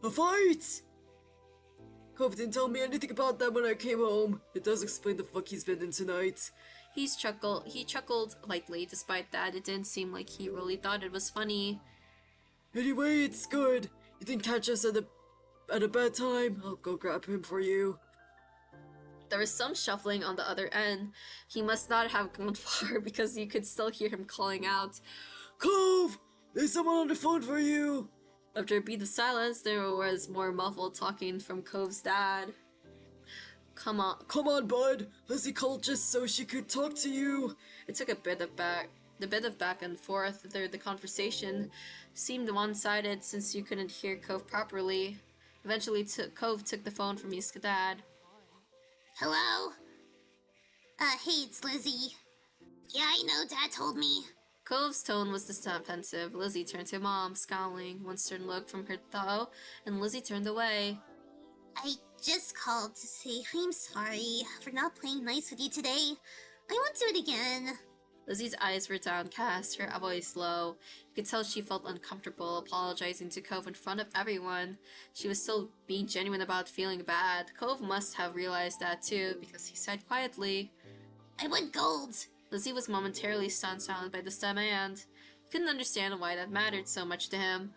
A fight? Cove didn't tell me anything about that when I came home. It does explain the fuck he's been in tonight. He chuckled lightly. Despite that, it didn't seem like he really thought it was funny. Anyway, it's good. You didn't catch us at a bad time. I'll go grab him for you. There was some shuffling on the other end. He must not have gone far because you could still hear him calling out, Cove! There's someone on the phone for you! After a beat of silence, there was more muffled talking from Cove's dad. Come on, bud. Lizzie called just so she could talk to you. It took a bit of back and forth. The conversation seemed one-sided since you couldn't hear Cove properly. Eventually, Cove took the phone from his dad. Hello? Hey, it's Lizzie. Yeah, I know, Dad told me. Cove's tone was defensive. Lizzie turned to Mom, scowling. One stern look from her though, and Lizzie turned away. I just called to say I'm sorry for not playing nice with you today. I won't do it again. Lizzie's eyes were downcast, her voice low. You could tell she felt uncomfortable, apologizing to Cove in front of everyone. She was still being genuine about feeling bad. Cove must have realized that too, because he said quietly, I want gold. Lizzie was momentarily stunned silent by this demand. He couldn't understand why that mattered so much to him.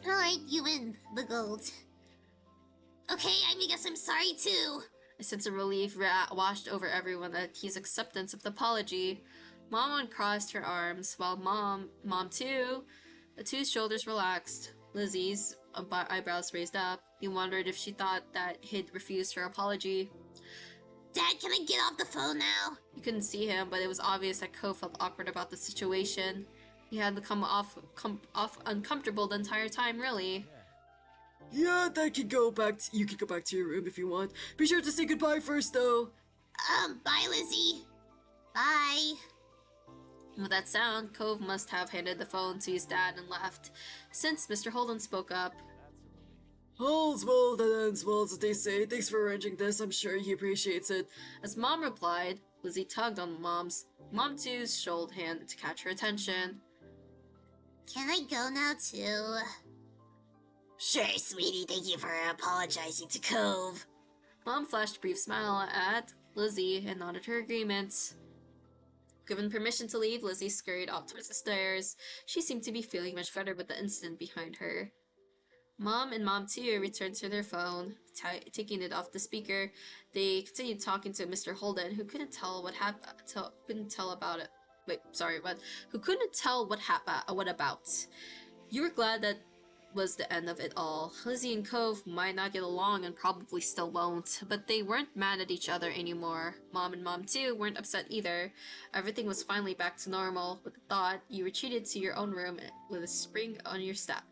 Alright, you win the gold. Okay, I guess I'm sorry too. A sense of relief washed over everyone at his acceptance of the apology. Mom uncrossed her arms, while Mom too. The two shoulders relaxed. Lizzie's eyebrows raised up. He wondered if she thought that he'd refused her apology. Dad, can I get off the phone now? You couldn't see him, but it was obvious that Cove felt awkward about the situation. He had to come off uncomfortable the entire time, really. Yeah, you can go back to your room if you want. Be sure to say goodbye first, though. Bye, Lizzie. Bye. With that sound, Cove must have handed the phone to his dad and left, since Mr. Holden spoke up. All's well that ends well, as they say. Thanks for arranging this. I'm sure he appreciates it. As Mom replied, Lizzie tugged on Mom too's shoulder hand to catch her attention. Can I go now, too? Sure, sweetie. Thank you for apologizing to Cove. Mom flashed a brief smile at Lizzie and nodded her agreement. Given permission to leave, Lizzie scurried off towards the stairs. She seemed to be feeling much better with the incident behind her. Mom and Mom too returned to their phone, taking it off the speaker. They continued talking to Mr. Holden, who couldn't tell what about it. Who couldn't tell what about. You were glad that was the end of it all. Lizzie and Cove might not get along and probably still won't, but they weren't mad at each other anymore. Mom and Mom too weren't upset either. Everything was finally back to normal. With the thought, you retreated to your own room with a spring on your step.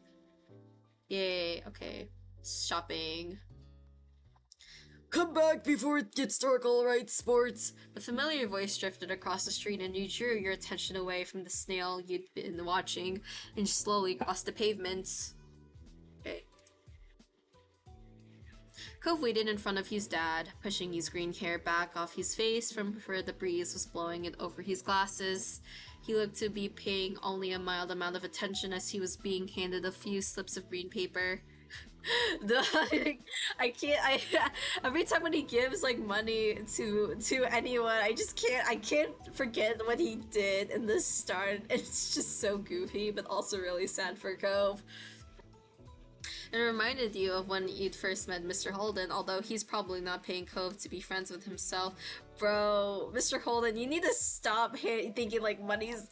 Yay, okay. Shopping. Come back before it gets dark, alright, sports? A familiar voice drifted across the street and you drew your attention away from the snail you'd been watching and slowly crossed the pavement. Okay. Cove waited in front of his dad, pushing his green hair back off his face from where the breeze was blowing it over his glasses. He looked to be paying only a mild amount of attention as he was being handed a few slips of green paper. Every time when he gives like money to anyone, I can't forget what he did in the start. It's just so goofy, but also really sad for Cove. It reminded you of when you'd first met Mr. Holden, although he's probably not paying Cove to be friends with himself. Bro, Mr. Holden, you need to stop thinking like money's...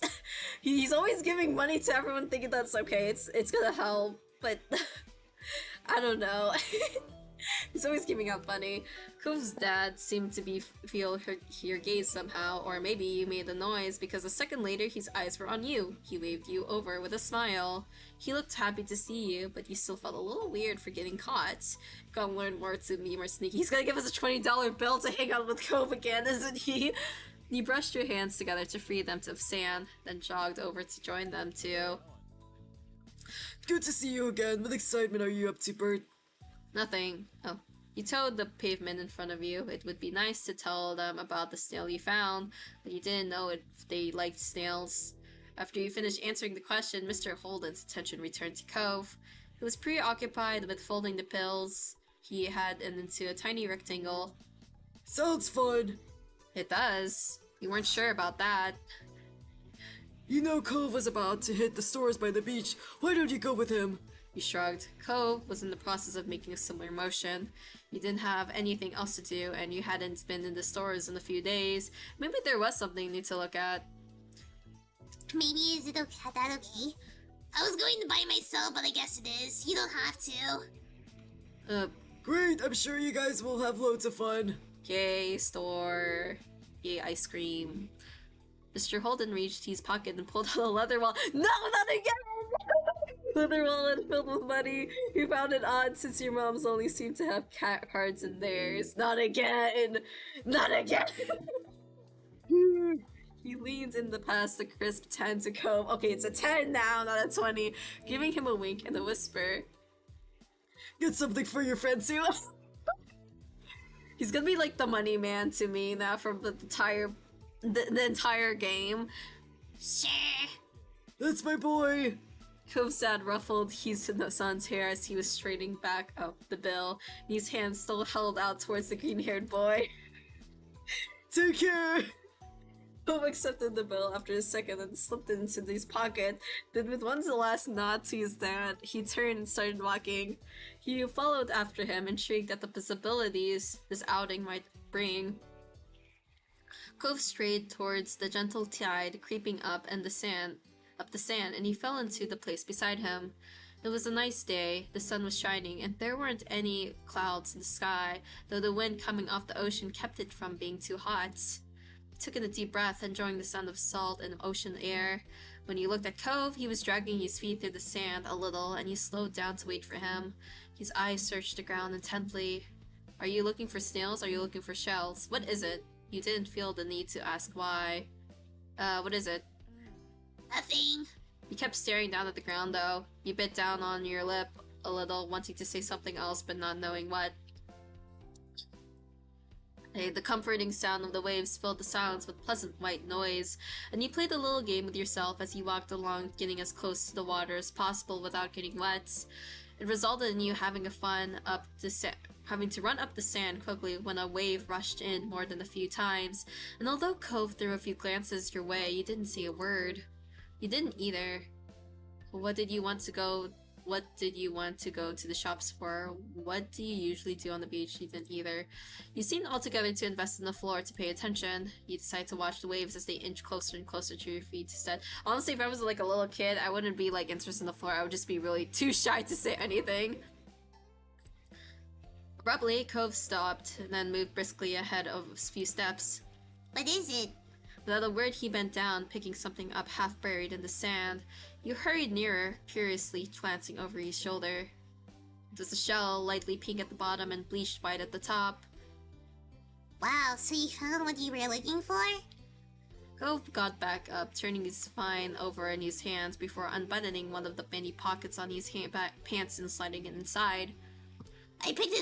He's always giving money to everyone thinking that's okay, it's gonna help, but... I don't know. He's always keeping up funny. Cove's dad seemed to feel your gaze somehow, or maybe you made a noise because a second later his eyes were on you. He waved you over with a smile. He looked happy to see you, but you still felt a little weird for getting caught. Gotta learn more to be more sneaky. He's gonna give us a $20 bill to hang out with Cove again, isn't he? You brushed your hands together to free them of sand, then jogged over to join them too. Good to see you again. What excitement are you up to, Bert? Nothing. Oh. You toed the pavement in front of you. It would be nice to tell them about the snail you found, but you didn't know if they liked snails. After you finished answering the question, Mr. Holden's attention returned to Cove. He was preoccupied with folding the pills he had into a tiny rectangle. Sounds fun. It does. You weren't sure about that. You know Cove was about to hit the stores by the beach. Why don't you go with him? You shrugged. Cove was in the process of making a similar motion. You didn't have anything else to do, and you hadn't been in the stores in a few days. Maybe there was something new to look at. Maybe is it okay? That okay? I was going to buy myself, but I guess it is. You don't have to. Great, I'm sure you guys will have loads of fun. Yay, store. Yay, ice cream. Mr. Holden reached his pocket and pulled out a leather wallet. No, not again! Leather wallet filled with money. You found it odd since your moms only seem to have cat cards in theirs. Not again! Not again! He leaned in the past the crisp 10 to Cove. Okay, it's a 10 now, not a 20. Giving him a wink and a whisper. Get something for your friend, Sue. He's gonna be like the money man to me now from the entire game. Sure. That's my boy. Cove's dad ruffled his son's hair as he was straightening back up the bill. His hand still held out towards the green-haired boy. Take care. Cove accepted the bill after a second and slipped it into his pocket. Then with one last nod to his dad, he turned and started walking. He followed after him, intrigued at the possibilities this outing might bring. Cove strayed towards the gentle tide creeping up the sand, and he fell into the place beside him. It was a nice day, the sun was shining, and there weren't any clouds in the sky, though the wind coming off the ocean kept it from being too hot. He took in a deep breath, enjoying the sound of salt and ocean air. When you looked at Cove, he was dragging his feet through the sand a little, and you slowed down to wait for him. His eyes searched the ground intently. Are you looking for snails? Are you looking for shells? What is it? You didn't feel the need to ask why. What is it? Nothing. You kept staring down at the ground, though. You bit down on your lip a little, wanting to say something else, but not knowing what. The comforting sound of the waves filled the silence with pleasant white noise, and you played a little game with yourself as you walked along, getting as close to the water as possible without getting wet. It resulted in you having to run up the sand quickly when a wave rushed in more than a few times, and although Cove threw a few glances your way, you didn't say a word. You didn't either. What did you want to go to the shops for? What do you usually do on the beach? You didn't either. You seemed altogether to invest in the floor to pay attention. You decided to watch the waves as they inch closer and closer to your feet instead. Honestly, if I was like a little kid, I wouldn't be like interested in the floor. I would just be really too shy to say anything. Abruptly, Cove stopped and then moved briskly ahead of a few steps. What is it? Without a word, he bent down, picking something up half buried in the sand. You hurried nearer, curiously glancing over his shoulder. It was a shell, lightly pink at the bottom and bleached white at the top. Wow, so you found what you were looking for? Cove got back up, turning his spine over in his hands before unbuttoning one of the many pockets on his pants and sliding it inside. I picked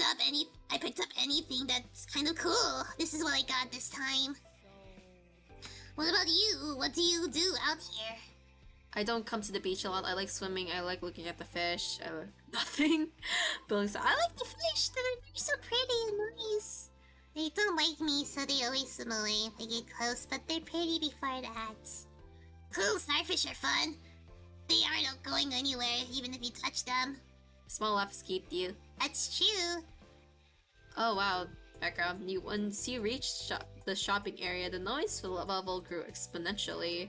up anything that's kind of cool. This is what I got this time. What about you? What do you do out here? I don't come to the beach a lot. I like swimming. I like looking at the fish. Nothing. Billy said, I like the fish. They're so pretty and nice. They don't like me, so they always swim away if I get close, but they're pretty before that. Cool, starfish are fun. They aren't going anywhere, even if you touch them. Small laugh escaped you. That's true. Oh wow, background. Once you reached the shopping area, the noise level grew exponentially.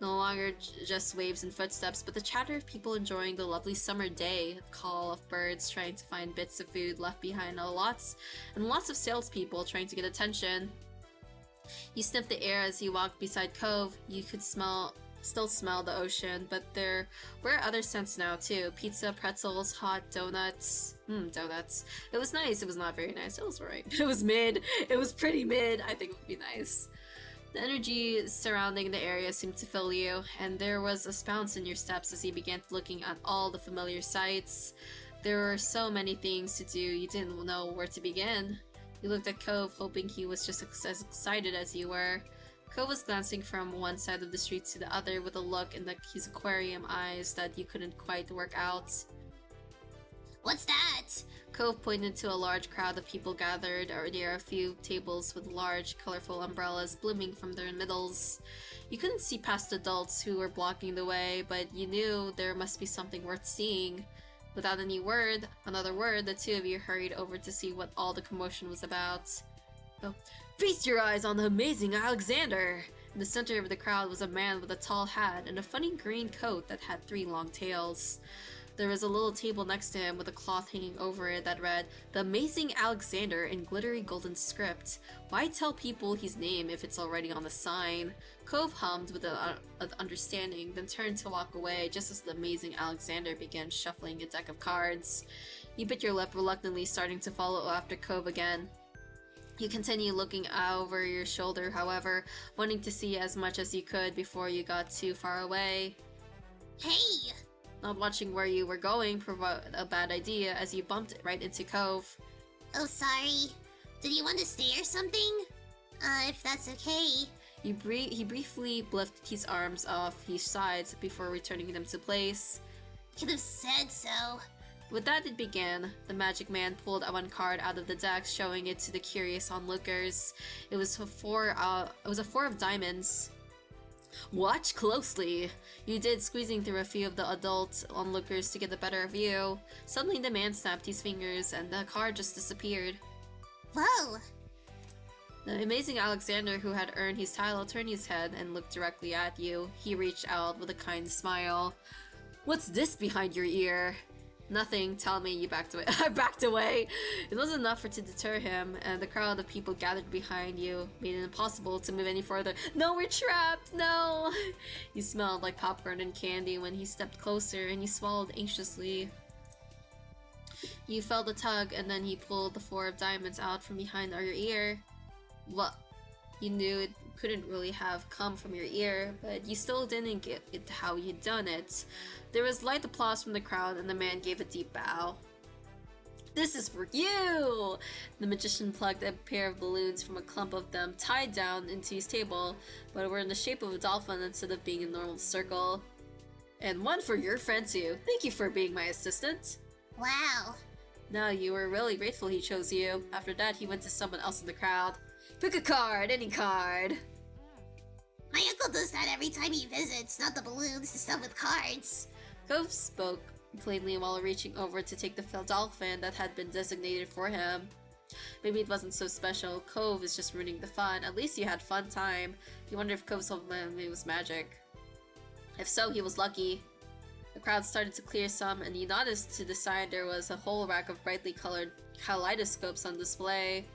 No longer just waves and footsteps, but the chatter of people enjoying the lovely summer day, the call of birds trying to find bits of food left behind, and lots of salespeople trying to get attention. You sniffed the air as you walked beside Cove. You could still smell the ocean, but there were other scents now too. Pizza, pretzels, hot donuts. Donuts. It was nice. It was not very nice. It was alright. It was mid. It was pretty mid. I think it would be nice. The energy surrounding the area seemed to fill you, and there was a bounce in your steps as you began looking at all the familiar sights. There were so many things to do, you didn't know where to begin. You looked at Cove, hoping he was just as excited as you were. Cove was glancing from one side of the street to the other with a look in his aquarium eyes that you couldn't quite work out. What's that? Cove pointed to a large crowd of people gathered near a few tables with large, colorful umbrellas blooming from their middles. You couldn't see past adults who were blocking the way, but you knew there must be something worth seeing. Without another word, the two of you hurried over to see what all the commotion was about. Oh. Feast your eyes on the amazing Alexander! In the center of the crowd was a man with a tall hat and a funny green coat that had 3 long tails. There was a little table next to him with a cloth hanging over it that read, "The Amazing Alexander" in glittery golden script. Why tell people his name if it's already on the sign? Cove hummed with an understanding, then turned to walk away just as the Amazing Alexander began shuffling a deck of cards. You bit your lip, reluctantly starting to follow after Cove again. You continue looking over your shoulder, however, wanting to see as much as you could before you got too far away. Hey! Not watching where you were going proved a bad idea as you bumped right into Cove. Oh, sorry. Did you want to stay or something? If that's okay. He briefly lifted his arms off his sides before returning them to place. Could have said so. With that, it began. The magic man pulled one card out of the deck, showing it to the curious onlookers. It was a 4 of diamonds. Watch closely! You did, squeezing through a few of the adult onlookers to get a better view. Suddenly the man snapped his fingers and the card just disappeared. Whoa! The Amazing Alexander, who had earned his title, turned his head and looked directly at you. He reached out with a kind smile. What's this behind your ear? Nothing. Tell me. You backed away. I backed away. It wasn't enough to deter him, and the crowd of people gathered behind you made it impossible to move any further. No, we're trapped. No. You smelled like popcorn and candy when he stepped closer, and you swallowed anxiously. You felt a tug, and then he pulled the 4 of diamonds out from behind your ear. What? You knew it couldn't really have come from your ear, but you still didn't get it how you'd done it. There was light applause from the crowd, and the man gave a deep bow. This is for you! The magician plucked a pair of balloons from a clump of them tied down into his table, but were in the shape of a dolphin instead of being a normal circle. And one for your friend too. Thank you for being my assistant. Wow. Now you were really grateful he chose you. After that, he went to someone else in the crowd. Pick a card, any card. My uncle does that every time he visits, not the balloons, the stuff with cards. Cove spoke plainly while reaching over to take the dolphin that had been designated for him. Maybe it wasn't so special. Cove is just ruining the fun. At least you had fun time. You wonder if Cove's whole memory was magic. If so, he was lucky. The crowd started to clear some, and you noticed to the side there was a whole rack of brightly colored kaleidoscopes on display.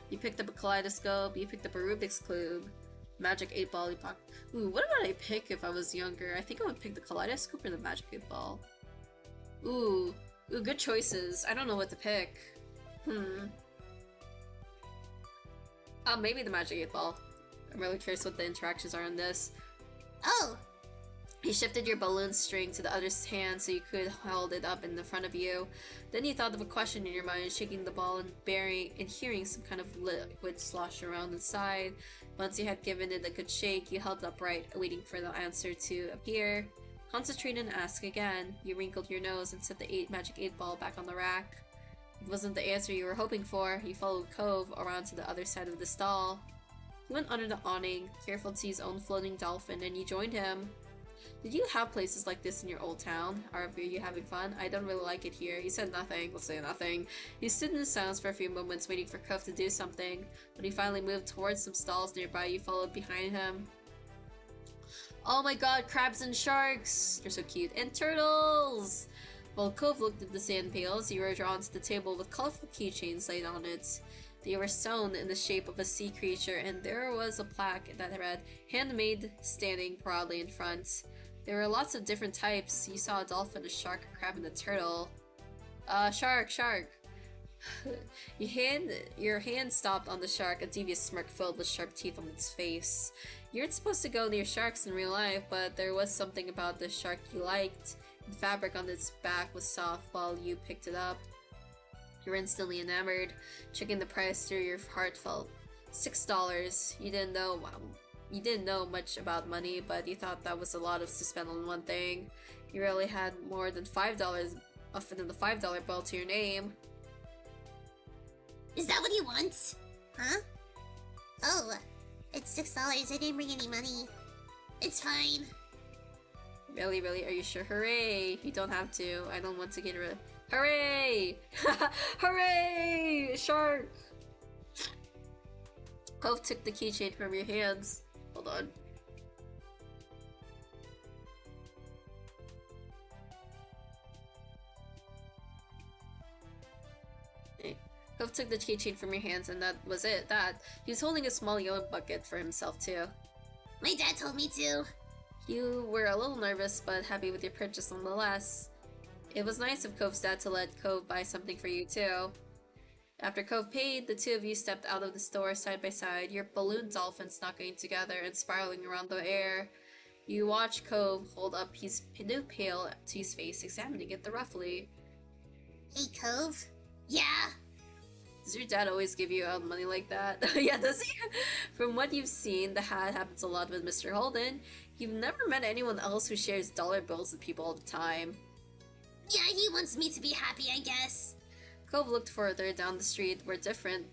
You picked up a kaleidoscope, you picked up a Rubik's Cube, magic 8-ball, Ooh, what would I pick if I was younger? I think I would pick the kaleidoscope or the magic 8-ball. Ooh, good choices. I don't know what to pick. Maybe the magic 8-ball. I'm really curious what the interactions are in this. Oh! He shifted your balloon string to the other's hand so you could hold it up in the front of you. Then you thought of a question in your mind, shaking the ball and hearing some kind of liquid slosh around inside. Once you had given it a good shake, you held it upright, waiting for the answer to appear. Concentrate and ask again. You wrinkled your nose and set the magic 8-ball back on the rack. It wasn't the answer you were hoping for. You followed Cove around to the other side of the stall. He went under the awning, careful to see his own floating dolphin, and you joined him. Did you have places like this in your old town? Are you having fun? I don't really like it here. He said nothing. We'll say nothing. He stood in silence for a few moments, waiting for Cove to do something. When he finally moved towards some stalls nearby, you followed behind him. Oh my god, crabs and sharks! They're so cute. And turtles! While Cove looked at the sand pails, you were drawn to the table with colorful keychains laid on it. They were sewn in the shape of a sea creature, and there was a plaque that read, "Handmade," standing proudly in front. There were lots of different types. You saw a dolphin, a shark, a crab, and a turtle. Shark! Your hand stopped on the shark, a devious smirk filled with sharp teeth on its face. You weren't supposed to go near sharks in real life, but there was something about the shark you liked. The fabric on its back was soft while you picked it up. You were instantly enamored. Checking the price through, your heart felt $6. You didn't know much about money, but you thought that was a lot to spend on one thing. You really had more than $5 other than the $5 bill to your name. Is that what he wants? Huh? Oh, it's $6. I didn't bring any money. It's fine. Really? Are you sure? Hooray! You don't have to. I don't want to get rid of... Hooray! Hooray! Shark! Cove took the keychain from your hands. Hold on. Cove took the keychain from your hands, and that was it. He was holding a small yellow bucket for himself too. My dad told me to. You were a little nervous, but happy with your purchase nonetheless. It was nice of Cove's dad to let Cove buy something for you too. After Cove paid, the two of you stepped out of the store side by side, your balloon dolphins knocking together and spiraling around the air. You watched Cove hold up his new pail to his face, examining it roughly. Hey, Cove? Yeah? Does your dad always give you out money like that? Yeah, does he? From what you've seen, the hat happens a lot with Mr. Holden. You've never met anyone else who shares dollar bills with people all the time. Yeah, he wants me to be happy, I guess. Cove looked further down the street where different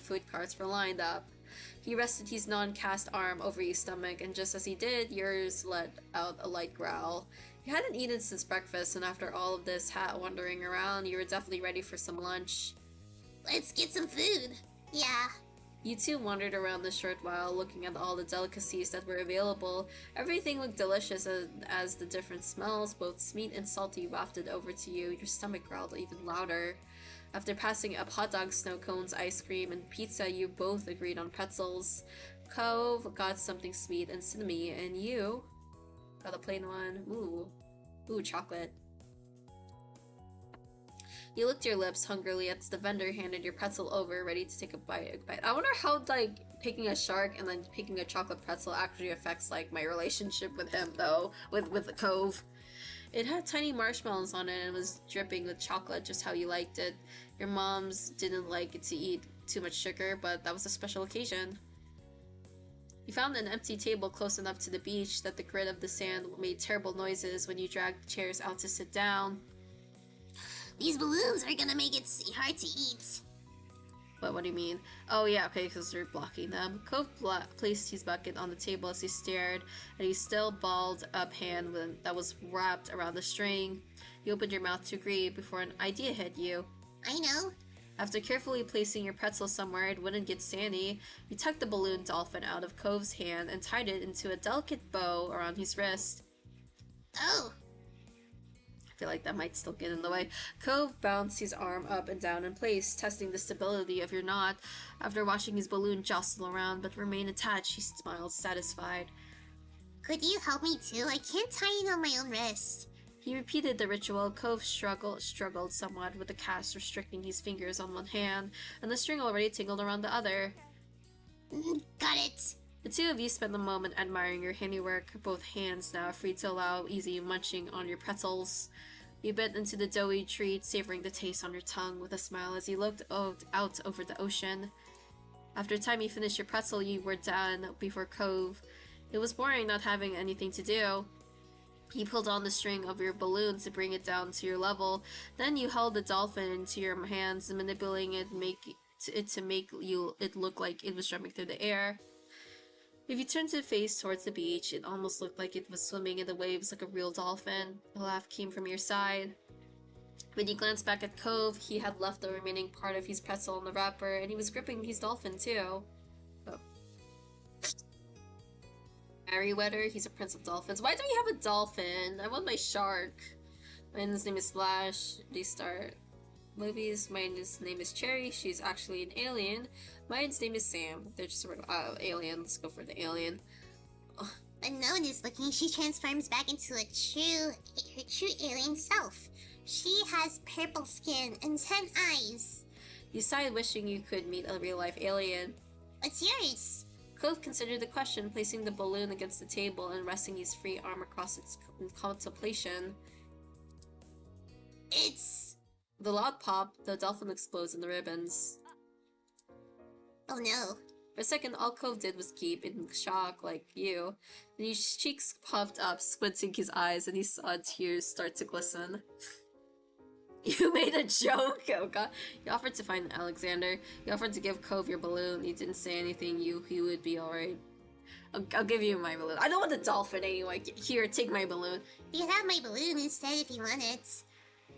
food carts were lined up. He rested his non-cast arm over your stomach, and just as he did, yours let out a light growl. You hadn't eaten since breakfast, and after all of this hat wandering around, you were definitely ready for some lunch. Let's get some food. Yeah. You two wandered around the short while, looking at all the delicacies that were available. Everything looked delicious as the different smells, both sweet and salty, wafted over to you. Your stomach growled even louder. After passing up hot dogs, snow cones, ice cream, and pizza, you both agreed on pretzels. Cove got something sweet and cinnamony, and you got a plain one. Ooh, chocolate. You licked your lips hungrily as the vendor handed your pretzel over, ready to take a bite. I wonder how, like, picking a shark and then picking a chocolate pretzel actually affects, like, my relationship with him, though, with the Cove. It had tiny marshmallows on it and was dripping with chocolate, just how you liked it. Your moms didn't like it to eat too much sugar, but that was a special occasion. You found an empty table close enough to the beach that the grit of the sand made terrible noises when you dragged chairs out to sit down. These balloons are gonna make it hard to eat. What do you mean? Oh yeah, okay, because they're blocking them. Cove placed his bucket on the table as he stared at his still balled up hand that was wrapped around the string. You opened your mouth to agree before an idea hit you. I know. After carefully placing your pretzel somewhere it wouldn't get sandy, you tucked the balloon dolphin out of Cove's hand and tied it into a delicate bow around his wrist. Oh. I feel like that might still get in the way. Cove bounced his arm up and down in place, testing the stability of your knot. After watching his balloon jostle around but remain attached, he smiled, satisfied. Could you help me too? I can't tie it on my own wrist. He repeated the ritual. Cove struggled somewhat with the cast restricting his fingers on one hand, and the string already tingled around the other. Got it. The two of you spent a moment admiring your handiwork, both hands now free to allow easy munching on your pretzels. You bit into the doughy treat, savoring the taste on your tongue with a smile as you looked out over the ocean. After the time you finished your pretzel, you were done before Cove. It was boring not having anything to do. He pulled on the string of your balloon to bring it down to your level. Then you held the dolphin into your hands, manipulating it to make it look like it was jumping through the air. If you turned to face towards the beach, it almost looked like it was swimming in the waves like a real dolphin. A laugh came from your side. When you glanced back at Cove, he had left the remaining part of his pretzel in the wrapper, and he was gripping his dolphin too. Oh. Merryweather, he's a prince of dolphins. Why do we have a dolphin? I want my shark. Mine's name is Splash. They start movies. Mine's name is Cherry. She's actually an alien. Mine's name is Sam. They're just sort of alien. Let's go for the alien. When no one is looking, she transforms back into her true alien self. She has purple skin and 10 eyes. You sigh, wishing you could meet a real-life alien. What's yours? Cove considered the question, placing the balloon against the table and resting his free arm across its contemplation. It's... The loud pop, the dolphin explodes in the ribbons. Oh no. For a second, all Cove did was keep in shock, like you. Then his cheeks puffed up, squinting his eyes, and he saw tears start to glisten. You made a joke! Oh god. You offered to find Alexander. You offered to give Cove your balloon. You didn't say anything. He would be alright. I'll give you my balloon. I don't want the dolphin anyway. Here, take my balloon. You can have my balloon instead if you want it.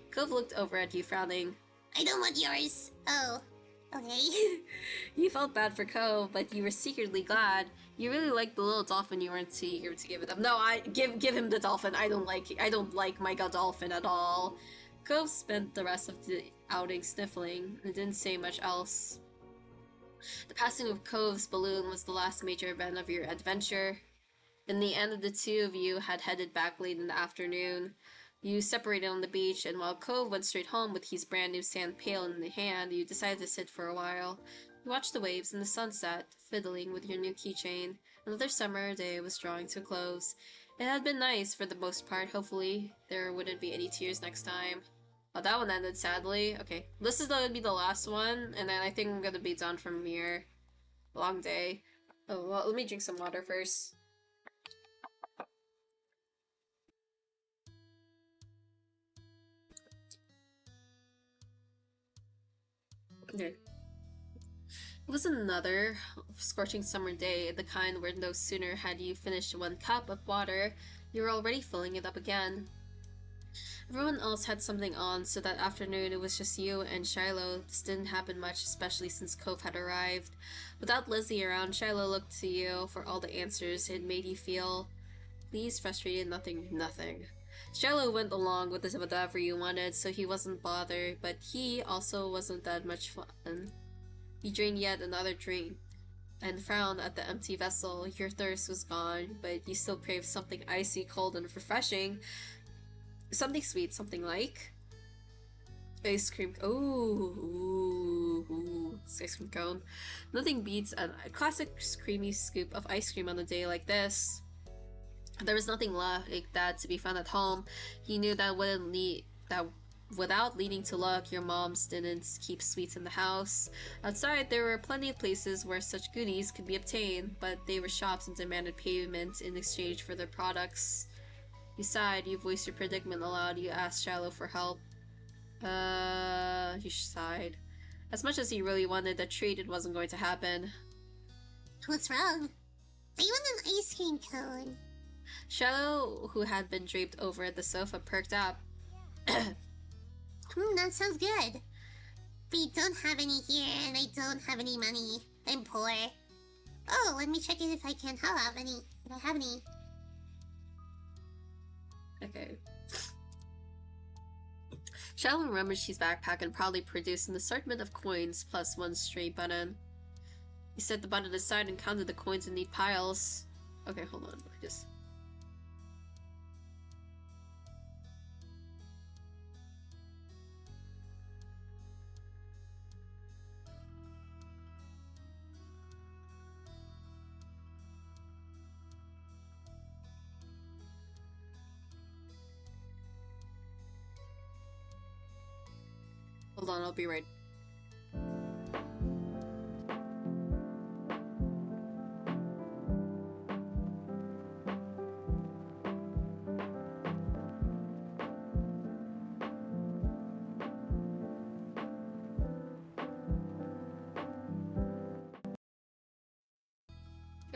Cove looked over at you, frowning. I don't want yours. Oh. Okay. You felt bad for Cove, but you were secretly glad. You really liked the little dolphin. You weren't too eager to give it up. No, give him the dolphin. I don't like my dolphin at all. Cove spent the rest of the outing sniffling and didn't say much else. The passing of Cove's balloon was the last major event of your adventure. In the end, the two of you had headed back late in the afternoon. You separated on the beach, and while Cove went straight home with his brand new sand pail in hand, you decided to sit for a while. You watched the waves and the sunset, fiddling with your new keychain. Another summer day was drawing to a close. It had been nice for the most part. Hopefully there wouldn't be any tears next time. Oh, that one ended sadly. Okay, this is going to be the last one, and then I think I'm going to be done from here. Long day. Oh, well, let me drink some water first. Okay. It was another scorching summer day, the kind where no sooner had you finished 1 cup of water, you were already filling it up again. Everyone else had something on, so that afternoon it was just you and Shiloh. This didn't happen much, especially since Cove had arrived. Without Lizzie around, Shiloh looked to you for all the answers it made you feel. Pleased, frustrated, nothing. Shiloh went along with whatever you wanted, so he wasn't bothered, but he also wasn't that much fun. You drained yet another drink, and frowned at the empty vessel. Your thirst was gone, but you still craved something icy, cold, and refreshing. Something sweet, something like... ice cream... Ooh, ice cream cone. Nothing beats a classic creamy scoop of ice cream on a day like this. There was nothing like that to be found at home. He knew that without needing to look, your moms didn't keep sweets in the house. Outside, there were plenty of places where such goodies could be obtained, but they were shops and demanded payment in exchange for their products. You sighed, you voiced your predicament aloud, you asked Shiloh for help. He sighed. As much as he really wanted that treat, it wasn't going to happen. What's wrong? I want an ice cream cone. Shiloh, who had been draped over at the sofa, perked up. That sounds good. We don't have any here, and I don't have any money. I'm poor. Oh, let me check it if I can have any. If I have any. Okay. Shiloh rummaged his backpack and proudly produced an assortment of coins plus 1 stray button. He set the button aside and counted the coins in neat piles. Okay, hold on. Just... Hold on, I'll be right.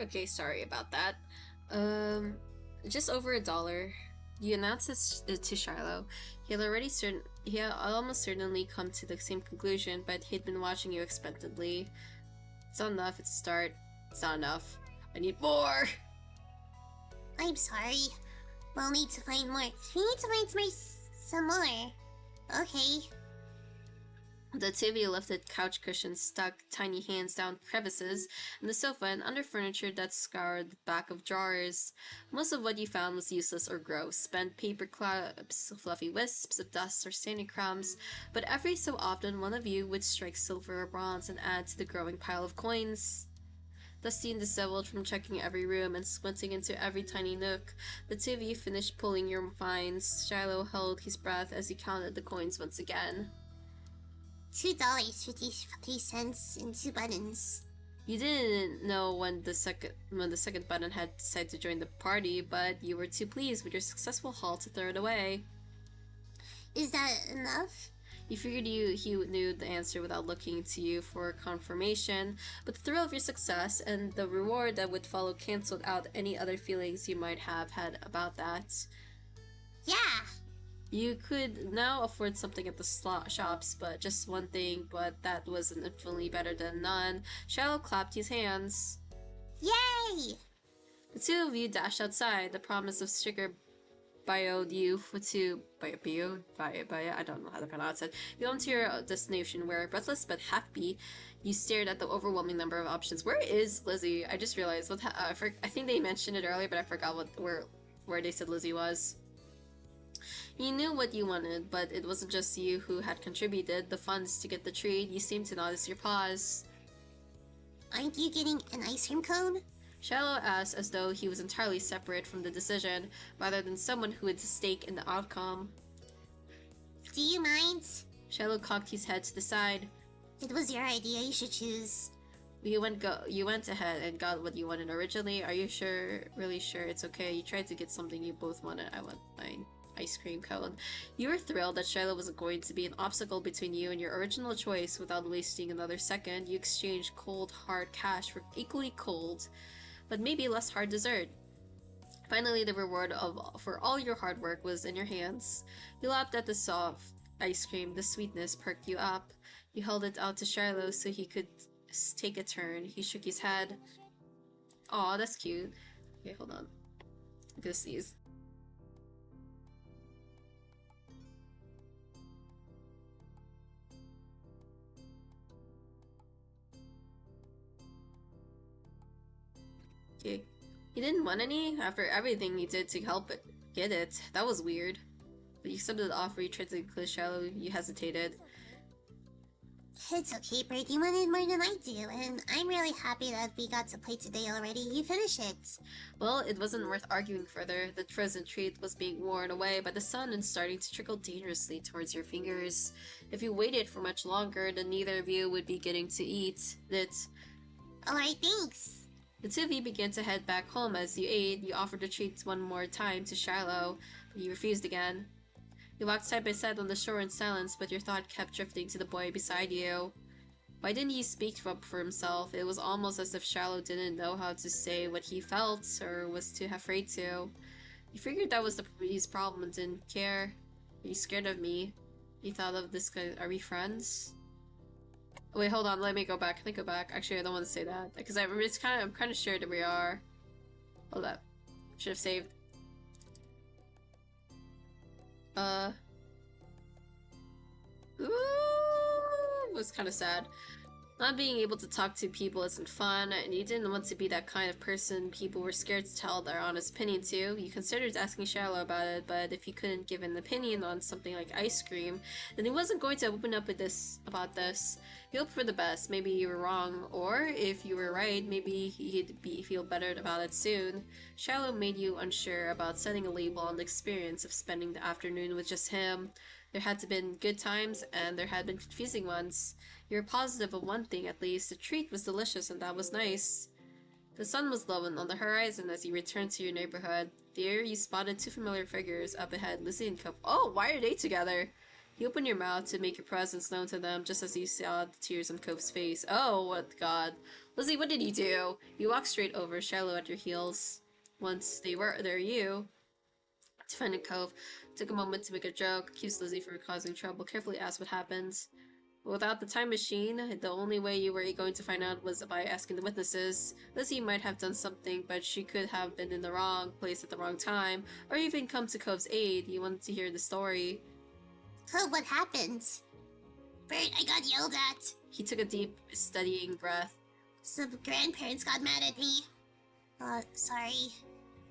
Okay, sorry about that. Just over $1. You announced this to Shiloh. He had almost certainly come to the same conclusion, but he'd been watching you expectantly. It's not enough, it's a start. It's not enough. I need more! I'm sorry. We'll need to find more. We need to find some more. Okay. The TV lifted couch cushions stuck tiny hands down crevices in the sofa and under furniture that scoured the back of drawers. Most of what you found was useless or gross, spent paper clips, fluffy wisps of dust or sandy crumbs, but every so often one of you would strike silver or bronze and add to the growing pile of coins. Dusty and disheveled from checking every room and squinting into every tiny nook, the two of you finished pulling your finds. Shiloh held his breath as he counted the coins once again. $2.53 and 2 buttons. You didn't know when the second button had decided to join the party, but you were too pleased with your successful haul to throw it away. Is that enough? You figured he knew the answer without looking to you for confirmation, but the thrill of your success and the reward that would follow canceled out any other feelings you might have had about that. Yeah. You could now afford something at the slot shops, but just one thing, but that was infinitely better than none. Shiloh clapped his hands. Yay! The two of you dashed outside, the promise of sugar bioed you I don't know how to pronounce it. You went to your destination where, breathless but happy, you stared at the overwhelming number of options. Where is Lizzie? I just realized. I think they mentioned it earlier, but I forgot where they said Lizzie was. You knew what you wanted, but it wasn't just you who had contributed the funds to get the treat. You seemed to notice your pause. Aren't you getting an ice cream cone? Shiloh asked as though he was entirely separate from the decision, rather than someone who had a stake in the outcome. Do you mind? Shiloh cocked his head to the side. It was your idea, you should choose. You went ahead and got what you wanted originally. Are you sure, really sure it's okay? You tried to get something you both wanted. I want mine. Ice cream cone. You were thrilled that Shiloh wasn't going to be an obstacle between you and your original choice. Without wasting another second, you exchanged cold, hard cash for equally cold, but maybe less hard dessert. Finally, the reward for all your hard work was in your hands. You lapped at the soft ice cream. The sweetness perked you up. You held it out to Shiloh so he could take a turn. He shook his head. Aw, that's cute. Okay, hold on. I'm gonna sneeze. He didn't want any after everything he did to help get it. That was weird. But you accepted the offer. You tried to include Shiloh. You hesitated. It's okay, Bert. You wanted more than I do, and I'm really happy that we got to play today already. You finished it. Well, it wasn't worth arguing further. The frozen treat was being worn away by the sun and starting to trickle dangerously towards your fingers. If you waited for much longer, then neither of you would be getting to eat it. Alright, thanks. The two of you began to head back home. As you ate, you offered the treats one more time to Shiloh, but he refused again. You walked side by side on the shore in silence, but your thought kept drifting to the boy beside you. Why didn't he speak up for himself? It was almost as if Shiloh didn't know how to say what he felt, or was too afraid to. You figured that was his problem and didn't care. Are you scared of me? You thought of this guy. Are we friends? Wait, hold on. Let me go back. Can I go back? Actually, I don't want to say that because I'm kind of sure that we are. Hold up. Should have saved. Ooh, was kind of sad. Not being able to talk to people isn't fun, and you didn't want to be that kind of person people were scared to tell their honest opinion to. You considered asking Shiloh about it, but if he couldn't give an opinion on something like ice cream, then he wasn't going to open up about this. He hoped for the best. Maybe you were wrong, or if you were right, maybe he'd feel better about it soon. Shiloh made you unsure about setting a label on the experience of spending the afternoon with just him. There had to been good times, and there had been confusing ones. You were positive of one thing at least: the treat was delicious and that was nice. The sun was low and on the horizon as you returned to your neighborhood. There you spotted two familiar figures up ahead, Lizzie and Cove. Oh, why are they together? You opened your mouth to make your presence known to them just as you saw the tears on Cove's face. Oh, what God. Lizzie, what did you do? You walked straight over, Shiloh at your heels. Once they were there, you defended Cove. Took a moment to make a joke, accused Lizzie for causing trouble, carefully asked what happened. Without the time machine, the only way you were going to find out was by asking the witnesses. Lizzie might have done something, but she could have been in the wrong place at the wrong time, or even come to Cove's aid. You wanted to hear the story. Cove, what happened? Bert, I got yelled at. He took a deep, steadying breath. Some grandparents got mad at me. Sorry.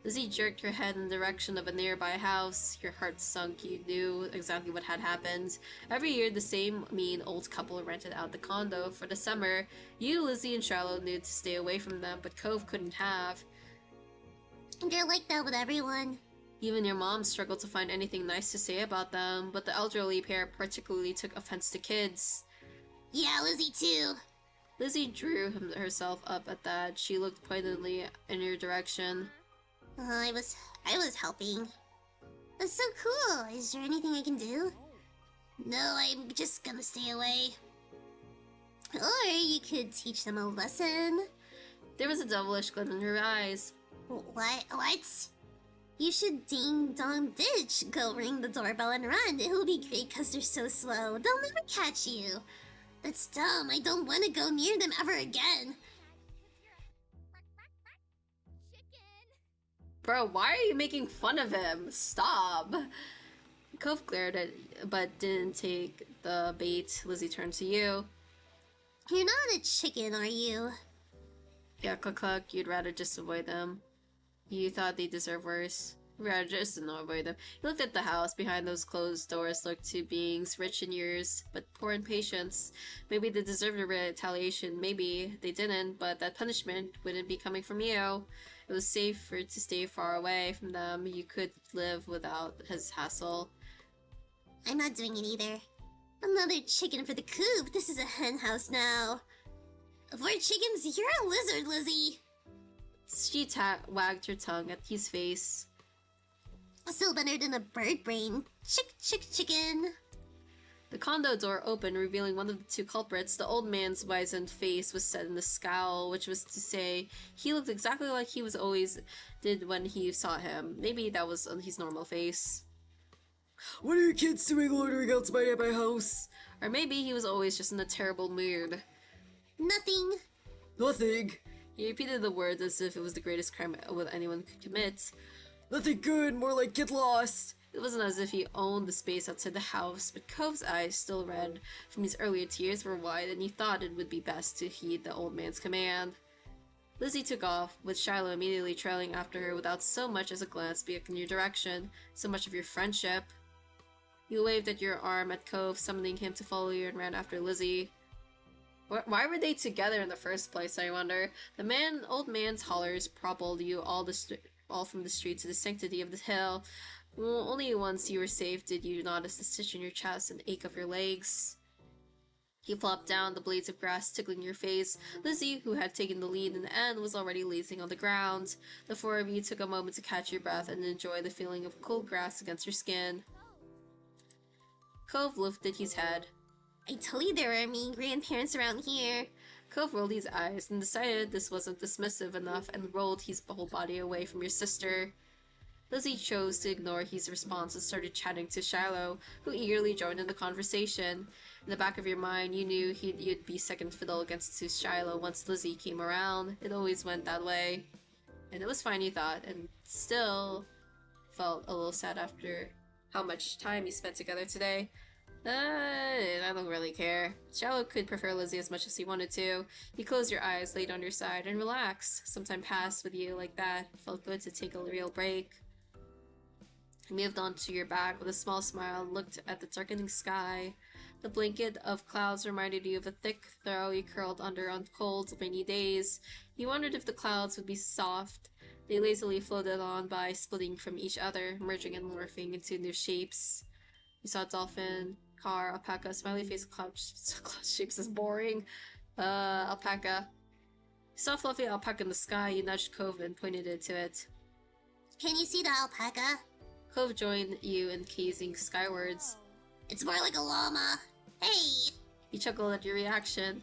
Lizzie jerked her head in the direction of a nearby house. Your heart sunk. You knew exactly what had happened. Every year, the same mean old couple rented out the condo for the summer. You, Lizzie, and Shiloh knew to stay away from them, but Cove couldn't have. They're like that with everyone. Even your mom struggled to find anything nice to say about them, but the elderly pair particularly took offense to kids. Yeah, Lizzie too. Lizzie drew herself up at that. She looked pointedly in your direction. I was helping. That's so cool. Is there anything I can do? No, I'm just gonna stay away. Or you could teach them a lesson. There was a devilish glint in her eyes. What? You should ding dong ditch. Go ring the doorbell and run. It'll be great because they're so slow. They'll never catch you. That's dumb. I don't want to go near them ever again. Bro, why are you making fun of him? Stop. Cove glared at but didn't take the bait. Lizzie turned to you. You're not a chicken, are you? Yeah, cluck, you'd rather just avoid them. You thought they deserve worse. Rather just avoid them. You looked at the house. Behind those closed doors looked two beings, rich in years, but poor in patience. Maybe they deserved a retaliation, maybe they didn't, but that punishment wouldn't be coming from you. It was safer to stay far away from them. You could live without his hassle. I'm not doing it either. Another chicken for the coop. This is a hen house now. For chickens, you're a lizard, Lizzie. She wagged her tongue at his face. Still better than a bird brain. Chicken. The condo door opened, revealing one of the two culprits. The old man's wizened face was set in a scowl, which was to say, he looked exactly like he was always did when he saw him. Maybe that was his normal face. What are you kids doing loitering outside my house? Or maybe he was always just in a terrible mood. Nothing. Nothing. He repeated the words as if it was the greatest crime anyone could commit. Nothing good, more like get lost. It wasn't as if he owned the space outside the house, but Cove's eyes, still red from his earlier tears, were wide, and he thought it would be best to heed the old man's command. Lizzie took off, with Shiloh immediately trailing after her without so much as a glance back in your direction. So much of your friendship. You waved at your arm at Cove, summoning him to follow you, and ran after Lizzie. Why were they together in the first place, I wonder? The old man's hollers propelled you all from the street to the sanctity of the hill. Well, only once you were safe did you notice the stitch in your chest and ache of your legs. He flopped down, the blades of grass tickling your face. Lizzie, who had taken the lead in the end, was already lazing on the ground. The four of you took a moment to catch your breath and enjoy the feeling of cool grass against your skin. Cove lifted his head. I told you there were mean grandparents around here. Cove rolled his eyes and decided this wasn't dismissive enough and rolled his whole body away from your sister. Lizzie chose to ignore his response and started chatting to Shiloh, who eagerly joined in the conversation. In the back of your mind, you knew you'd be second fiddle against to Shiloh once Lizzie came around. It always went that way. And it was fine, you thought, and still felt a little sad after how much time you spent together today. I don't really care. Shiloh could prefer Lizzie as much as he wanted to. You closed your eyes, laid on your side, and relaxed. Some time passed with you like that. It felt good to take a real break. You moved onto your back with a small smile and looked at the darkening sky. The blanket of clouds reminded you of a thick throw you curled under on cold, rainy days. You wondered if the clouds would be soft. They lazily floated on by, splitting from each other, merging and morphing into new shapes. You saw a dolphin, car, alpaca, smiley face, cloud shapes is boring. Alpaca. You saw a fluffy alpaca in the sky. You nudged Cove and pointed it to it. Can you see the alpaca? Cove joined you in gazing skywards. It's more like a llama. Hey! He chuckled at your reaction.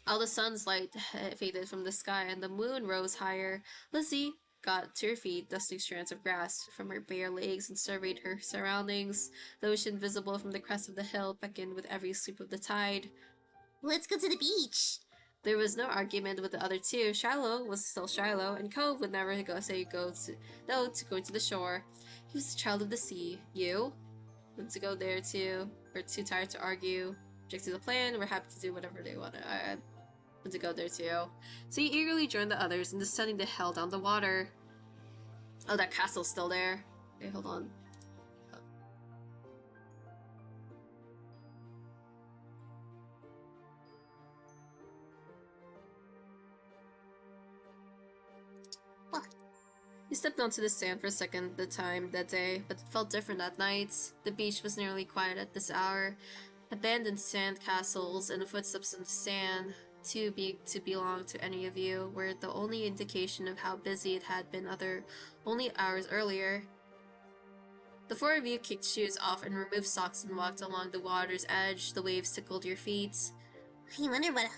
All the sun's light faded from the sky and the moon rose higher. Lizzie, got to her feet, dusting strands of grass from her bare legs, and surveyed her surroundings. The ocean, visible from the crest of the hill, beckoned with every sweep of the tide. Let's go to the beach. There was no argument with the other two. Shiloh was still Shiloh, and Cove would never no to going to the shore. He was the child of the sea. You? Want to go there too? We're too tired to argue. Object to the plan. We're happy to do whatever they want to go there too. So he eagerly joined the others in descending the hill down the water. Oh, that castle's still there. Okay, hold on. He stepped onto the sand for a second that day, but it felt different that night. The beach was nearly quiet at this hour. Abandoned sand castles and the footsteps in the sand, too big to belong to any of you, were the only indication of how busy it had been only hours earlier. The four of you kicked shoes off and removed socks and walked along the water's edge. The waves tickled your feet. I wonder what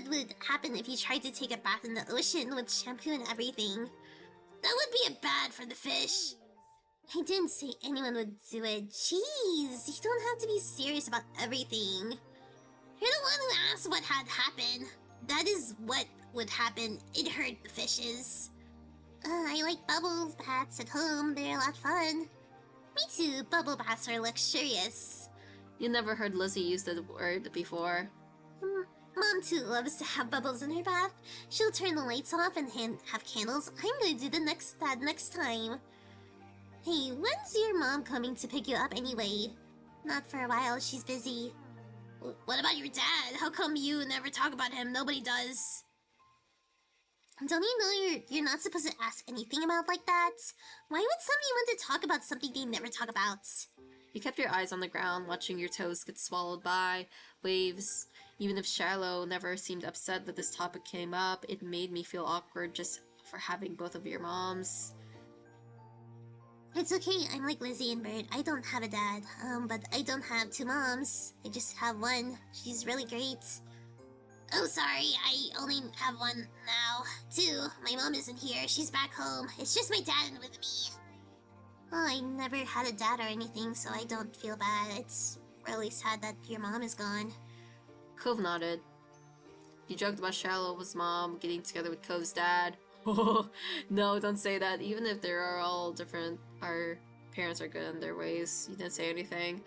would happen if you tried to take a bath in the ocean with shampoo and everything. That would be bad for the fish. I didn't say anyone would do it. Jeez, you don't have to be serious about everything. You're the one who asked what had happened. That is what would happen. It hurt the fishes. I like bubbles baths at home. They're a lot of fun. Me too. Bubble baths are luxurious. You never heard Lizzie use the word before. Mom too loves to have bubbles in her bath. She'll turn the lights off and have candles. I'm gonna do that next time. Hey, when's your mom coming to pick you up anyway? Not for a while, she's busy. What about your dad? How come you never talk about him? Nobody does. Don't you know you're not supposed to ask anything about like that? Why would somebody want to talk about something they never talk about? You kept your eyes on the ground, watching your toes get swallowed by waves. Even if Shiloh never seemed upset that this topic came up, it made me feel awkward just for having both of your moms. It's okay, I'm like Lizzie and Bird. I don't have a dad, but I don't have two moms. I just have one. She's really great. Oh, sorry, I only have one now. Two, my mom isn't here. She's back home. It's just my dad with me. Well, I never had a dad or anything, so I don't feel bad. It's really sad that your mom is gone. Cove nodded. You joked about Shiloh's mom getting together with Cove's dad. Oh, no, don't say that. Even if they are all different, our parents are good in their ways. You didn't say anything.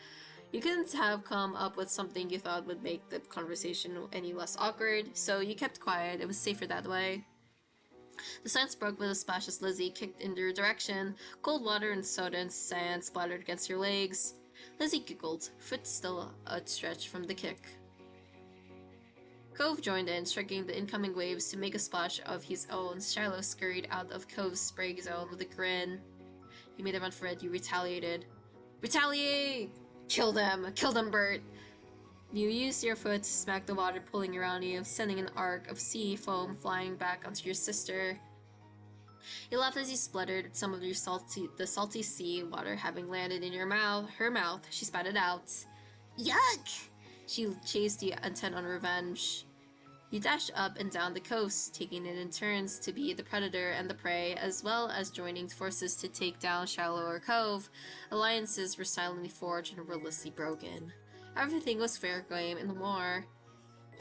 You couldn't have come up with something you thought would make the conversation any less awkward, so you kept quiet. It was safer that way. The silence broke with a splash as Lizzie kicked in your direction. Cold water and soda and sand splattered against your legs. Lizzie giggled, foot still outstretched from the kick. Cove joined in, striking the incoming waves to make a splash of his own. Shiloh scurried out of Cove's spray zone with a grin. You made a run for it. You retaliated. Retaliate! Kill them! Kill them, Bert! You used your foot to smack the water pulling around you, sending an arc of sea foam flying back onto your sister. You laughed as you spluttered, some of the salty sea water having landed in her mouth. She spat it out. Yuck! She chased you, intent on revenge. You dashed up and down the coast, taking it in turns to be the predator and the prey, as well as joining forces to take down Shiloh or Cove. Alliances were silently forged and ruthlessly broken. Everything was fair game and more.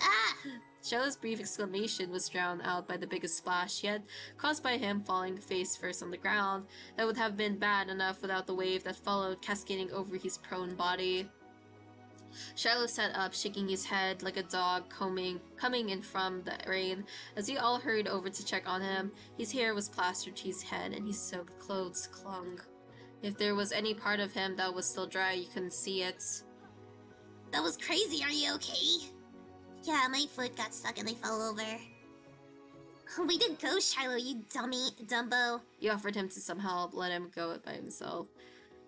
Ah! Shiloh's brief exclamation was drowned out by the biggest splash, yet caused by him falling face first on the ground. That would have been bad enough without the wave that followed, cascading over his prone body. Shiloh sat up, shaking his head like a dog coming in from the rain. As you all hurried over to check on him, his hair was plastered to his head and his soaked clothes clung. If there was any part of him that was still dry, you couldn't see it. That was crazy, are you okay? Yeah, my foot got stuck and I fell over. Way to go, Shiloh, you dumbo. You offered him to some help, let him go by himself.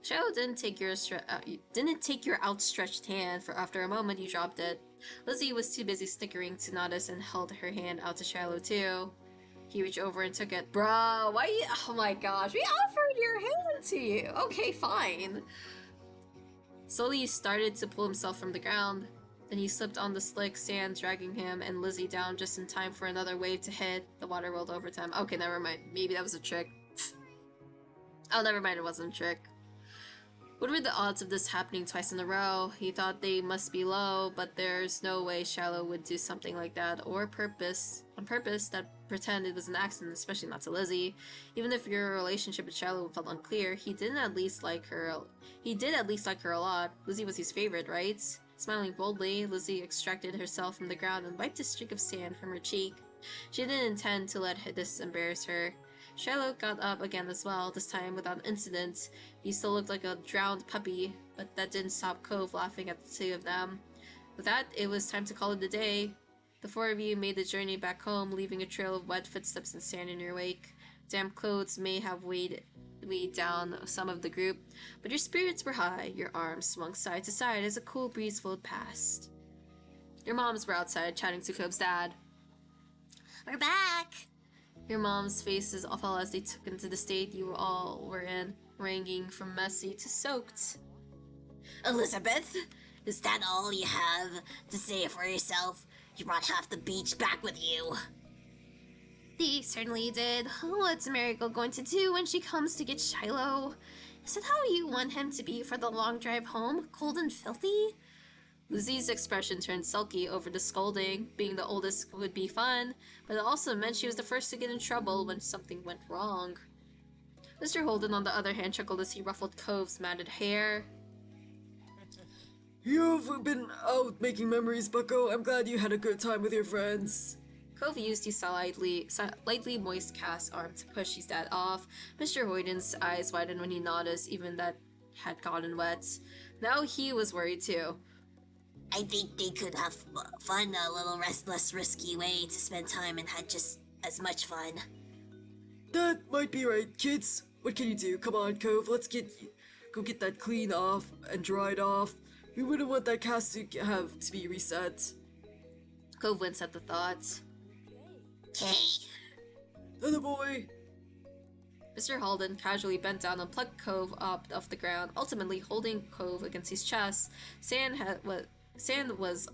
Shiloh didn't take your outstretched hand, for after a moment you dropped it. Lizzie was too busy snickering to notice and held her hand out to Shiloh too. He reached over and took it. Bro, why you— oh my gosh, we offered your hand to you! Okay, fine. Slowly he started to pull himself from the ground. Then he slipped on the slick sand, dragging him and Lizzie down just in time for another wave to hit. The water rolled over to him. Okay, never mind. Maybe that was a trick. Oh, never mind, it wasn't a trick. What were the odds of this happening twice in a row? He thought they must be low, but there's no way Shiloh would do something like that, or on purpose, that pretend it was an accident, especially not to Lizzie. Even if your relationship with Shiloh felt unclear, he did at least like her a lot. Lizzie was his favorite, right? Smiling boldly, Lizzie extracted herself from the ground and wiped a streak of sand from her cheek. She didn't intend to let this embarrass her. Shiloh got up again as well, this time without incident. He still looked like a drowned puppy, but that didn't stop Cove laughing at the two of them. With that, it was time to call it a day. The four of you made the journey back home, leaving a trail of wet footsteps and sand in your wake. Damp clothes may have weighed down some of the group, but your spirits were high. Your arms swung side to side as a cool breeze flowed past. Your moms were outside, chatting to Cove's dad. We're back! Your mom's faces fell as they took into the state you all were in, ranging from messy to soaked. Elizabeth, is that all you have to say for yourself? You brought half the beach back with you. They certainly did. What's Miracle going to do when she comes to get Shiloh? Is that how you want him to be for the long drive home? Cold and filthy? Lizzie's expression turned sulky over the scolding. Being the oldest would be fun, but it also meant she was the first to get in trouble when something went wrong. Mr. Holden, on the other hand, chuckled as he ruffled Cove's matted hair. You've been out making memories, Bucko. I'm glad you had a good time with your friends. Cove used his lightly moist cast arm to push his dad off. Mr. Holden's eyes widened when he noticed even that had gotten wet. Now he was worried too. I think they could have fun a little less risky way to spend time and had just as much fun. That might be right, kids. What can you do? Come on, Cove. Let's go get that clean off and dried off. We wouldn't want that cast to have to be reset. Cove winced at the thought. Okay. Little boy. Mr. Holden casually bent down and plucked Cove up off the ground, ultimately holding Cove against his chest. Sand was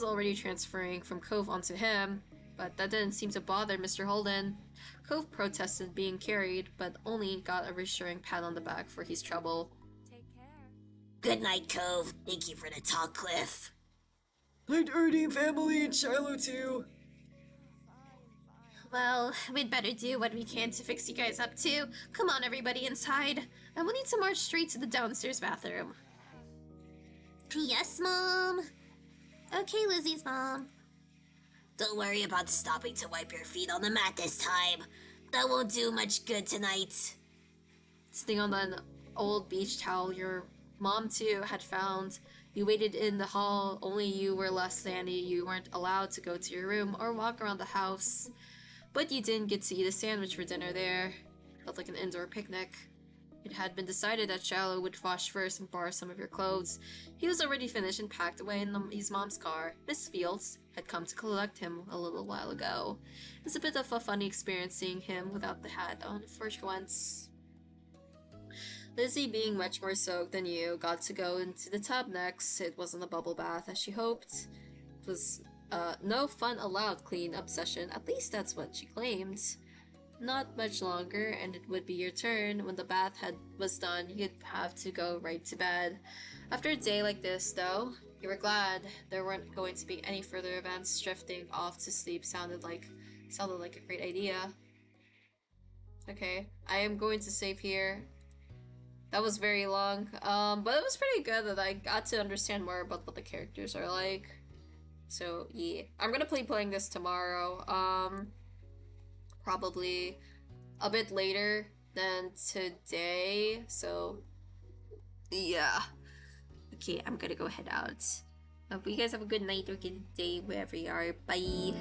already transferring from Cove onto him, but that didn't seem to bother Mr. Holden. Cove protested being carried, but only got a reassuring pat on the back for his trouble. Good night, Cove. Thank you for the talk, Cliff. Night, Ernie, family, and Shiloh too. Well, we'd better do what we can to fix you guys up too. Come on, everybody inside. I will need to march straight to the downstairs bathroom. Yes, Mom. Okay, Lizzie's mom. Don't worry about stopping to wipe your feet on the mat this time. That won't do much good tonight. Sitting on an old beach towel your mom too had found. You waited in the hall, only you were less sandy. You weren't allowed to go to your room or walk around the house. But you didn't get to eat a sandwich for dinner there. Felt like an indoor picnic. It had been decided that Shiloh would wash first and borrow some of your clothes. He was already finished and packed away in his mom's car. Miss Fields had come to collect him a little while ago. It was a bit of a funny experience seeing him without the hat on for once. Lizzie, being much more soaked than you, got to go into the tub next. It wasn't a bubble bath as she hoped. It was no fun allowed clean-up session, at least that's what she claimed. Not much longer, and it would be your turn. When the bath was done, you'd have to go right to bed. After a day like this, though, you were glad there weren't going to be any further events. Drifting off to sleep sounded like a great idea. Okay, I am going to save here. That was very long, but it was pretty good that I got to understand more about what the characters are like. So yeah, I'm gonna playing this tomorrow. Probably a bit later than today. So yeah. Okay, I'm gonna go head out. Hope you guys have a good night or good day wherever you are. Bye.